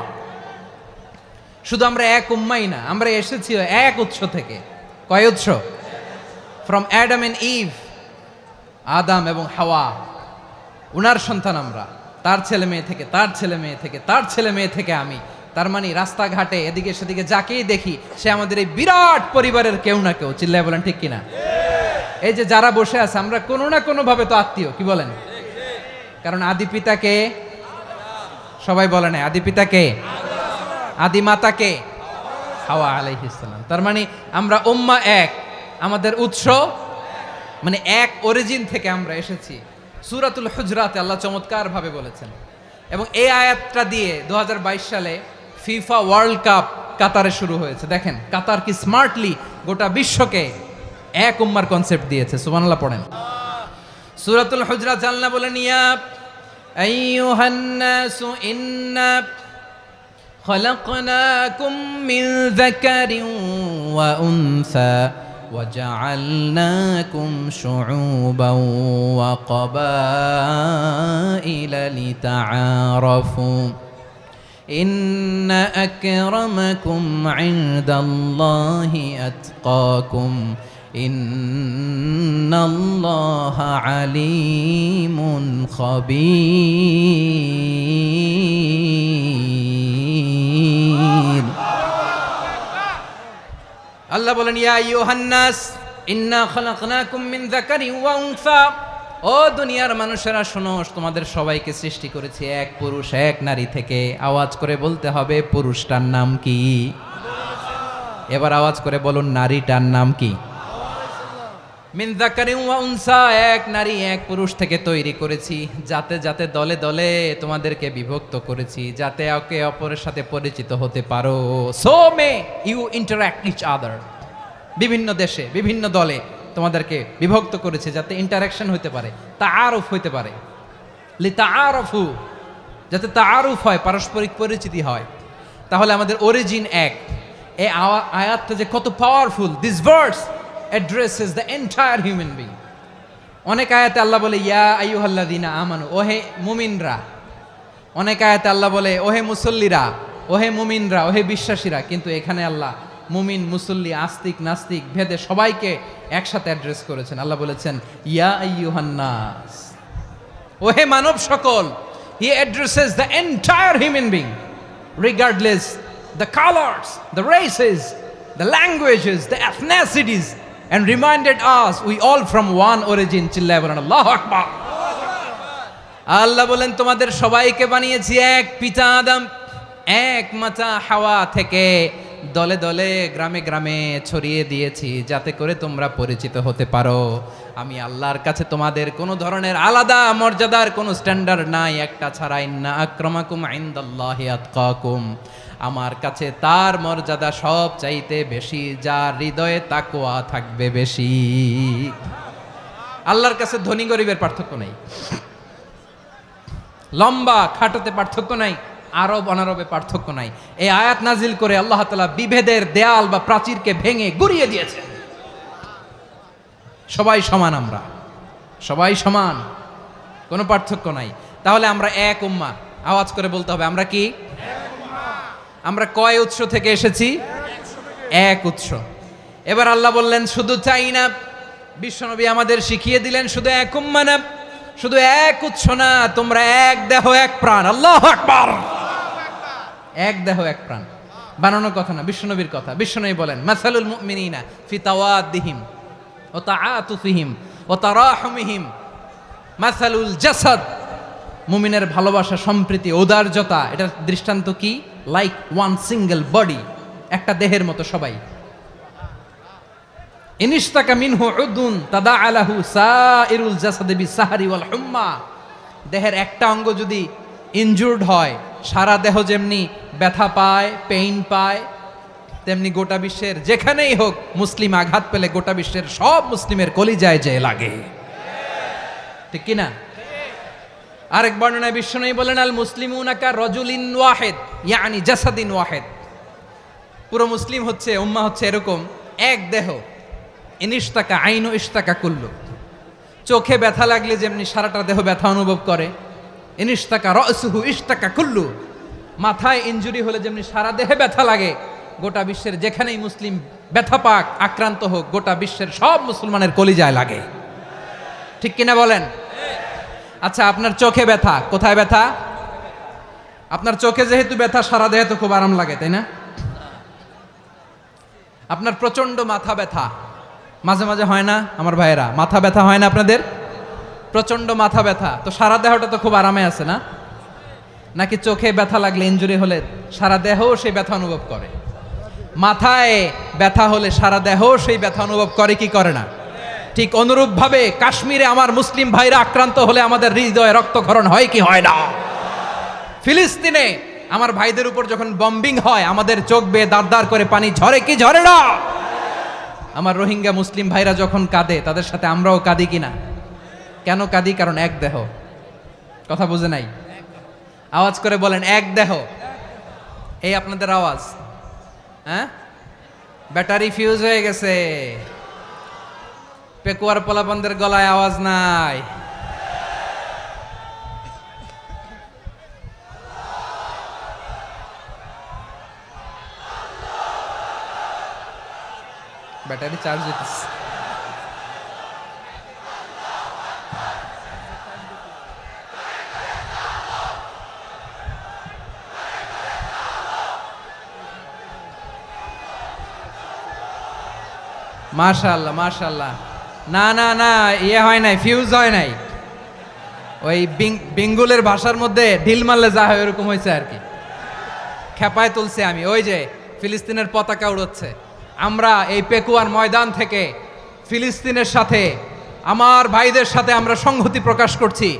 শুধু আমরা এক উম্মাই না, আমরা এসেছি এক উৎস থেকে। কয় উৎস? ফ্রম অ্যাডাম এন্ড ইভ, আদাম এবং হাওয়া, উনার সন্তান আমরা। তার ছেলে মেয়ে থেকে, তার ছেলে মেয়ে থেকে, তার ছেলে মেয়ে থেকে আমি। তার মানে রাস্তাঘাটে এদিকে সেদিকে যাকেই দেখি সে আমাদের এই বিরাট পরিবারের কেউ না কেউ। চিল্লায় বলেন ঠিক কিনা? এই যে যারা বসে আছে আমরা কোনো না কোনো ভাবে তো আত্মীয়, কি বলেন? কারণ আদি পিতাকে সবাই বলে না, আদি পিতাকে, আদি মাতাকে হাওয়া আলাইহিস সালাম। তার মানে আমরা উম্মাহ এক, আমাদের উৎস মানে এক অরিজিন থেকে আমরা এসেছি। সূরাতুল হুজরাতে আল্লাহ চমৎকার ভাবে বলেছেন। এবং এই আয়াতটা দিয়ে 2022 সালে ফিফা ওয়ার্ল্ড কাপ কাতারে শুরু হয়েছে। দেখেন কাতার কি স্মার্টলি গোটা বিশ্বকে এক উম্মার কনসেপ্ট দিয়েছে। সুবহানাল্লাহ পড়েন। সূরাতুল হুজরাত আল্লাহ বলেন, ইয়া আইয়ুহান নাসু ইন্না খলাকনাকুম মিন যাকারিন ওয়া উনসা وجعلناكم شعوبا وقبائل لتعارفوا إن أكرمكم عند الله أتقاكم إن الله عليم خبير আল্লাহ বলেন ইয়া আইয়ুহান নাস ইন্না খলাকনাকুম মিন যাকারিন ওয়া উনসা, ও দুনিয়ার মানুষেরা শোনো, তোমাদের সবাইকে সৃষ্টি করেছি এক পুরুষ এক নারী থেকে। আওয়াজ করে বলতে হবে পুরুষটার নাম কি? এবার আওয়াজ করে বলুন নারীটার নাম কি? মিন যাকারিন ওয়া উনসা, এক নারী এক পুরুষ থেকে তৈরি করেছি, যাতে যাতে দলে দলে তোমাদেরকে বিভক্ত করেছি, যাতে একে অপরের সাথে পরিচিত হতে পারো। So may you interact each other, বিভিন্ন দেশে বিভিন্ন দলে তোমাদেরকে বিভক্ত করেছে যাতে ইন্টারাকশন হতে পারে, তাআরুফ হতে পারে। লিতাআরফু, যাতে তাআরুফ হয়, পারস্পরিক পরিচিতি হয়। তাহলে আমাদের অরিজিন এক। এই আয়াতটা যে কত powerful! This verse addresses the entire human being. অনেক আয়াতে আল্লাহ বলে ইয়া আইয়ুহাল্লাযীনা আমানু, ওহে মুমিনরা। অনেক আয়াতে আল্লাহ বলে ওহে মুসল্লিরা, ওহে মুমিনরা, ওহে বিশ্বাসীরা। কিন্তু এখানে আল্লাহ মুমিন মুসল্লি আস্তিক নাস্তিক ভেদে সবাইকে একসাথে অ্যাড্রেস করেছেন। আল্লাহ বলেছেন ইয়া আইয়ুহান নাস, ওহে মানব সকল। হি addresses the entire human being regardless the colors, the races, the languages, the ethnicities, and reminded us we all from one origin. চিল্লায় বলেন আল্লাহু আকবার। আল্লাহ বলেন তোমাদের সবাইকে বানিয়েছি এক পিতা আদম, এক মাতা হাওয়া থেকে, দলে দলে গ্রামে গ্রামে ছড়িয়ে দিয়েছি যাতে করে তোমরা পরিচিত হতে পারো। আমি আল্লাহর কাছে তোমাদের কোনো ধরনের আলাদা মর্যাদার কোনো স্ট্যান্ডার্ড নাই একটা ছাড়া। ইন্না আক্রামাকুম ইনদাল্লাহি আতকাকুম, আমার কাছে তার মর্যাদা সব চাইতে বেশি যার হৃদয়ে তাকওয়া থাকবে বেশি। আল্লাহর কাছে ধনী গরিবের পার্থক্য নাই, লম্বা খাটোতে পার্থক্য নাই, আরব অনারবে পার্থক্য নাই। এই আয়াত নাজিল করে আল্লাহ তাআলা বিভেদের দেয়াল বা প্রাচীরকে ভেঙে গুড়িয়ে দিয়েছেন। সবাই সমান, আমরা সবাই সমান, কোনো পার্থক্য নাই। তাহলে আমরা এক উম্মাহ। আওয়াজ করে বলতে হবে আমরা কি? আমরা কয় উৎস থেকে এসেছি? এক উৎস। এবার আল্লাহ বললেন শুধু চাই না, বিশ্বনবী আমাদের শিখিয়ে দিলেন শুধু এক উম্মাহ না, শুধু এক উৎস না, তোমরা এক দেহ এক প্রাণ। আল্লাহু আকবার। এক দেহ এক প্রাণ বানানো কথা না, বিশ্বনবীর কথা। বিশ্বনবী বলেন মাসালুল মুমিনিনা ফি তাওয়াদ্দিহিম ওয়া তাআতুফিহিম ওয়া তারাহুমিহিম মাসালুল জাসাদ, মুমিনের ভালোবাসা, সম্প্রীতি, ঔদার্যতা, এটার দৃষ্টান্ত কি? লাইক ওয়ান সিঙ্গেল বডি, একটা দেহের মতো সবাই। ইনিশতাকা মিনহু উদুন তাদাআলাহু সাইরুল জাসাদি বিসাহরি ওয়াল হুম্মা, দেহের একটা অঙ্গ যদি ইনজুর্ড হয় সারা দেহ যেমনি ব্যথা পায়, পেইন পায়, তেমনি গোটা বিশ্বের যেখানেই হোক মুসলিম আঘাত পেলে গোটা বিশ্বের সব মুসলিমের কলিজায় যে লাগে, ঠিক কিনা? আরেক বর্ণনায় বিশ্বনবী বলেন আল মুসলিমুনা কা রাজুলিন ওয়াহিদ ইয়ানি জাসাদিন ওয়াহিদ, পুরো মুসলিম হচ্ছে, উম্মাহ হচ্ছে এরকম এক দেহ। ইনিশতাকা আইনু ইশতাকা কুল্লু, চোখে ব্যথা লাগলে যেমনি সারাটা দেহ ব্যথা অনুভব করে, ইনিশতাকা রাসুহু ইশতাকা কুল্লু, মাথায় ইনজুরি হলে যেমনি সারা দেহে ব্যথা লাগে, গোটা বিশ্বের যেখানেই মুসলিম ব্যথা পাক, আক্রান্ত হোক, গোটা বিশ্বের সব মুসলমানের কলিজায় লাগে, ঠিক কিনা বলেন? আচ্ছা, আপনার চোখে ব্যথা, কোথায় ব্যথা? আপনার চোখে যেহেতু ব্যথা, সারা দেহে তো খুব আরাম লাগে, তাই না? আপনার প্রচন্ড মাথা ব্যথা মাঝে মাঝে হয় না আমার ভাইয়েরা? মাথা ব্যথা হয় না আপনাদের? প্রচন্ড মাথা ব্যথা, তো সারা দেহটা তো খুব আরামে আছে না? নাকি চোখে ব্যথা লাগলে, ইনজুরি হলে সারা দেহ সেই ব্যথা অনুভব করে? মাথায় ব্যথা হলে সারা দেহ সেই ব্যথা অনুভব করে কি করে না? ঠিক অনুরূপভাবে কাশ্মীরে আমার মুসলিম ভাইরা আক্রান্ত হলে আমাদের হৃদয়ে রক্তক্ষরণ হয় কি হয় না? ফিলিস্তিনে আমার ভাইদের উপর যখন বম্বিং হয় আমাদের চোখ বেয়ে দাঁড় দাঁড় করে পানি ঝরে কি ঝরে না? আমার রোহিঙ্গা মুসলিম ভাইরা যখন কাঁদে তাদের সাথে আমরাও কাঁদি কিনা? কেন কাঁদি? কারণ এক দেহ। কথা বুঝে নাই? আওয়াজ করে বলেন এক দেহ। এই আপনাদের আওয়াজ। হ্যাঁ, ব্যাটারি ফিউজ হয়ে গেছে, পেকুয়ার পোলাপানদের গলায় আওয়াজ নাই। ব্যাটারি চার্জ হইতেছে। মাশাআল্লাহ মাশাআল্লাহ। না না না, ইয়ে হয় নাই, ফিউজ হয় নাই। ওই বেঙ্গলের ভাষার মধ্যে ঢিল মারলে যা হয় ওরকম হয়েছে আর কি। খেপায় তুলছে আমি। ওই যে ফিলিস্তিনের পতাকা উড়োচ্ছে। আমরা এই পেকুয়ার ময়দান থেকে ফিলিস্তিনের সাথে, আমার ভাইদের সাথে আমরা সংহতি প্রকাশ করছি।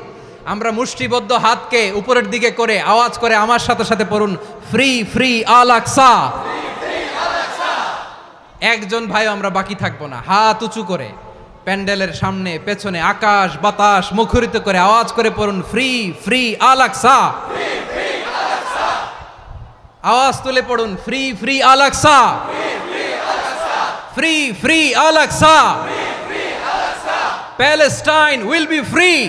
আমরা মুষ্টিবদ্ধ হাতকে উপরের দিকে করে আওয়াজ করে আমার সাথে সাথে পড়ুন, ফ্রি ফ্রি আল আকসা। একজন ভাই আমরা বাকি থাকবো না। হাত উঁচু করে প্যান্ডেলের সামনে পেছনে আকাশ বাতাস মুখরিত করে আওয়াজ করে পড়ুন, ফ্রি ফ্রি আল আকসা। আওয়াজ তুলে পড়ুন, free free Al Aqsa, free free Al Aqsa. Palestine will be free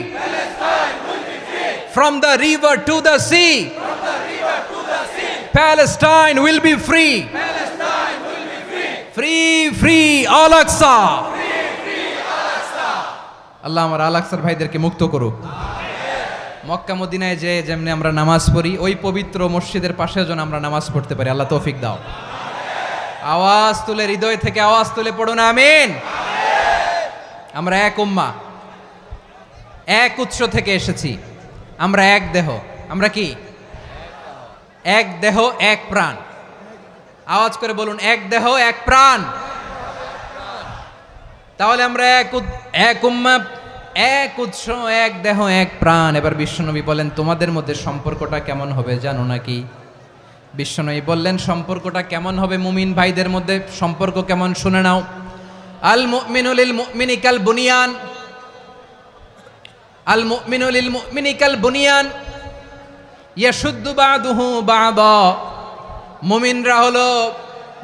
from the river to the sea. Palestine will be free. Free free Al Aqsa. আল্লাহ আমার আল আকসার ভাইদেরকে মুক্ত করুক। মক্কা মদিনায় যে যেমনি আমরা নামাজ পড়ি, ওই পবিত্র মসজিদের পাশে যেন আমরা নামাজ পড়তে পারি। আল্লাহ তৌফিক দাও। আওয়াজ তুলে, হৃদয় থেকে আওয়াজ তুলে পড়ুন আমিন। আমরা এক উম্মাহ, এক উৎস থেকে এসেছি। আমরা এক দেহ। আমরা কি? এক দেহ এক প্রাণ। আওয়াজ করে বলুন, এক দেহ এক প্রাণ। তাহলে আমরা এক উম্মাহ, এক উৎস, এক দেহ এক প্রাণ। এবার বিশ্বনবী বলেন, তোমাদের মধ্যে সম্পর্কটা কেমন হবে জানো নাকি? বিশ্বনবী বললেন, সম্পর্কটা কেমন হবে মুমিন ভাইদের মধ্যে? সম্পর্ক কেমন শুনে নাও। আল মুমিনু লিল মুমিনি কাল বুনিয়ান, আল মুমিনু লিল মুমিনি কাল বুনিয়ান ইয়াশুদ্দু বাদুহু বাদা। মুমিনরা হলো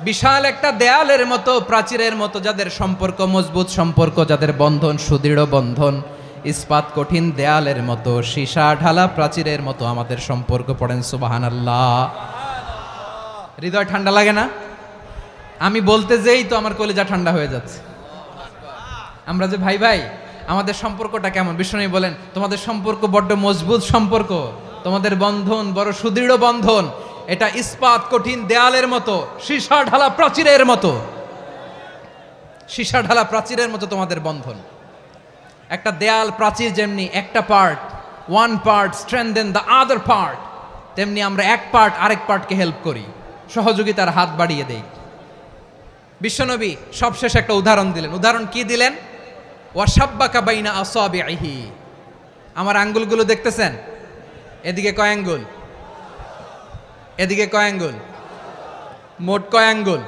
বিশাল একটা দেয়ালের মতো, প্রাচীরের মতো, যাদের সম্পর্ক মজবুত সম্পর্ক, যাদের বন্ধন সুদৃঢ় বন্ধন, ইস্পাত কঠিন দেয়ালের মতো, সীসা ঢালা প্রাচীরের মতো আমাদের সম্পর্ক। পড়েন সুবহানাল্লাহ। হৃদয় ঠান্ডা লাগে না? আমি বলতে যেই তো আমার কলিজা ঠান্ডা হয়ে যাচ্ছে। আমরা যে ভাই ভাই, আমাদের সম্পর্কটা কেমন? বিষ্ণু বলেন, তোমাদের সম্পর্ক বড্ড মজবুত সম্পর্ক, তোমাদের বন্ধন বড় সুদৃঢ় বন্ধন। এটা ইস্পাত কঠিন দেয়ালের মতো, সীসা ঢালা প্রাচীরের মতো, সীসা ঢালা প্রাচীরের মতো তোমাদের বন্ধন। একটা দেয়াল প্রাচীর যেমনি একটা part, one part strengthen the other part, তেমনি আমরা এক পার্ট আরেক পার্টকে হেল্প করি, সহযোগিতার হাত বাড়িয়ে দেই। বিশ্বনবী সবশেষ একটা উদাহরণ দিলেন। উদাহরণ কি দিলেন? ওয়াশাব্বাকা বাইনা আসাবিহি। আমার আঙ্গুলগুলো দেখতেছেন? এদিকে কয় আঙ্গুল, এদিকে কয় আঙ্গুল, মোট কয় আঙ্গুল?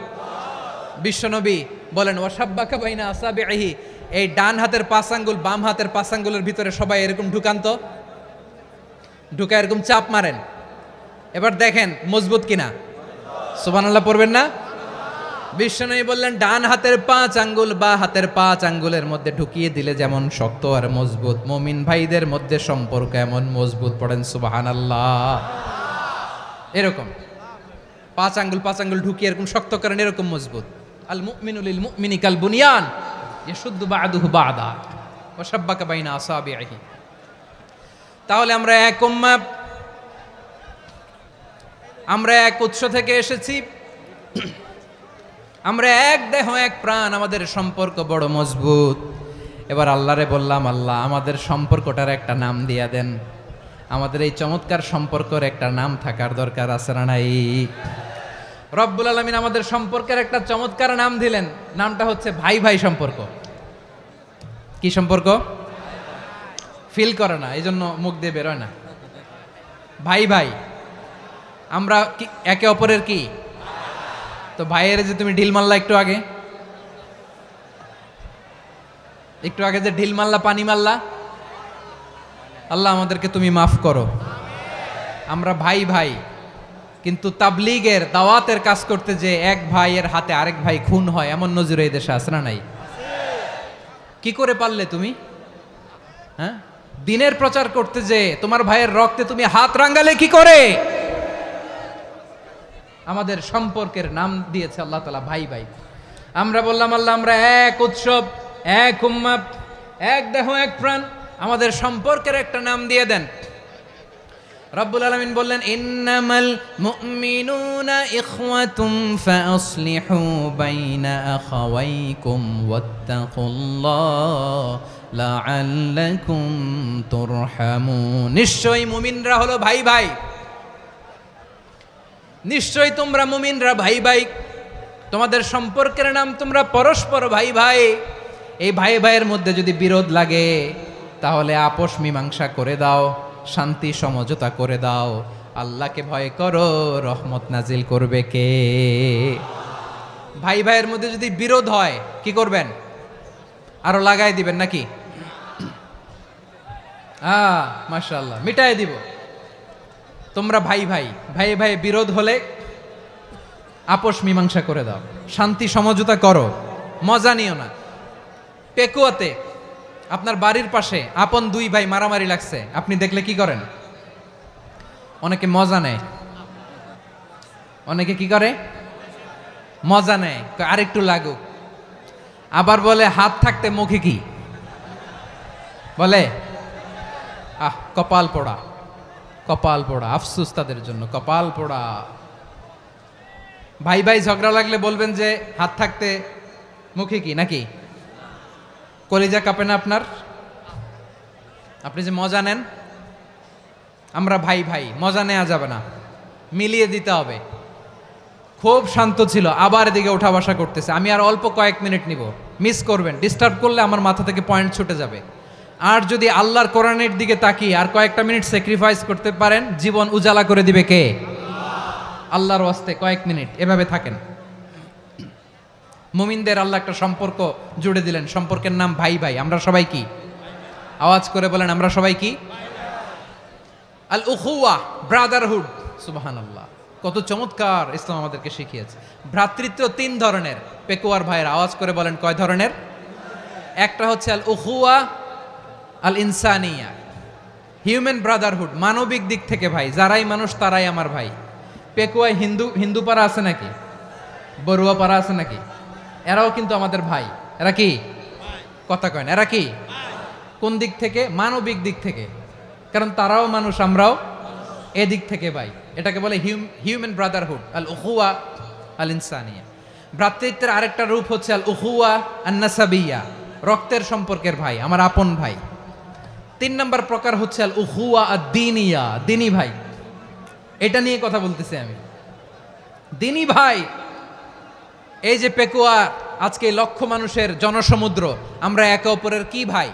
বিশ্বনবী বলেন, ওয়াশাব্বাকা বাইনা আসাবিহি। এই ডান হাতের 5 আঙ্গুল বাম হাতের 5 আঙ্গুলের ভিতরে সবাই এরকম ঢুকান তো, ঢুকা এরকম চাপ মারেন। এবার দেখেন মজবুত কিনা। সুবহানাল্লাহ পড়বেন না? বিশ্বনবী বললেন, ডান হাতের 5 আঙ্গুল বা হাতের 5 আঙ্গুলের মধ্যে ঢুকিয়ে দিলে যেমন শক্ত আর মজবুত, মুমিন ভাইদের মধ্যে সম্পর্ক এমন মজবুত। পড়েন সুবহানাল্লাহ। এরকম 5 আঙ্গুল ঢুকিয়ে এরকম শক্ত করেন, এরকম মজবুত। আল মুমিনু লিল মুমিনি কাল বুনিয়ান ইয়াশুদ্দু বাদুহু বাদা ওয়া শাব্বাকা বাইনা আসাবিহি। তাহলে আমরা এক উম্মাহ, আমরা এক উৎস থেকে এসেছি, আমরা এক দেহ এক প্রাণ, আমাদের সম্পর্ক বড় মজবুত। এবার আল্লাহরে বললাম, আল্লাহ আমাদের সম্পর্কটার একটা নাম দিয়া দেন। আমাদের এই চমৎকার সম্পর্কের একটা নাম থাকার দরকার আছে না নাই? রব্বুল আলামিন আমাদের সম্পর্কের একটা চমৎকার নাম দিলেন। নামটা হচ্ছে ভাই ভাই সম্পর্ক। কি সম্পর্ক? ফিল করে না, এই জন্য মুখ দিয়ে বেরোয় না। ভাই ভাই, আমরা একে অপরের কি? তো ভাইয়ের যে তুমি ঢিল মারলা একটু আগে, একটু আগে যে ঢিল মারলা, পানি মারলা, আল্লাহ আমাদেরকে তুমি মাফ করো। আমরা ভাই ভাই, কিন্তু তাবলীগের দাওয়াতের কাজ করতে যে এক ভাইয়ের হাতে আরেক ভাই খুন হয়, এমন নজির এই দেশে আছে না নাই? কি করে পারলে তুমি? হ্যাঁ, দিনের প্রচার করতে যে তোমার ভাইয়ের রক্তে তুমি হাত রাঙ্গালে কি করে? আমাদের সম্পর্কের নাম দিয়েছে আল্লাহ তাআলা ভাই ভাই। আমরা বললাম আল্লাহ আমরা এক উৎসব, এক উম্মাত, এক দেহ এক প্রাণ, আমাদের সম্পর্কের একটা নাম দিয়ে দেন। রব্বুল আলামিন বললেন ইন্নামাল মুমিনুনা ইখওয়াতুম ফাআসলিহু বাইনা আখাওয়াইকুম ওয়াত্তাকুল্লাহ লাআল্লাকুম তুরহামুন। নিশ্চয়ই মুমিনরা হলো ভাই ভাই, নিশ্চয়ই তোমরা মুমিনরা ভাই ভাই, তোমাদের সম্পর্কের নাম তোমরা পরস্পর ভাই ভাই। এই ভাই ভাইয়ের মধ্যে যদি বিরোধ লাগে তাহলে আপোষ মীমাংসা করে দাও, শান্তি সমঝোতা করে দাও। আল্লাহকে ভয় করো, রহমত নাজিল করবে কে? ভাই ভাইয়ের মধ্যে যদি বিরোধ হয় কি করবেন? আরো লাগাই দিবেন নাকি? মাশাআল্লাহ, মিটাই দিব। তোমরা ভাই ভাই, ভাই ভাই বিরোধ হলে আপোষ মীমাংসা করে দাও, শান্তি সমঝোতা করো, মজা নিও না। পেকুয়াতে আপনার বাড়ির পাশে আপন দুই ভাই মারামারি লাগছে, আপনি দেখলে কি করেন? অনেকে মজা নেয়, অনেকে কি করে? মজা নেয়, আরেকটু লাগুক। আবার বলে হাত থাকতে মুখে কি বলে? কপাল পোড়া, কপাল পোড়া। আফসোস তাদের জন্য, কপাল পোড়া। ভাই ভাই ঝগড়া লাগলে বলবেন যে হাত থাকতে মুখে কি, নাকি? কলিজা কাঁপে না আপনার? আপনি যে মজা নেন। আমরা ভাই ভাই, মজা নেওয়া যাবে না, মিলিয়ে দিতে হবে। খুব শান্ত ছিল, আবার এদিকে ওঠা বসা করতেছে। আমি আর অল্প কয়েক মিনিট নিব, মিস করবেন। ডিস্টার্ব করলে আমার মাথা থেকে পয়েন্ট ছুটে যাবে। আর যদি আল্লাহর কোরআনের দিকে তাকিয়ে আর কয়েকটা মিনিট স্যাক্রিফাইস করতে পারেন, জীবন উজালা করে দিবে কে? আল্লাহর ওয়াস্তে কয়েক মিনিট এভাবে থাকেন। মুমিনদের আল্লাহ একটা সম্পর্ক জুড়ে দিলেন, সম্পর্কের নাম ভাই ভাই। আমরা সবাই কি? আওয়াজ করে বলেন, আমরা সবাই কি? আল উখুয়া, ব্রাদারহুড। সুবহানাল্লাহ, কত চমৎকার ইসলাম আমাদেরকে শিখিয়েছে। ভ্রাতৃত্ব তিন ধরনের। পেকুয়ার ভাইয়ের আওয়াজ করে বলেন, কয় ধরনের? একটা হচ্ছে আল উখুয়া আল ইনসানিয়া, হিউম্যান ব্রাদারহুড, মানবিক দিক থেকে ভাই। যারাই মানুষ তারাই আমার ভাই। পেকুয়ায় হিন্দু পাড়া আছে নাকি? বড়ুয়া পাড়া আছে নাকি? এরাও কিন্তু আমাদের ভাই। এরা কি? কথা কয় না, এরা কি? কোন দিক থেকে? মানবিক দিক থেকে। কারণ তারাও মানুষ, আমরাও এদিক থেকে ভাই। এটাকে বলে হিউম্যান ব্রাদারহুড, আল উখুয়া আল ইনসানিয়া। ভ্রাতৃত্বের আরেকটা রূপ হচ্ছে আল উখুয়া আন নাসাবিয়া, রক্তের সম্পর্কের ভাই, আমার আপন ভাই। 3 নম্বর প্রকার হচ্ছে আল উখুয়া আদ দ্বীনিয়া, দ্বীনি ভাই। এটা নিয়ে কথা বলতেছি আমি। দ্বীনি ভাই, এই যে পেকুয়া, আজকে লক্ষ মানুষের জনসমুদ্র, আমরা একে অপরের কি ভাই?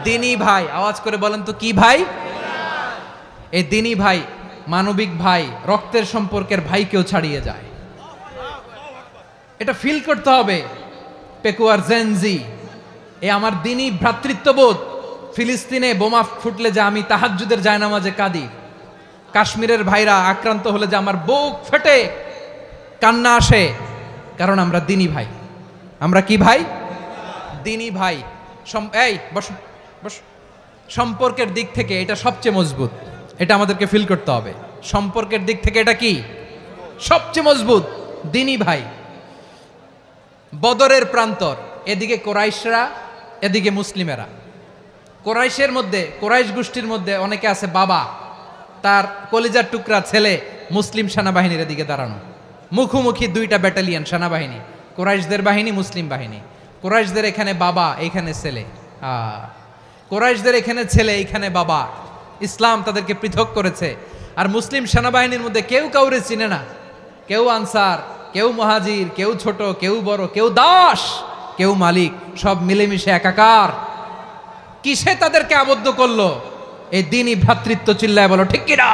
দ্বীনি ভাই। আওয়াজ করে বলেন তো কি ভাই? এই দ্বীনি ভাই, মানবিক ভাই, রক্তের সম্পর্কের ভাইকেও ছাড়িয়ে যায়। এটা ফিল করতে হবে। পেকুয়ার জেনজি, এ আমার দ্বীনি ভ্রাতৃত্ববোধ। ফিলিস্তিনে বোমা ফুটলে যে আমি তাহাজ্জুদের জায়নামাজে কাঁদি, কাশ্মীরের ভাইরা আক্রান্ত হলে যে আমার বুক ফেটে কান্না আসে, কারণ আমরা দ্বীনি ভাই। আমরা কি ভাই? দ্বীনি ভাই। এই বস বস। সম্পর্কের দিক থেকে এটা সবচেয়ে মজবুত, এটা আমাদেরকে ফিল করতে হবে। সম্পর্কের দিক থেকে এটা কি? সবচেয়ে মজবুত, দ্বীনি ভাই। বদরের প্রান্তর, এদিকে কোরাইশরা, এদিকে মুসলিমেরা। কোরাইশের মধ্যে, কোরাইশ গোষ্ঠীর মধ্যে অনেকে আছে বাবা, তার কলিজার টুকরা ছেলে মুসলিম সেনাবাহিনীর এদিকে দাঁড়ানো, মুখোমুখি দুইটা ব্যাটালিয়ন সেনাবাহিনী, কোরাইশদের বাহিনী, মুসলিম বাহিনী। কোরাইশদের এখানে বাবা, এইখানে ছেলে। কোরাইশদের এখানে ছেলে, এইখানে বাবা। ইসলাম তাদেরকে পৃথক করেছে। আর মুসলিম সেনাবাহিনীর মধ্যে কেউ কাউরে চিনে না। কেউ আনসার, কেউ মুহাজির, কেউ ছোট, কেউ বড়, কেউ দাস, কেউ মালিক, সব মিলেমিশে একাকার। কিসে তাদেরকে আবদ্ধ করলো? এই দ্বীনি ভ্রাতৃত্ব। চিল্লায় বলো ঠিক কিনা?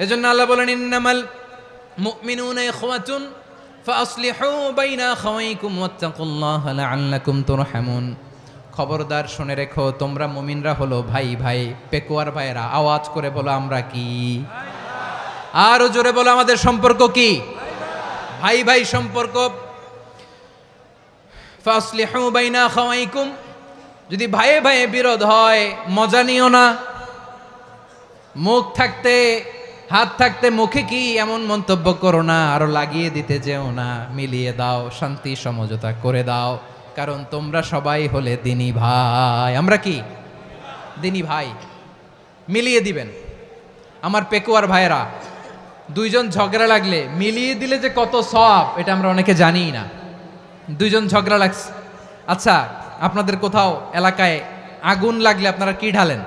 এজন্য আল্লাহ বলেন ইন্নামাল মুমিনুনা ইখওয়াতুন ফাআসলিহু বাইনা আখাওয়াইকুম ওয়াত্তাকুল্লাহা লাআল্লাকুম তুরহামুন। খবরদার শুনে রেখো, তোমরা মুমিনরা হলো ভাই ভাই। পেকুয়ার ভাইয়েরা আওয়াজ করে বলো আমরা কি? আরো জোরে বলো আমাদের সম্পর্ক কি? ভাই ভাই সম্পর্ক। ফাসলিহু বাইনা খাওয়াইকুম, যদি ভাইয়ে ভাইয়ে বিরোধ হয় মজা নিও না। মুখ থাকতে হাত থাকতে মুখে কি এমন মন্তব্য করো না, আরো লাগিয়ে দিতে যেও না। মিলিয়ে দাও, শান্তি সমঝোতা করে দাও, কারণ তোমরা সবাই হলে দিনী ভাই। আমরা কি দিনী ভাই? মিলিয়ে দিবেন। আমার পেকুয়ার ভাইয়েরা, দুইজন ঝগড়া লাগলে মিলিয়ে দিলে যে কত সওয়াব, এটা আমরা অনেকে জানিই না। দুইজন ঝগড়া লাগছে, আচ্ছা আপনাদের কোথাও এলাকায় আগুন লাগলে আপনারা কি ঢালেন?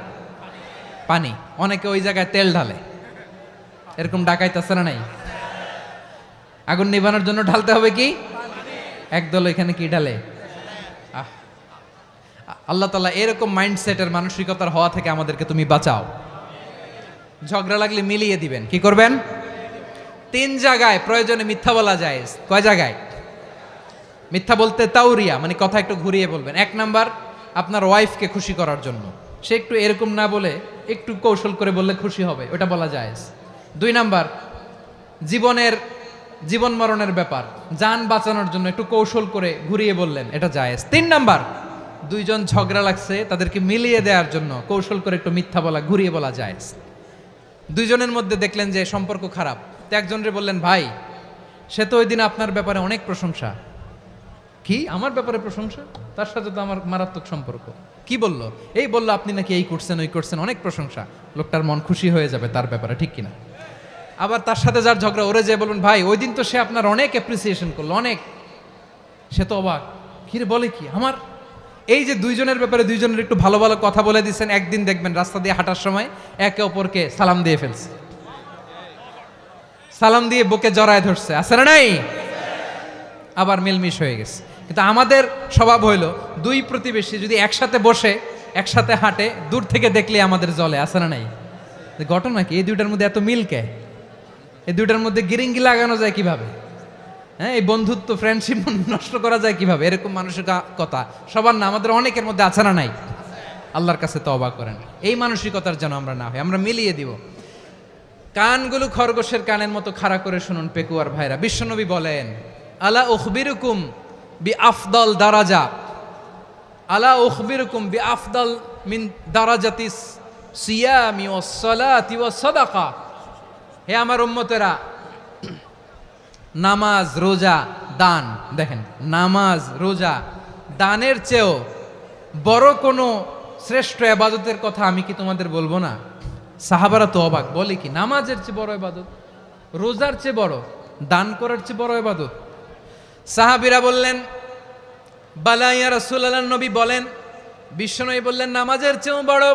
পানি। অনেকে ওই জায়গায় তেল ঢালে, এরকম ডাকাইতেছে না নাই? আগুন নিভানোর জন্য ঢালতে হবে কি? একদল এখানে কি ঢালে? আল্লাহ তাআলা এরকম মাইন্ডসেটের মানসিকতার হওয়া থেকে আমাদেরকে তুমি বাঁচাও। ঝগড়া লাগলে মিলিয়ে দিবেন। কি করবেন? 3 জায়গায় প্রয়োজনে মিথ্যা বলা যায়। কয় জায়গায় মিথ্যা বলতে? তাউরিয়া, মানে কথা একটু ঘুরিয়ে বলবেন। 1 নাম্বার, আপনার ওয়াইফকে খুশি করার জন্য, সে একটু এরকম না বলে একটু কৌশল করে বললে খুশি হবে, ওটা বলা যায়। 2 নাম্বার, জীবন মরণের ব্যাপার, জান বাঁচানোর জন্য একটু কৌশল করে ঘুরিয়ে বললেন, এটা জায়েজ। 3 নাম্বার, দুইজন ঝগড়া লাগছে তাদেরকে মিলিয়ে দেওয়ার জন্য কৌশল করে একটু মিথ্যা বলা, ঘুরিয়ে বলা জায়েজ। দুইজনের মধ্যে দেখলেন যে সম্পর্ক খারাপ, তো একজনরে বললেন, ভাই সে তো ওই দিন আপনার ব্যাপারে অনেক প্রশংসা। কি আমার ব্যাপারে প্রশংসা? তার সাথে তো আমার মারাত্মক সম্পর্ক। কি বলল? এই বলল আপনি নাকি এই করছেন ওই করছেন, অনেক প্রশংসা। লোকটার মন খুশি হয়ে যাবে তার ব্যাপারে, ঠিক কিনা? আবার তার সাথে যার ঝগড়া, ওরে যে বলবেন, ভাই ওই দিন তো সে আপনার অনেক অ্যাপ্রিসিয়েশন করলো, অনেক। সে তো অবাক, কিরে বলে কি আমার? এই যে দুইজনের ব্যাপারে দুইজনের একটু ভালো ভালো কথা বলে দিচ্ছেন, একদিন দেখবেন রাস্তা দিয়ে হাঁটার সময় একে অপরকে সালাম দিয়ে ফেলছে, সালাম দিয়ে বুকে জড়ায় ধরছে, আছে না নাই? আবার মিলমিশ হয়ে গেছে। কিন্তু আমাদের স্বভাব হইল, দুই প্রতিবেশী যদি একসাথে বসে একসাথে হাঁটে, দূর থেকে দেখলে আমাদের জলে, আছে না নাই? ঘটনা কি? এই দুইটার মধ্যে এত মিল কে? এই দুইটার মধ্যে গিরিঙ্গি লাগানো যায় কিভাবে? হ্যাঁ, এই বন্ধুত্ব ফ্রেন্ডশিপ নষ্ট করা যায় কিভাবে? এরকম মানসিকতা সবার না, আমাদের অনেকের মধ্যে আছে না নাই? আল্লাহর কাছে তওবা করেন, এই মানসিকতার যেন আমরা না হই, আমরা মিলিয়ে দিব। কানগুলো খরগোশের কানের মতো খাড়া করে শুনুন পেকুয়ার ভাইরা। বিশ্বনবী বলেন, আলা উখবিরুকুম বি আফদল দারাজা, আলা উখবিরুকুম বি আফদল মিন দারাজাতিস সিয়ামি ওয়াস সালাতি ওয়াস সাদাকা। হে আমার উম্মতেরা, নামাজ, রোজা, দান, দেখেন নামাজ, রোজা, দানের চেয়েও বড় কোনো শ্রেষ্ঠ ইবাদতের কথা আমি কি তোমাদের বলবো না? সাহাবারা তো অবাক, বলে কি নামাজের চেয়ে বড় ইবাদত, রোজার চেয়ে বড়, দান করার চেয়ে বড় ইবাদত? সাহাবীরা বললেন, বালা ইয়া রাসূলুল্লাহ। নবী বলেন, বিশ্বনবী বললেন, নামাজের চেয়েও বড়,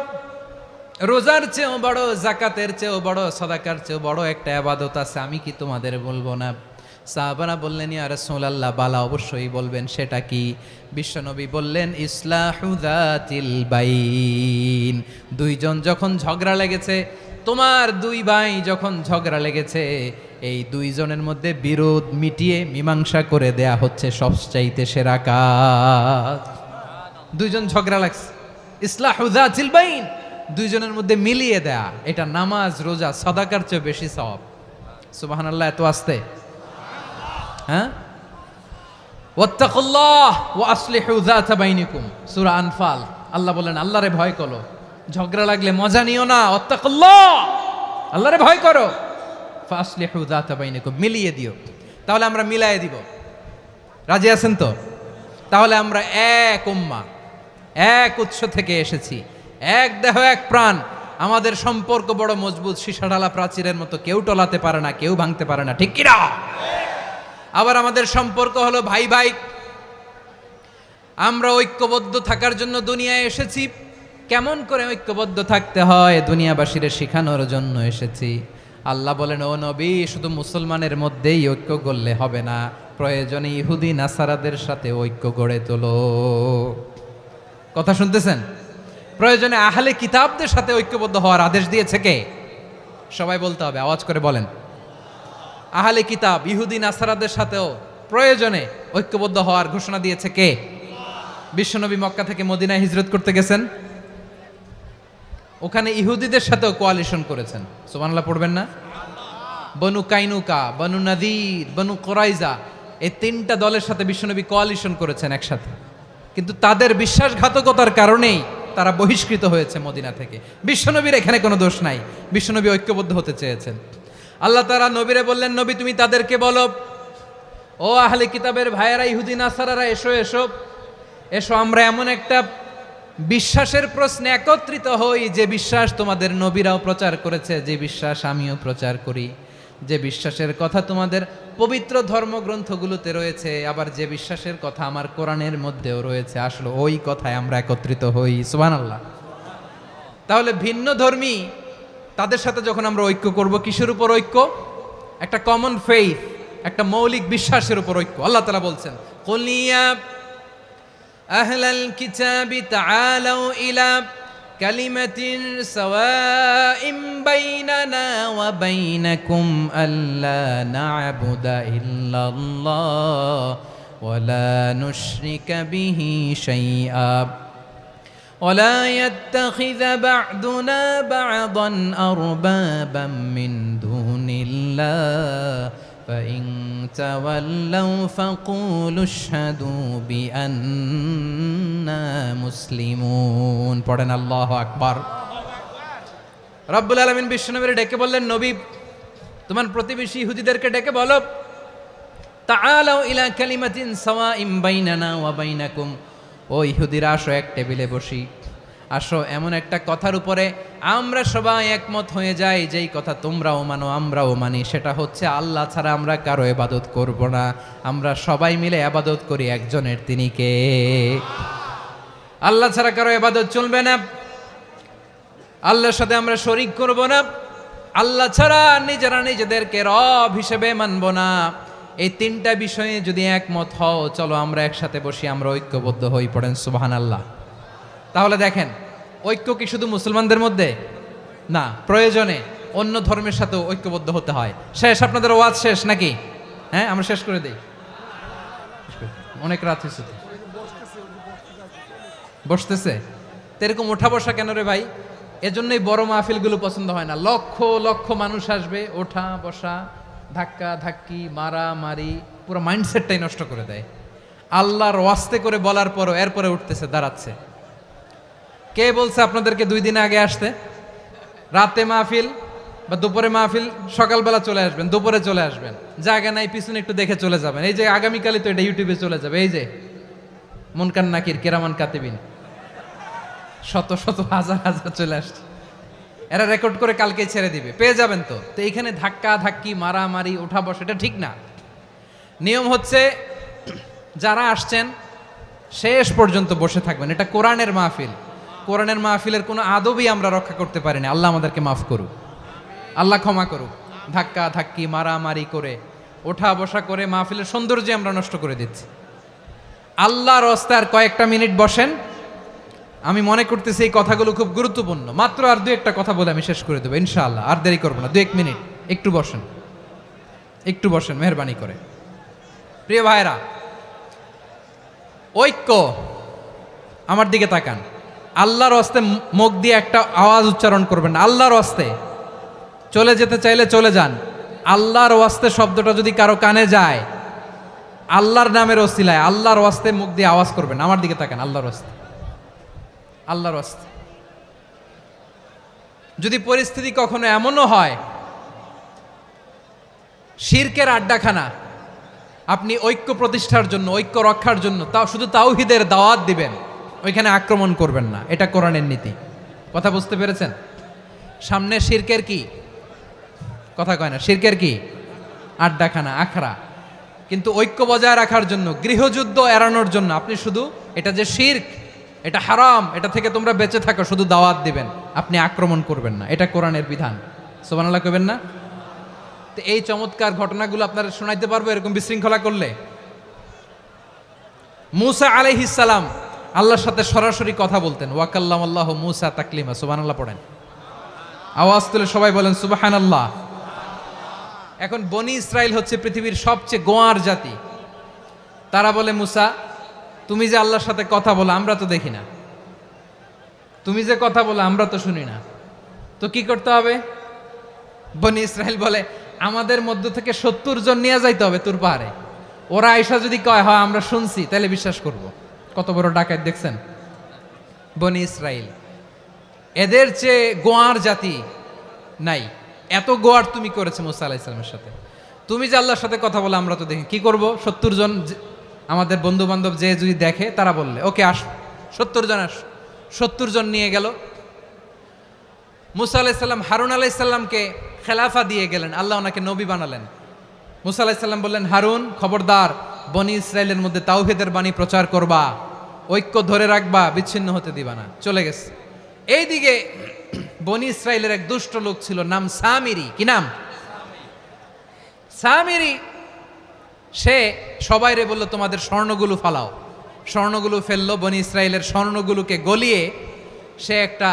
রোজার চেয়েও বড়, যাকাতের চেয়েও বড়, সাদাকার চেয়েও বড় একটা ইবাদত আছে, আমি কি তোমাদের বলবো না? সাহাবারা বললেন, ইয়া রাসূলুল্লাহ, বালা অবশ্যই বলবেন, সেটা কি? বিশ্বনবী বললেন, ইসলাহু যাতিল বাইন। দুইজন যখন ঝগড়া লেগেছে, তোমার দুই ভাই যখন ঝগড়া লেগেছে, এই দুইজনের মধ্যে বিরোধ মিটিয়ে মীমাংসা করে দেয়া হচ্ছে সবচাইতে সেরা কাজ। দুইজন ঝগড়া লাগছে, ইসলাহু যাতিল বাইন, দুইজনের মধ্যে মিলিয়ে দেয়া, এটা নামাজ, রোজা, সাদাকার চেয়ে বেশি সওয়াব। সুবহানাল্লাহ, এত আস্তে? হ্যাঁ, ওয়াত্তাকুল্লাহ ওয়া আসলিহু যাতা বাইনিকুম, সূরা আনফাল। আল্লাহ বলেন, আল্লাহরে ভয় করো, ঝগড়া লাগলে মজা নিও না, ওয়াত্তাকুল্লাহ, আল্লাহরে ভয় করো, ফাসলিহু যাতা বাইনিকুম, মিলিয়ে দিও। তাহলে আমরা মিলায়ে দিব, রাজি আছেন তো? তাহলে আমরা এক উম্মাহ, এক উৎস থেকে এসেছি, এক দেহ এক প্রাণ, আমাদের সম্পর্ক বড় মজবুত, সীসাঢালা প্রাচীরের মতো, কেউ টলাতে পারে না, কেউ ভাঙতে পারে না, ঠিক কিনা? আবার আমাদের সম্পর্ক হলো ভাই ভাই, আমরা ঐক্যবদ্ধ থাকার জন্য দুনিয়ায় এসেছি। কেমন করে ঐক্যবদ্ধ থাকতে হয় দুনিয়াবাসীর শেখানোর জন্য এসেছি। আল্লাহ বলেন, ও নবী, শুধু মুসলমানের মধ্যেই ঐক্য গড়লে হবে না, প্রয়োজনে ইহুদি নাসারাদের সাথে ঐক্য গড়ে তোলো। কথা শুনতেছেন? প্রয়োজনে আহলে কিতাবদের সাথে ঐক্যবদ্ধ হওয়ার আদেশ দিয়েছে কে? সবাই বলতে হবে, আওয়াজ করে বলেন। আহলে কিতাব ইহুদি নাসারাদের সাথেও প্রয়োজনে ঐক্যবদ্ধ হওয়ার ঘোষণা দিয়েছে কে? বিশ্বনবী মক্কা থেকে মদিনায় হিজরত করতে গেছেন, ওখানে ইহুদিদের সাথেও কোয়ালিশন করেছেন। সুবহানাল্লাহ পড়বেন না? বনু কাইনুকা, বনু নাদির, বনু কোরাইজা, এই তিনটা দলের সাথে বিশ্বনবী কোয়ালিশন করেছেন একসাথে। কিন্তু তাদের বিশ্বাসঘাতকতার কারণেই তারা বহিষ্কৃত হয়েছে মদিনা থেকে। বিশ্বনবীর এখানে কোনো দোষ নাই, বিশ্বনবী ঐক্যবদ্ধ হতে চেয়েছেন। আল্লাহ তাআলা নবীরে বললেন, নবী তুমি তাদেরকে বলো, ও আহলে কিতাবের ভাইয়েরা, ইহুদি নাসারারা, এসো এসো এসো, আমরা এমন একটা বিশ্বাসের প্রশ্নে একত্রিত হই যে বিশ্বাস তোমাদের নবীরাও প্রচার করেছে, যে বিশ্বাস আমিও প্রচার করি, যে বিশ্বাসের কথা তোমাদের পবিত্র ধর্মগ্রন্থগুলোতে রয়েছে, আবার যে বিশ্বাসের কথা আমার কোরআনের মধ্যেও রয়েছে, আসলে ওই কথায় আমরা একত্রিত হই। সুবহানাল্লাহ। তাহলে ভিন্ন ধর্মী তাদের সাথে যখন আমরা ঐক্য করব, কিসের উপর ঐক্য? একটা কমন ফেইথ, একটা মৌলিক বিশ্বাসের উপর ঐক্য। আল্লাহ তাআলা বলছেন, কুল ইয়া আহলাল কিতাবি তাআলাউ ইলা কালিমাতিন সাওয়াইম বাইনানা ওয়া বাইনাকুম আল্লা না'বুদা ইল্লাল্লাহ ওয়া লা নুশরিকা বিহি শাইআ ولا يتخذ بعضنا بعضا أربابا من دون الله فإن تولوا فقولوا اشهدوا بأننا مسلمون পড়েন আল্লাহু আকবার। রব্বুল আলামিন বিশ্বনবীর ডেকে বললেন, নবী তোমার প্রতিবেশী ইহুদিদেরকে ডেকে বলো, তাআলাউ ইলা কালিমাতিন সাওয়াইম বাইনানা ওয়া বাইনাকুম, ও ইহুদিরা আসো, এক টেবিলে বসি, আসো এমন একটা কথার উপরে আমরা সবাই একমত হয়ে যাই, যেই কথা তোমরাও মানো আমরাও মানি, সেটা হচ্ছে আল্লাহ ছাড়া আমরা কারো ইবাদত করব না, আমরা সবাই মিলে ইবাদত করি একজনের, তিনি কে? আল্লাহ ছাড়া কারো ইবাদত চলবে না, আল্লাহর সাথে আমরা শরীক করব না, আল্লাহ ছাড়া নিজেরা নিজেদেরকে রব হিসেবে মানব না। এই তিনটা বিষয়ে যদি একমত হও, চলো আমরা একসাথে বসি, আমরা ঐক্যবদ্ধ হই। পড়েন সুবহানাল্লাহ। তাহলে দেখেন, ঐক্য কি শুধু মুসলমানদের মধ্যে না, প্রয়োজনে অন্য ধর্মের সাথে ঐক্যবদ্ধ হতে হয়। শেষ, আপনাদের ওয়াজ শেষ নাকি? হ্যাঁ, আমরা শেষ করে দেই, অনেক রাত হয়েছে। বসতেছে তো এরকম ওঠা বসা কেন রে ভাই? এজন্যই বড় মাহফিলগুলো পছন্দ হয় না। লক্ষ লক্ষ মানুষ আসবে, ওঠা বসা, ধাক্কা ধাক্কি, মারামারি, পুরো মাইন্ডসেটটাই নষ্ট করে দেয়। আল্লাহর ওয়াস্তে করে বলার পরও এরপরে উঠতেছে, দাঁড়াচ্ছে। কে বলছে আপনাদেরকে 2 দিন আগে আসতে? রাতে মাহফিল বা দুপুরে মাহফিল, সকালবেলা চলে আসবেন, দুপুরে চলে আসবেন, জায়গা নাই পিছনে একটু দেখে চলে যাবেন। এই যে আগামীকালই তো এটা ইউটিউবে চলে যাবে, এই যে মুনকার নাকির, কেরামান কাতিবিন, শত শত হাজার হাজার চলে আসছে, এরা রেকর্ড করে কালকে ছেড়ে দিবে, পেয়ে যাবেন। তো এইখানে ধাক্কা ধাক্কি, মারামারি, ওঠা বসা, এটা ঠিক না। নিয়ম হচ্ছে যারা আসছেন শেষ পর্যন্ত বসে থাকবেন। এটা কোরআনের মাহফিল, কোরআনের মাহফিলের কোনো আদবই আমরা রক্ষা করতে পারিনি। আল্লাহ আমাদেরকে মাফ করুক, আল্লাহ ক্ষমা করুক। ধাক্কা ধাক্কি, মারামারি করে, ওঠা বসা করে মাহফিলের সৌন্দর্য আমরা নষ্ট করে দিচ্ছি। আল্লাহর রাস্তায় আর কয়েকটা মিনিট বসেন। আমি মনে করতেছি এই কথাগুলো খুব গুরুত্বপূর্ণ। মাত্র আর 2-1টা কথা বলে আমি শেষ করে দেবো ইনশাআল্লাহ, আর দেরি করবো না। 2-1 মিনিট একটু বসেন, একটু বসেন মেহরবানি করে। প্রিয় ভাইরা, ঐক্য, আমার দিকে তাকান। আল্লাহর হস্তে মুখ দিয়ে একটা আওয়াজ উচ্চারণ করবেন, আল্লাহর হস্তে। চলে যেতে চাইলে চলে যান। আল্লাহর ওয়াস্তে শব্দটা যদি কারো কানে যায়, আল্লাহর নামের ওসিলায় আল্লাহর ওয়াস্তে মুখ দিয়ে আওয়াজ করবেন। আমার দিকে তাকান, আল্লাহর ওয়াস্তে, আল্লাহর ওয়াস্তে। যদি পরিস্থিতি কখনো এমনও হয় শিরকের আড্ডাখানা, আপনি ঐক্য প্রতিষ্ঠার জন্য, ঐক্য রক্ষার জন্য তাও শুধু তাওহীদের দাওয়াত দিবেন, ওইখানে আক্রমণ করবেন না। এটা কোরআনের নীতি। কথা বুঝতে পেরেছেন? সামনে শিরকের কি কথা কয় না, শিরকের কি আড্ডাখানা, আখড়া। কিন্তু ঐক্য বজায় রাখার জন্য, গৃহযুদ্ধ এড়ানোর জন্য আপনি শুধু এটা যে শিরক, এটা হারাম, এটা থেকে তোমরা বেঁচে থাকো, শুধু দাওয়াত দিবেন, আপনি আক্রমণ করবেন না। এটা কোরআনের বিধান। সুবহানাল্লাহ কইবেন না? তো এই চমৎকার ঘটনাগুলো আপনারা শোনাইতে পারবো এরকম বিশৃঙ্খলা করলে। মূসা আলাইহিস সালাম আল্লাহর সাথে সরাসরি কথা বলতেন। ওয়াকাল্লামাল্লাহু মূসা তাকলিমা। সুবহানাল্লাহ পড়েন, আওয়াজ তুলে সবাই বলেন সুবহানাল্লাহ। এখন বনি ইসরাইল হচ্ছে পৃথিবীর সবচেয়ে গোয়ার জাতি। তারা বলে, মূসা তুমি যে আল্লাহর সাথে কথা বলো আমরা তো দেখি না, তুমি যে কথা বলো আমরা তো শুনি না, তো কি করতে হবে? বনি ইসরাইল বলে আমাদের মধ্য থেকে 70 জন নিয়ে যাইতে হবে তুর পাহাড়ে। ওরা আয়সা যদি কয় হয় আমরা শুনছি তাহলে বিশ্বাস করব। কত বড় ডাকাত দেখছেন বনি ইসরাইল। এদের চেয়ে গোয়ার জাতি নাই, এত গোয়ার তুমি করেছে মুসা আলাইহিস সালামের সাথে। তুমি যে আল্লাহর সাথে কথা বলে আমরা তো দেখি, কি করব? 70 জন আমাদের বন্ধু বান্ধব যে যদি দেখে তারা বললে ওকে আস, 70 জন আস। 70 জন নিয়ে গেল। মুসা আলাইহিস সালাম হারুন আলাইহিস সালামকে খেলাফা দিয়ে গেলেন, আল্লাহ ওনাকে নবী বানালেন। মুসা আলাইহিস সালাম বললেন, হারুন খবরদার বনি ইসরাইলের মধ্যে তাওহীদের বাণী প্রচার করবা, ঐক্য ধরে রাখবা, বিচ্ছিন্ন হতে দিবা না। চলে গেছে। এইদিকে বনি ইসরাইলের এক দুষ্ট লোক ছিল, নাম সামিরি। কি নাম? সামিরি। সে সবাইরে বলল তোমাদের স্বর্ণগুলো ফালাও। স্বর্ণগুলো ফেললো, বনি ইসরাইলের স্বর্ণগুলোকে গলিয়ে সে একটা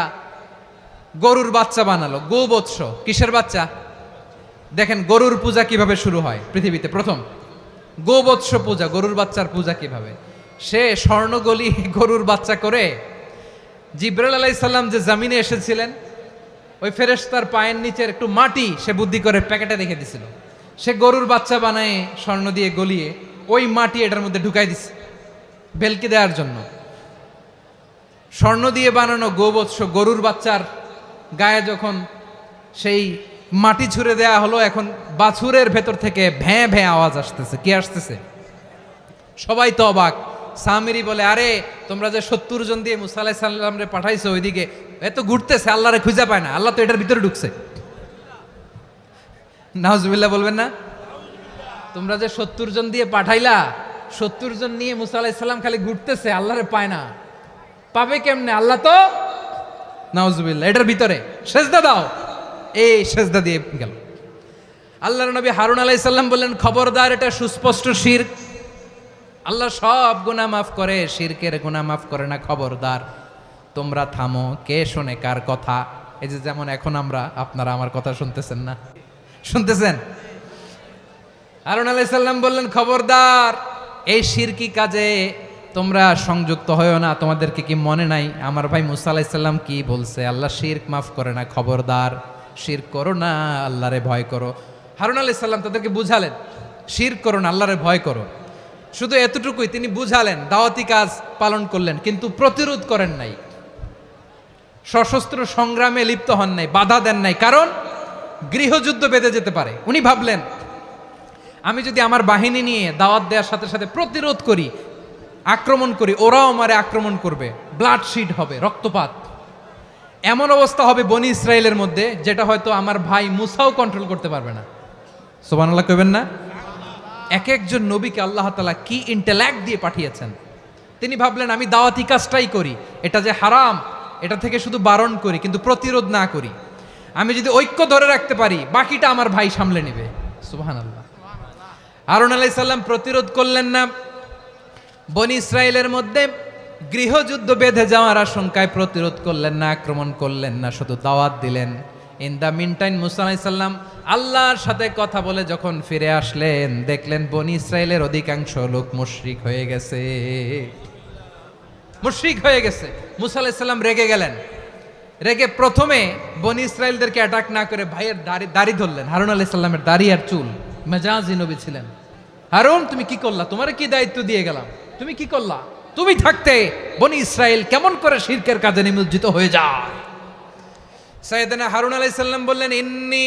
গরুর বাচ্চা বানালো। গোবৎস। কিসের বাচ্চা? দেখেন গরুর পূজা কিভাবে শুরু হয় পৃথিবীতে প্রথম, গোবৎস পূজা, গরুর বাচ্চার পূজা কিভাবে। সে স্বর্ণ গলিয়ে গরুর বাচ্চা করে জিবরাইল আলাইহিস সালাম যে জমিনে এসেছিলেন ওই ফেরেশতার পায়ের নিচের একটু মাটি সে বুদ্ধি করে প্যাকেটে রেখে দিছিল। সে গরুর বাচ্চা বানায় স্বর্ণ দিয়ে গলিয়ে ওই মাটি এটার মধ্যে ঢুকাই দিছে ভেলকি দেওয়ার জন্য। স্বর্ণ দিয়ে বানানো গোবৎস গরুর বাচ্চার গায়ে যখন সেই মাটি ছুঁড়ে দেয়া হলো, এখন বাছুরের ভেতর থেকে ভ্যাঁ ভ্যাঁ আওয়াজ আসতেছে। কি আসতেছে? সবাই তো অবাক। সামিরি বলে, আরে তোমরা যে 70 জন দিয়ে মুসা আলাইহিস সালামরে পাঠাইছো ওইদিকে, এত ঘুরতেছে, আল্লাহরে খুঁজে পায় না, আল্লাহ তো এটার ভিতরে ঢুকছে। নাউজুবিল্লাহ বলবেন না? তোমরা যে 70 জন দিয়ে পাঠাইলা, 70 জন নিয়ে মুসা আলাইহিস সালাম খালি ঘুরতেছে, আল্লাহরে পায় না। পাবে কেমনে? আল্লাহ তো নাউজুবিল্লাহ এটার ভিতরে। সেজদা দাও। এই সেজদা দিয়ে গেল। আল্লাহর নবী হারুন আলাইহিস সালাম বললেন, খবরদার, এটা সুস্পষ্ট শিরক। আল্লাহ সব গুনাহ মাফ করে, শিরকের গুনাহ মাফ করে না। খবরদার, তোমরা থামো। কে শোনে কার কথা? এই যে যেমন এখন আপনারা আমার কথা শুনতেছেন না? শুনতেছেন? হারুন আলাইহিস সালাম বললেন, খবরদার, এই শিরকি কাজে তোমরা সংযুক্ত হয়েও না। তোমাদেরকে কি মনে নাই আমার ভাই মুসা আলাইহিস সালাম কি বলছে? আল্লাহ শিরক মাফ করে না। খবরদার, শিরক করো না, আল্লাহরে ভয় করো। হারুন আলাইহিস সালাম তাদেরকে বুঝালেন, শিরক করো না, আল্লাহরে ভয় করো। শুধু এতটুকুই তিনি বুঝালেন, দাওয়াতি কাজ পালন করলেন, কিন্তু প্রতিরোধ করেন নাই, সশস্ত্র সংগ্রামে লিপ্ত হন নাই, বাধা দেন নাই। কারণ গৃহযুদ্ধ বেঁধে যেতে পারে। উনি ভাবলেন, আমি যদি আমার বাহিনী নিয়ে দাওয়াত দেওয়ার সাথে সাথে প্রতিরোধ করি, আক্রমণ করি, ওরাও আমারে আক্রমণ করবে, ব্লাডশিড হবে, রক্তপাত। এমন অবস্থা হবে বনি ইসরায়েলের মধ্যে যেটা হয়তো আমার ভাই মুসাও কন্ট্রোল করতে পারবে না। সুবহানাল্লাহ কইবেন না? এক একজন নবীকে আল্লাহ তাআলা কি ইন্টেলেক্ট দিয়ে পাঠিয়েছেন। তিনি ভাবলেন, আমি দাওয়াতি কাজটাই করি, এটা যে হারাম এটা থেকে শুধু বারণ করি, কিন্তু প্রতিরোধ না করি। আমি যদি ঐক্য ধরে রাখতে পারি, বাকিটা আমার ভাই সামলে নেবে। সুবহানাল্লাহ। হারুন আলাইহিস সালাম প্রতিরোধ করলেন না। বনি ইসরায়েলের মধ্যে গৃহযুদ্ধ বেঁধে যাওয়ার আশঙ্কায় প্রতিরোধ করলেন না, আক্রমণ করলেন না, শুধু দাওয়াত দিলেন। ইন দ্য মিন টাইম মুসা আলাইহিস সালাম আল্লাহর সাথে কথা বলে যখন ফিরে আসলেন, দেখলেন বনি ইসরায়েলের অধিকাংশ লোক মুশরিক হয়ে গেছে। মুশরিক হয়ে গেছে। মুসা আলাইহিস সালাম রেগে গেলেন। রেগে প্রথমে বনি ইসরায়েলদেরকে অ্যাটাক না করে ভাইয়ের দাড়ি ধরলেন। হারুন আলাইহিস সালামের দাড়ি আর চুল। মেজাজি নবী ছিলেন। হারুন, তুমি কি করলা? তোমারে কি দায়িত্ব দিয়ে গেলাম? তুমি কি করলা? তুমি থাকতে বনি ইসরায়েল কেমন করে শিরকের কাজে নিমজ্জিত হয়ে যায়? সাইয়েদনা হারুন আলাইহিস সালাম বললেন, ইন্নী,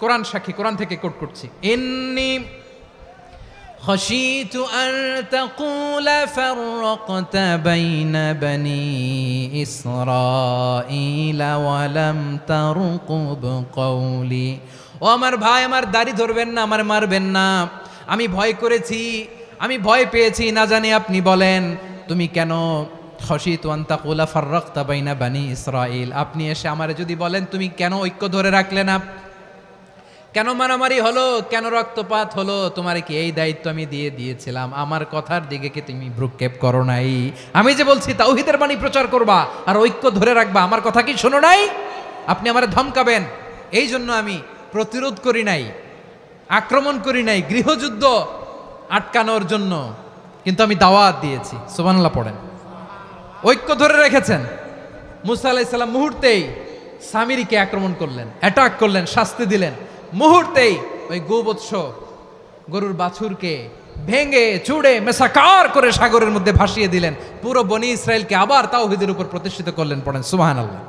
কোরআন সাক্ষী, কোরআন থেকে কোট করছি, ইন্নী খাশিতু আন তাকুলা ফাররাকতা বাইনা বনি ইসরাঈলা ওয়া লাম তারকুব কওলি। ও আমার ভাই, আমার দাড়ি ধরবেন না, আমার মারবেন না। আমি ভয় করেছি, আমি ভয় পেয়েছি, না জানি আপনি বলেন তুমি কেন খাশিতু আন তাকুলা ফাররাকতা বাইনা বনি ইসরাঈল, আপনি এসে আমারে যদি বলেন তুমি কেন ঐক্য ধরে রাখলে না, কেন মারামারি হলো, কেন রক্তপাত হলো, তোমারে কি এই দায়িত্ব আমি দিয়ে দিয়েছিলাম? আমার কথার দিকে কি তুমি ভ্রুক্ষেপ করো নাই? আমি যে বলছি তাওহীদের বাণী প্রচার করবা আর ঐক্য ধরে রাখবা, আমার কথা কি শোনো নাই? আপনি আমারে ধমকাবেন, এই জন্য আমি প্রতিরোধ করি নাই, আক্রমণ করি নাই, গৃহযুদ্ধ আটকানোর জন্য কিন্তু আমি দাওয়াত দিয়েছি। সুবহানাল্লাহ পড়েন। ঐক্য ধরে রেখেছেন। মুসা আলাইহিস সালাম মুহূর্তেই সামিরীকে আক্রমণ করলেন, অ্যাটাক করলেন, শাস্তি দিলেন। মুহূর্তেই ওই গোবৎস গরুর বাছুরকে ভেঙে চুড়ে মেসাকার করে সাগরের মধ্যে ভাসিয়ে দিলেন। পুরো বনি ইসরায়েলকে আবার তাওহীদের উপর প্রতিষ্ঠিত করলেন। পড়েন সুবহানাল্লাহ।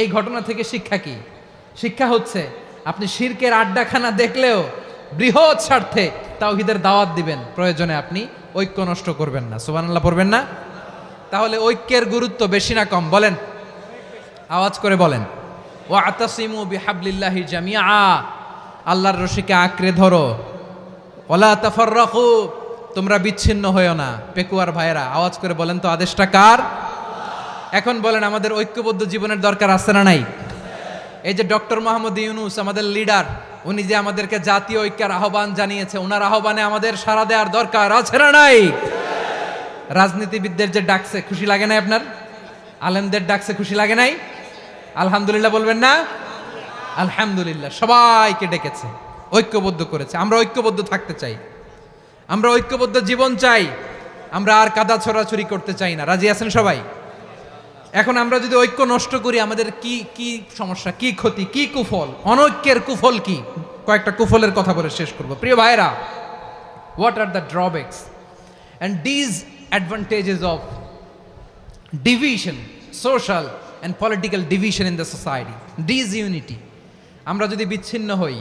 এই ঘটনা থেকে শিক্ষা কি? শিক্ষা হচ্ছে আপনি শিরকের আড্ডাখানা দেখলেও বৃহৎ স্বার্থে তাওহীদের দাওয়াত দিবেন, প্রয়োজনে আপনি ঐক্য নষ্ট করবেন না। সুবহানাল্লাহ পড়বেন না? তাহলে ঐক্যের গুরুত্ব বেশি না কম বলেন? আওয়াজ করে বলেন। ওয়াতাসিমু বিহাবলিল্লাহি জামিআ, আল্লাহর রশিকে আঁকড়ে ধরো। ওয়ালা তাফাররাকু, তোমরা বিচ্ছিন্ন হয়ো না। পেকুয়ার ভাইরা আওয়াজ করে বলেন তো আদেশটা কার? এখন বলেন আমাদের ঐক্যবদ্ধ জীবনের দরকার আছে না নাই? এই যে ডক্টর মোহাম্মদ ইউনূস আমাদের লিডার, উনি যে আমাদেরকে জাতীয় ঐক্যের আহ্বান জানিয়েছে, ওনার আহ্বানে আমাদের সাড়া দেওয়ার দরকার আছে না নাই? রাজনীতিবিদদের যে ডাকছে খুশি লাগে নাই আপনার? আলেমদের ডাকছে খুশি লাগে নাই? আলহামদুলিল্লাহ বলবেন না? আলহামদুলিল্লাহ। সবাইকে ডেকেছে, ঐক্যবদ্ধ করেছে। আমরা ঐক্যবদ্ধ থাকতে চাই, আমরা ঐক্যবদ্ধ জীবন চাই, আমরা আর কাদা ছড়াছড়ি করতে চাই না। রাজি আছেন সবাই? এখন আমরা যদি ঐক্য নষ্ট করি আমাদের কি কি সমস্যা, কি ক্ষতি, কি কুফল? অনৈক্যের কুফল কি? কয়েকটা কুফলের কথা বলে শেষ করব। প্রিয় ভাইরা, what are the drawbacks and disadvantages of division, social and political division in the society, disunity? আমরা যদি বিচ্ছিন্ন হই,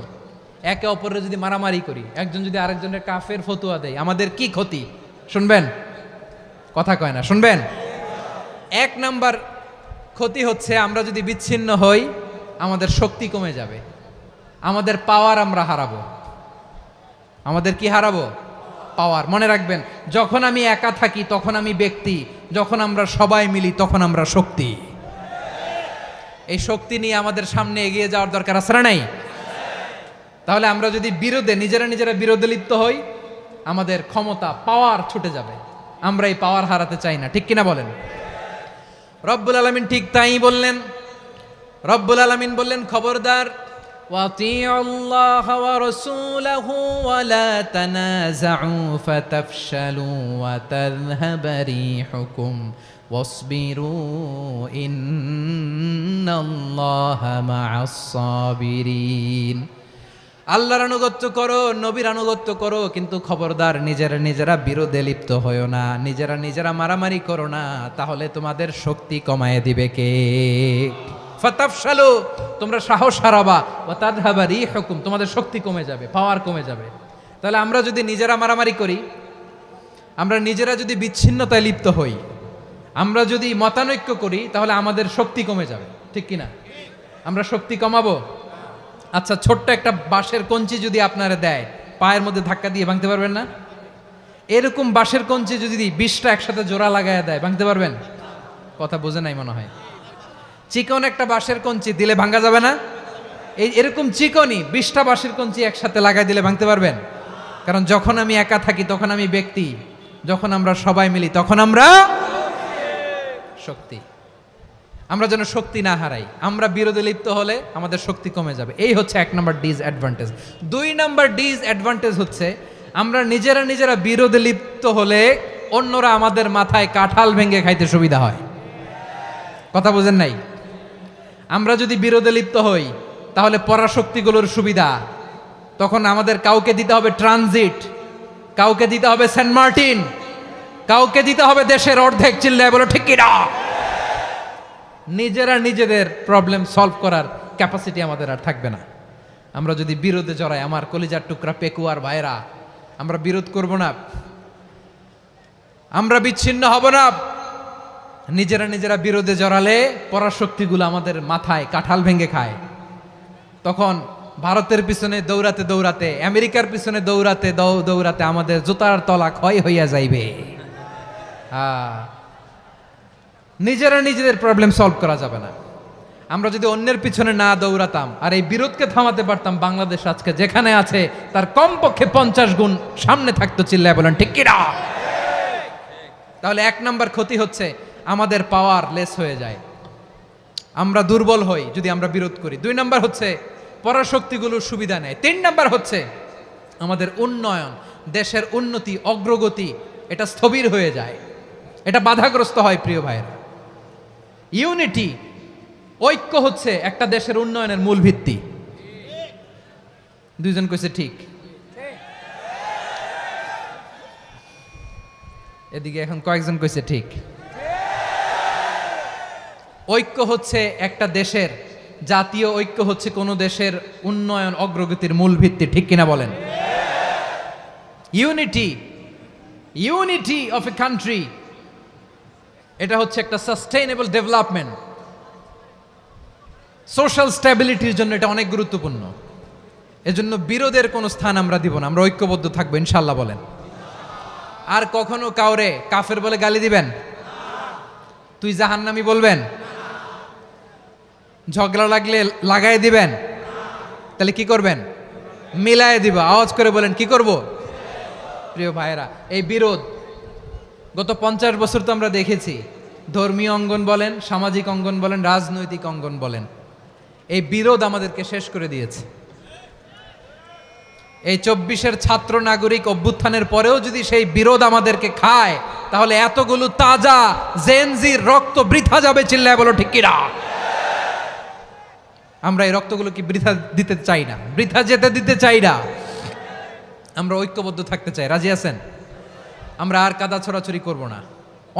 একে অপরের যদি মারামারি করি, একজন যদি আরেকজনের কাফের ফতোয়া দেয়, আমাদের কি ক্ষতি? শুনবেন? কথা কয় না, শুনবেন? এক নাম্বার ক্ষতি হচ্ছে আমরা যদি বিচ্ছিন্ন হই আমাদের শক্তি কমে যাবে, আমাদের পাওয়ার আমরা হারাবো। আমাদের কি হারাবো? পাওয়ার। মনে রাখবেন, যখন আমি একা থাকি তখন আমি ব্যক্তি, যখন আমরা সবাই মিলি তখন আমরা শক্তি। এই শক্তি নিয়ে আমাদের সামনে এগিয়ে যাওয়ার দরকার আছে না নাই? তাহলে আমরা যদি নিজেরা বিরোধে লিপ্ত হই, আমাদের ক্ষমতা, পাওয়ার ছুটে যাবে। আমরা এই পাওয়ার হারাতে চাই না, ঠিক কিনা বলেন? রব্বুল আলামিন ঠিক তাই বললেন। রব্বুল আলামিন বললেন, খবরদার, ওয়াতিউল্লাহ ওয়া রাসূলাহু ওয়া লা তানাযাউ ফাতাফশালু ওয়া তাযহাবা রিহুকুম ওয়াসবিরু ইন্নাল্লাহা মা'আস সাবিরিন। আল্লাহর আনুগত্য করো, নবীর আনুগত্য করো, কিন্তু খবরদার নিজেরা বিরোধে লিপ্ত হয়ো না, নিজেরা মারামারি করো না, তাহলে তোমাদের শক্তি কমায় দিবে কে? ফাতাফশালু, তোমরা সাহস হারাবা, ওয়া তাযহাবা রিহুকুম, তোমাদের শক্তি কমে যাবে, পাওয়ার কমে যাবে। তাহলে আমরা যদি নিজেরা মারামারি করি, আমরা নিজেরা যদি বিচ্ছিন্নতায় লিপ্ত হই, আমরা যদি মতানৈক্য করি, তাহলে আমাদের শক্তি কমে যাবে, ঠিক কিনা? আমরা শক্তি কমাবো। আচ্ছা, ছোট্ট একটা বাঁশের কঞ্চি যদি আপনারা দেয়, পায়ের মধ্যে ধাক্কা দিয়ে ভাঙতে পারবেন না? এরকম বাঁশের কঞ্চি যদি 20টা একসাথে জোড়া লাগায় দেয়, ভাঙতে পারবেন? কথা বোঝে নাই মনে হয়। চিকন একটা বাঁশের কঞ্চি দিলে ভাঙা যাবে না? এরকম চিকনই 20টা বাঁশের কঞ্চি একসাথে লাগাই দিলে ভাঙতে পারবেন? কারণ যখন আমি একা থাকি তখন আমি ব্যক্তি, যখন আমরা সবাই মিলি তখন আমরা শক্তি। আমরা যেন শক্তি না হারাই। আমরা বিরোধে লিপ্ত হলে আমাদের শক্তি কমে যাবে। এই হচ্ছে 1 নম্বর ডিসঅ্যাডভান্টেজ। 2 নম্বর ডিসঅ্যাডভান্টেজ হচ্ছে আমরা নিজেরা বিরোধে লিপ্ত হলে অন্যরা আমাদের মাথায় কাঁঠাল ভেঙে খাইতে সুবিধা হয়। কথা বোঝেন নাই? আমরা যদি বিরোধে লিপ্ত হই তাহলে পরাশক্তিগুলোর সুবিধা, তখন আমাদের কাউকে দিতে হবে ট্রানজিট, কাউকে দিতে হবে সেন্ট মার্টিন, কাউকে দিতে হবে দেশের অর্ধেক। চিল্লায় বলো ঠিক কিনা? নিজেদের প্রবলেম সলভ করার ক্যাপাসিটি আমাদের আর থাকবে না। আমরা যদি বিরোধে জড়াই, আমার কলিজার টুকরা পেকুয়ার ভাইরা, আমরা বিরোধ করব না, আমরা বিচ্ছিন্ন হব না। নিজেরা বিরোধে জড়ালে পরাশক্তিগুলো আমাদের মাথায় কাঁঠাল ভেঙে খায়। তখন ভারতের পিছনে দৌড়াতে, আমেরিকার পিছনে দৌড়াতে আমাদের জুতার তলা ক্ষয় হইয়া যাইবে। নিজেদের প্রবলেম সলভ করা যাবে না। আমরা যদি অন্যের পিছনে না দৌড়াতাম আর এই বিরোধকে থামাতে পারতাম, বাংলাদেশ আজকে যেখানে আছে তার কমপক্ষে 50 গুণ সামনে থাকতো। চিল্লায় বলেন ঠিক কিনা? তাহলে 1 নম্বর ক্ষতি হচ্ছে আমাদের পাওয়ার লেস হয়ে যায়, আমরা দুর্বল হই যদি আমরা বিরোধ করি। 2 নম্বর হচ্ছে পরাশক্তিগুলোর সুবিধা নেয়। 3 নম্বর হচ্ছে আমাদের উন্নয়ন, দেশের উন্নতি, অগ্রগতি এটা স্থবির হয়ে যায়, এটা বাধাগ্রস্ত হয়। প্রিয় ভাইয়েরা, ইউনিটি, ঐক্য হচ্ছে একটা দেশের উন্নয়নের মূল ভিত্তি। দুইজন কইছে ঠিক। এদিকে এখন কয়েকজন কইছে ঠিক। ঐক্য হচ্ছে একটা দেশের, জাতীয় ঐক্য হচ্ছে কোনো দেশের উন্নয়ন অগ্রগতির মূল ভিত্তি, ঠিক কিনা বলেন? Unity, unity of a country, এটা হচ্ছে একটা সাস্টেইনেবল ডেভেলপমেন্ট, সোশ্যাল স্ট্যাবিলিটির জন্য এটা অনেক গুরুত্বপূর্ণ। এজন্য বিরোধের কোনো স্থান আমরা দিব না, আমরা ঐক্যবদ্ধ থাকবো ইনশাল্লাহ বলেন। আর কখনো কাউরে কাফের বলে গালি দিবেন? তুই জাহান্নামী বলবেন? ঝগড়া লাগলে লাগাই দিবেন? তাহলে কি করবেন? মিলায় দিব। আওয়াজ করে বলেন, কি করব? প্রিয় ভাইয়েরা, এই বিরোধ গত 50 বছর তো আমরা দেখেছি। ধর্মীয় অঙ্গন বলেন, সামাজিক অঙ্গন বলেন, রাজনৈতিক অঙ্গন বলেন, এই বিরোধ আমাদেরকে শেষ করে দিয়েছে। এই 24-এর ছাত্র নাগরিক অভ্যুত্থানের পরেও যদি সেই বিরোধ আমাদেরকে খায়, তাহলে এতগুলো তাজা জেনজির রক্ত বৃথা যাবে। চিল্লায় বলো ঠিক কিনা? আমরা এই রক্তগুলো কি বৃথা দিতে চাই না, বৃথা যেতে দিতে চাই না। আমরা ঐক্যবদ্ধ থাকতে চাই। রাজি আছেন? আমরা আর কাদা ছড়াছড়ি করব না।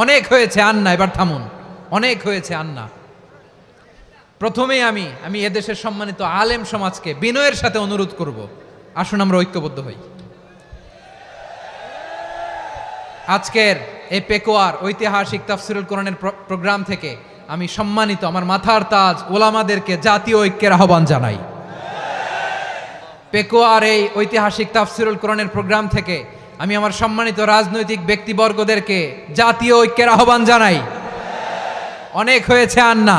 অনেক হয়েছে আন্না, এবার থামুন। অনেক হয়েছে আন্না। প্রথমেই আমি এদেশের সম্মানিত আলেম সমাজকে বিনয়ের সাথে অনুরোধ করব, আসুন আমরা ঐক্যবদ্ধ হই। আজকের এই পেকুয়ার ঐতিহাসিক তাফসিরুল কোরআনের প্রোগ্রাম থেকে আমি সম্মানিত আমার মাথার তাজ ওলামাদেরকে জাতীয় ঐক্যের আহ্বান জানাই। পেকুয়ার এই ঐতিহাসিক তাফসিরুল কোরআনের প্রোগ্রাম থেকে আমি আমার সম্মানিত রাজনৈতিক ব্যক্তিবর্গদেরকে জাতীয় ঐক্যের আহ্বান জানাই। অনেক হয়েছে আন্না।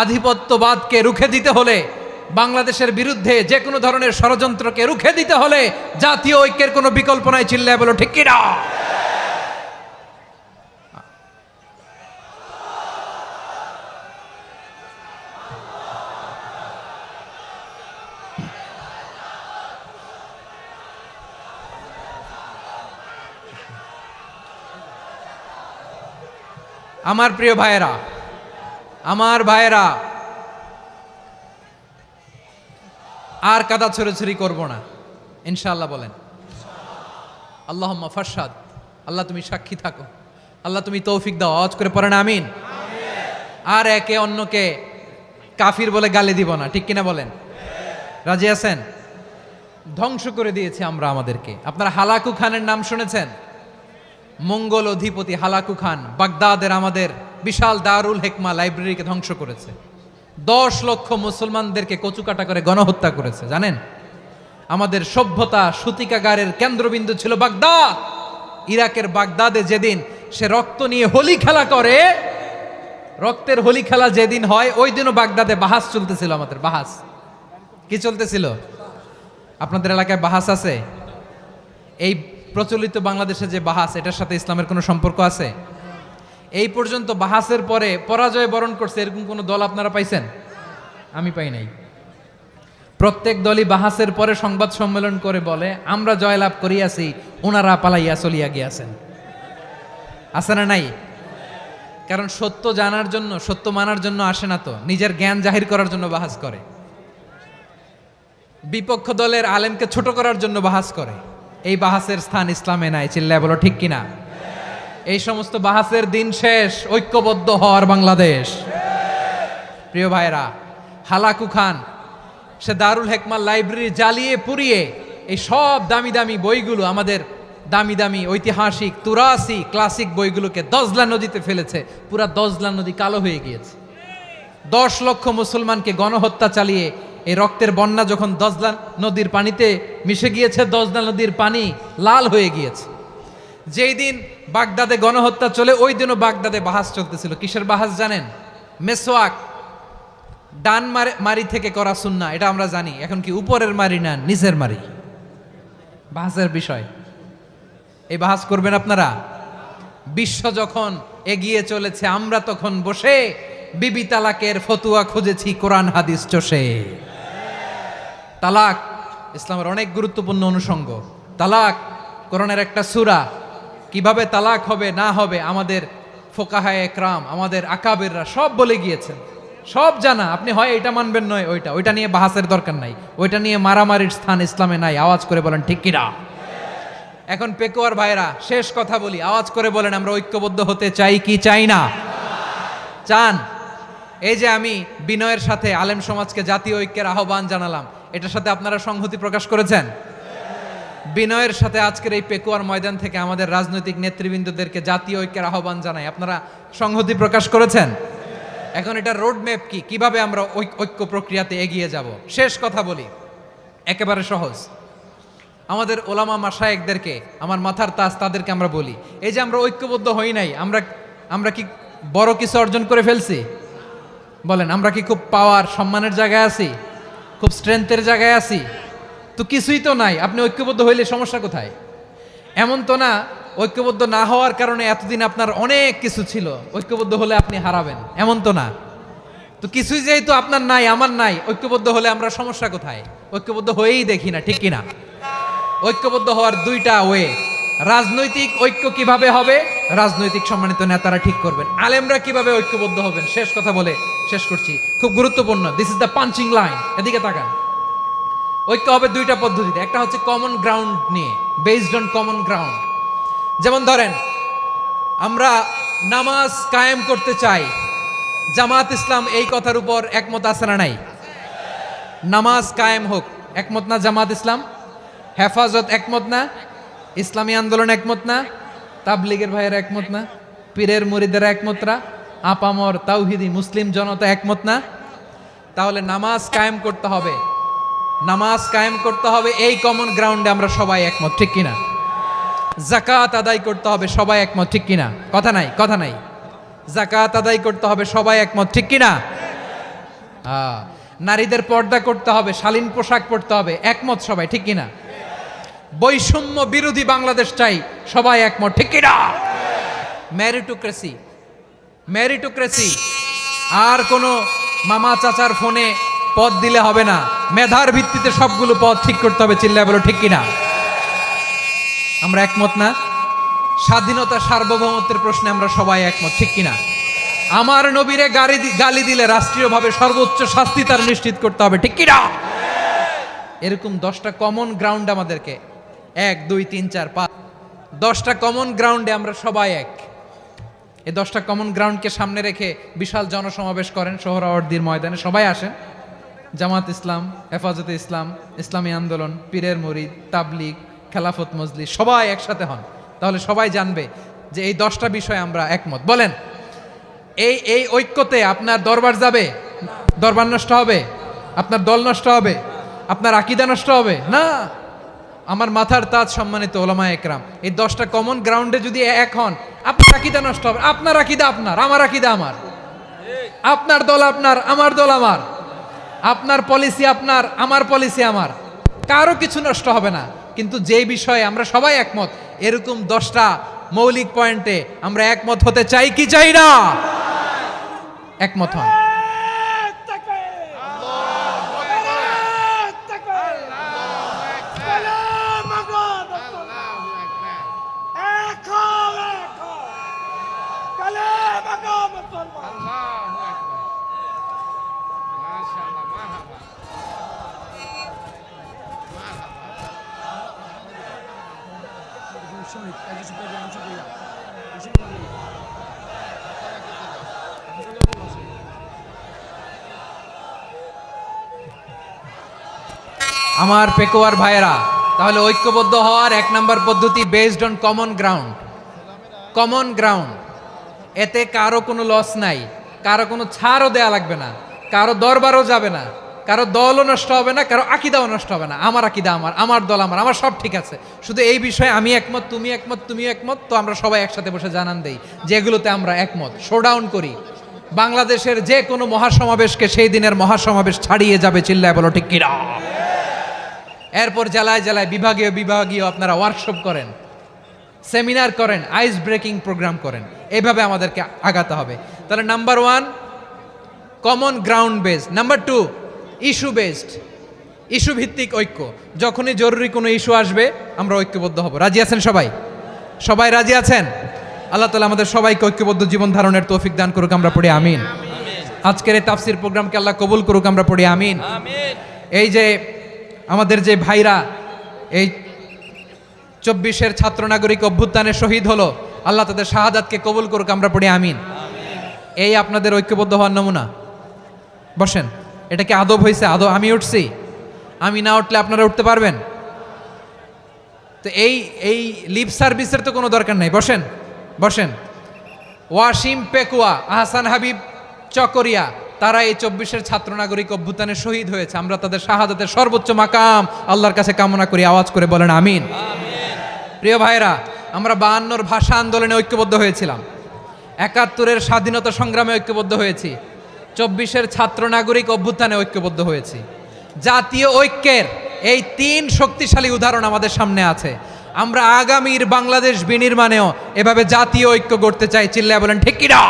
আধিপত্যবাদকে রুখে দিতে হলে, বাংলাদেশের বিরুদ্ধে যে কোনো ধরনের ষড়যন্ত্রকে রুখে দিতে হলে জাতীয় ঐক্যের কোনো বিকল্প নাই। চিল্লায় বলো ঠিক কিনা? আমার প্রিয় ভাইয়েরা, আমার ভাইয়েরা, আর কাদা ছড়াছড়ি করব না ইনশাআল্লাহ বলেন। আল্লাহুম্মা ফারশাদ, আল্লাহ তুমি সাক্ষী থাকো, আল্লাহ তুমি তৌফিক দাও। আওয়াজ করে পড়েন আমিন। আর একে অন্যকে কাফির বলে গালি দিব না, ঠিক কিনা বলেন? রাজি আছেন? ধ্বংস করে দিয়েছি আমরা আমাদেরকে। আপনারা হালাকু খানের নাম শুনেছেন? মঙ্গল অধিপতি হালাকু খান বাগদাদের আমাদের বিশাল দারুল হিকমা লাইব্রেরিকে ধ্বংস করেছে। 10 লক্ষ মুসলমানদেরকে কচুকাটা করে গণহত্যা করেছে। জানেন, আমাদের সভ্যতা সূতিকাগারের কেন্দ্রবিন্দু ছিল বাগদাদ। ইরাকের বাগদাদে যেদিন সে রক্ত নিয়ে হোলি খেলা করে, রক্তের হোলি খেলা যেদিন হয়, ওই দিনও বাগদাদে বাহাস চলতেছিল। আমাদের বাহাস কি চলতেছিল? আপনাদের এলাকায় বাহাস আছে? এই প্রচলিত বাংলাদেশে যে বাহাস, এটার সাথে ইসলামের কোনো সম্পর্ক আছে? এই পর্যন্ত বাহাসের পরে পরাজয় বরণ করছে এরকম কোন দল আপনারা পাইছেন? আমি পাই নাই। প্রত্যেক দলই বাহাসের পরে সংবাদ সম্মেলন করে বলে আমরা জয়লাভ করিয়াছি, ওনারা পালাইয়া চলিয়া গিয়াছেন। আছে না নাই? কারণ সত্য জানার জন্য, সত্য মানার জন্য আসে না তো, নিজের জ্ঞান জাহির করার জন্য বাহাস করে। বিপক্ষ দলের আলেমকে ছোট করার জন্য বাহাস করে। এই বাহাসের স্থান ইসলামে নাই। চিল্লায় বলো ঠিক কিনা? এই সমস্ত বাহাসের দিন শেষ। ঐক্যবদ্ধ হওয়ার বাংলাদেশ। প্রিয় ভাইরা, হালাকু খান সে দারুল হিকমা লাইব্রেরি জ্বালিয়ে পুড়িয়ে এই সব দামি দামি বইগুলো, আমাদের দামি দামি ঐতিহাসিক তুরাসি ক্লাসিক বইগুলোকে দজলা নদীতে ফেলেছে। পুরা দজলা নদী কালো হয়ে গিয়েছে। 10 লক্ষ মুসলমানকে গণহত্যা চালিয়ে এই রক্তের বন্যা যখন দজলা নদীর পানিতে মিশে গিয়েছে, দজলা নদীর পানি লাল হয়ে গিয়েছে। যেই দিন বাগদাদে গণহত্যা চলে, ওই দিনও বাগদাদে বাহাস চলতেছিল। কিসের বাহাস জানেন? মেসওয়াক, ডান মারি থেকে করা সুন্নাহ, এটা আমরা জানি। এখন কি উপরের মারি না নিচের মারি? বাহাসের বিষয়। এই বাহাস করবেন আপনারা? বিশ্ব যখন এগিয়ে চলেছে, আমরা তখন বসে বিবি তালাকের ফতুয়া খুঁজেছি কোরআন হাদিস চষে। তালাক ইসলামের অনেক গুরুত্বপূর্ণ অনুষঙ্গ। তালাক কোরআনের একটা সূরা। কিভাবে তালাক হবে না হবে আমাদের ফোকাহায়ে একরাম, আমাদের আকাবেররা সব বলে গিয়েছেন, সব জানা। আপনি হয় এটা মানবেন নয় ওইটা নিয়ে বাহাসের দরকার নাই, ওইটা নিয়ে মারামারির স্থান ইসলামে নাই। আওয়াজ করে বলেন ঠিক কিনা? এখন পেকুয়ার ভাইরা শেষ কথা বলি, আওয়াজ করে বলেন আমরা ঐক্যবদ্ধ হতে চাই কি চাই না? চান? এই যে আমি বিনয়ের সাথে আলেম সমাজকে জাতীয় ঐক্যের আহ্বান জানালাম, এটার সাথে আপনারা সংহতি প্রকাশ করেছেন? বিনয়ের সাথে আজকের এই পেকুয়ার ময়দান থেকে আমাদের রাজনৈতিক নেতৃবৃন্দদেরকে জাতীয় ঐক্যের আহ্বান জানাই, আপনারা সংহতি প্রকাশ করেছেন? এখন এটা রোড ম্যাপ কি, কিভাবে আমরা ঐক্য প্রক্রিয়াতে এগিয়ে যাব? শেষ কথা বলি, একেবারে সহজ। আমাদের ওলামা মাশায়েখদেরকে, আমার মাথার তাজ, তাদেরকে আমরা বলি, এই যে আমরা ঐক্যবদ্ধ হই নাই, আমরা কি বড় কিছু অর্জন করে ফেলছি? বলেন, আমরা কি খুব পাওয়ার সম্মানের জায়গায় আছি? খুব স্ট্রেংথের জায়গায় আছি? তো কিছুই তো নাই। আপনি ঐক্যবদ্ধ হইলে সমস্যা কোথায়? এমন তো না ঐক্যবদ্ধ না হওয়ার কারণে এতদিন আপনার অনেক কিছু ছিল, ঐক্যবদ্ধ হলে আপনি হারাবেন, এমন তো না। তো কিছুই যেহেতু আপনার নাই, আমার নাই, ঐক্যবদ্ধ হলে আমরা সমস্যা কোথায়? ঐক্যবদ্ধ হয়েই দেখি না, ঠিক কিনা? ঐক্যবদ্ধ হওয়ার দুইটা ওয়ে। রাজনৈতিক ঐক্য কিভাবে হবে? রাজনৈতিক সম্মানিত নেতারা ঠিক করবেন। আলেমরা কিভাবে ঐক্যবদ্ধ হবেন? শেষ কথা বলে শেষ করছি, খুব গুরুত্বপূর্ণ। This is the punching line, এদিকে তাকান। ঐক্য হবে দুইটা পদ্ধতিতে। একটা হচ্ছে কমন গ্রাউন্ড নিয়ে, বেসড অন কমন গ্রাউন্ড। যেমন ধরেন, আমরা নামাজ কায়েম করতে চাই, জামাত ইসলাম এই কথার উপর একমত আছে না নাই? নামাজ কায়েম হোক, একমত না জামাত ইসলাম? হেফাজত একমত না? ইসলামী আন্দোলন একমত না? তাবলিগের ভাইয়েরা একমত না? পীরের মুরিদেরা একমত না? আপামর তাওহিদি মুসলিম জনতা একমত না? তাহলে নামাজ কায়েম করতে হবে, নামাজ কায়েম করতে হবে এই কমন গ্রাউন্ডে আমরা সবাই একমত, ঠিক কিনা? যাকাত আদায় করতে হবে, সবাই একমত, ঠিক কিনা? কথা নাই, কথা নাই। যাকাত আদায় করতে হবে, সবাই একমত, ঠিক কিনা? নারীদের পর্দা করতে হবে, শালীন পোশাক পরতে হবে, একমত সবাই, ঠিক কিনা? বৈষম্য বিরোধী বাংলাদেশ চাই, সবাই একমত, ঠিক কিনা? মেরিটোক্রেসি, মেরিটোক্রেসি, আর কোনো মামা চাচার ফোনে পদ দিলে হবে না, মেধার ভিত্তিতে সবগুলো পদ ঠিক করতে হবে, চিল্লায় বলো ঠিক কিনা? আমরা একমত না? স্বাধীনতা সার্বভৌমত্বের প্রশ্নে আমরা সবাই একমত, ঠিক কিনা? আমার নবীরে গালি দিলে রাষ্ট্রীয়ভাবে সর্বোচ্চ শাস্তি তার নিশ্চিত করতে হবে, ঠিক কিনা? এরকম 10টা কমন গ্রাউন্ড আমাদেরকে, 1 2 3 4 5, 10টা কমন গ্রাউন্ডে আমরা সবাই এক। এই 10টা কমন গ্রাউন্ডকে সামনে রেখে বিশাল জনসমাবেশ করেন সোহরাওয়ার্দীর ময়দানে, সবাই আসেন। জামাত ইসলাম, হেফাজতে ইসলাম, ইসলামী আন্দোলন, পীরের মুরিদ, তাবলিগ, খেলাফত মজলিস, সবাই একসাথে হন। তাহলে সবাই জানবে যে এই 10টা বিষয়ে আমরা একমত। বলেন, এই ঐক্যতে আপনার দরবার যাবে? দরবার নষ্ট হবে? আপনার দল নষ্ট হবে? আপনার আকীদা নষ্ট হবে না? আমার মাথার তাজ সম্মানিত ওলামা একরাম, এই 10টা কমন গ্রাউন্ডে যদি এক হন, আপনার আকীদা নষ্ট হবে? আপনার আকীদা আপনার, আমার আকীদা আমার, আপনার দল আপনার, আমার দল আমার, আপনার পলিসি আপনার, আমার পলিসি আমার, কারো কিছু নষ্ট হবে না। কিন্তু যে বিষয়ে আমরা সবাই একমত, এরকম 10টা মৌলিক পয়েন্টে আমরা একমত হতে চাই কি চাই না? একমত হন। আমার পেকুয়ার ভাইয়েরা, তাহলে ঐক্যবদ্ধ হওয়ার 1 নম্বর পদ্ধতি based on common ground. Common ground, এতে কারো কোনো লস নাই, কারো কোনো ছাড়ও দেয়া লাগবে না, কারো দরবারও যাবে না, কারো দলও নষ্ট হবে না, কারো আকীদাও নষ্ট হবে না। আমার আকীদা আমার, আমার দল আমার, আমার সব ঠিক আছে। শুধু এই বিষয়ে আমি একমত, তুমি একমত, তুমিও একমত, তো আমরা সবাই একসাথে বসে জানান দেই যেগুলোতে আমরা একমত, শোডাউন করি। বাংলাদেশের যে কোনো মহাসমাবেশকে সেই দিনের মহাসমাবেশ ছাড়িয়ে যাবে, চিল্লায় বলো ঠিক কিনা? এরপর জেলায় জেলায় বিভাগীয় বিভাগীয় আপনারা ওয়ার্কশপ করেন, সেমিনার করেন, আইস ব্রেকিং প্রোগ্রাম করেন, এইভাবে আমাদেরকে আগাতে হবে। তাহলে number 1 common ground based, number 2 issue based, issue ভিত্তিক ঐক্য। যখনই জরুরি কোনো ইস্যু আসবে আমরা ঐক্যবদ্ধ হব। রাজি আছেন সবাই? সবাই রাজি আছেন? আল্লাহ তাআলা আমাদের সবাইকে ঐক্যবদ্ধ জীবন ধারণের তৌফিক দান করুক, আমরা পড়ি আমিন। আজকের এই তাফসীর প্রোগ্রামকে আল্লাহ কবুল করুক, আমরা পড়ি আমিন। এই যে আমাদের যে ভাইরা এই 24-এর ছাত্র নাগরিক অভ্যুত্থানে শহীদ হলো, আল্লাহ তাদের শাহাদাতকে কবুল করুক, আমরা পড়ি আমিন। এই আপনাদের ঐক্যবদ্ধ হওয়ার নমুনা। বসেন, এটা কি আদব হয়েছে? আদব আমি উঠছি, আমি না উঠলে আপনারা উঠতে পারবেন? তো এই লিপ সার্ভিসের তো কোনো দরকার নাই। বসেন বসেন। ওয়াসিম পেকুয়া, আহসান হাবিব চকরিয়া, তারা এই 24-এর ছাত্র নাগরিক অভ্যুত্থানে শহীদ হয়েছে। আমরা তাদের শাহাদাতের সর্বোচ্চ মাকাম আল্লাহর কাছে কামনা করি। আওয়াজ করে বলেন আমিন। প্রিয় ভাইরা, আমরা 52-র ভাষা আন্দোলনে ঐক্যবদ্ধ হয়েছিলাম, 71-এর স্বাধীনতা সংগ্রামে ঐক্যবদ্ধ হয়েছি, 24-এর ছাত্র নাগরিক অভ্যুত্থানে ঐক্যবদ্ধ হয়েছি। জাতীয় ঐক্যের এই 3 শক্তিশালী উদাহরণ আমাদের সামনে আছে। আমরা আগামীর বাংলাদেশ বিনির্মাণেও এভাবে জাতীয় ঐক্য গড়তে চাই। চিল্লায় বলেন ঠিক কিনা?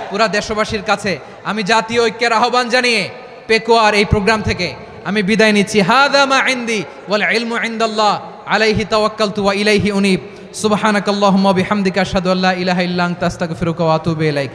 পুরা দেশবাসীর কাছে আমি জাতীয় ঐক্যের আহ্বান জানিয়ে পেকুয়ার এই প্রোগ্রাম থেকে আমি বিদায় নিচ্ছি। হাদা মা ইনদি ওয়াল ইলমু ইনদাল্লাহ আলাইহি তাওয়াক্কালতু ওয়া ইলাইহি উনীব। সুবহানাকাল্লাহুম্মা বিহামদিকা আশহাদু আল্লা ইলাহা ইল্লা আনতা আস্তাগফিরুকা ওয়া আতুবু ইলাইক।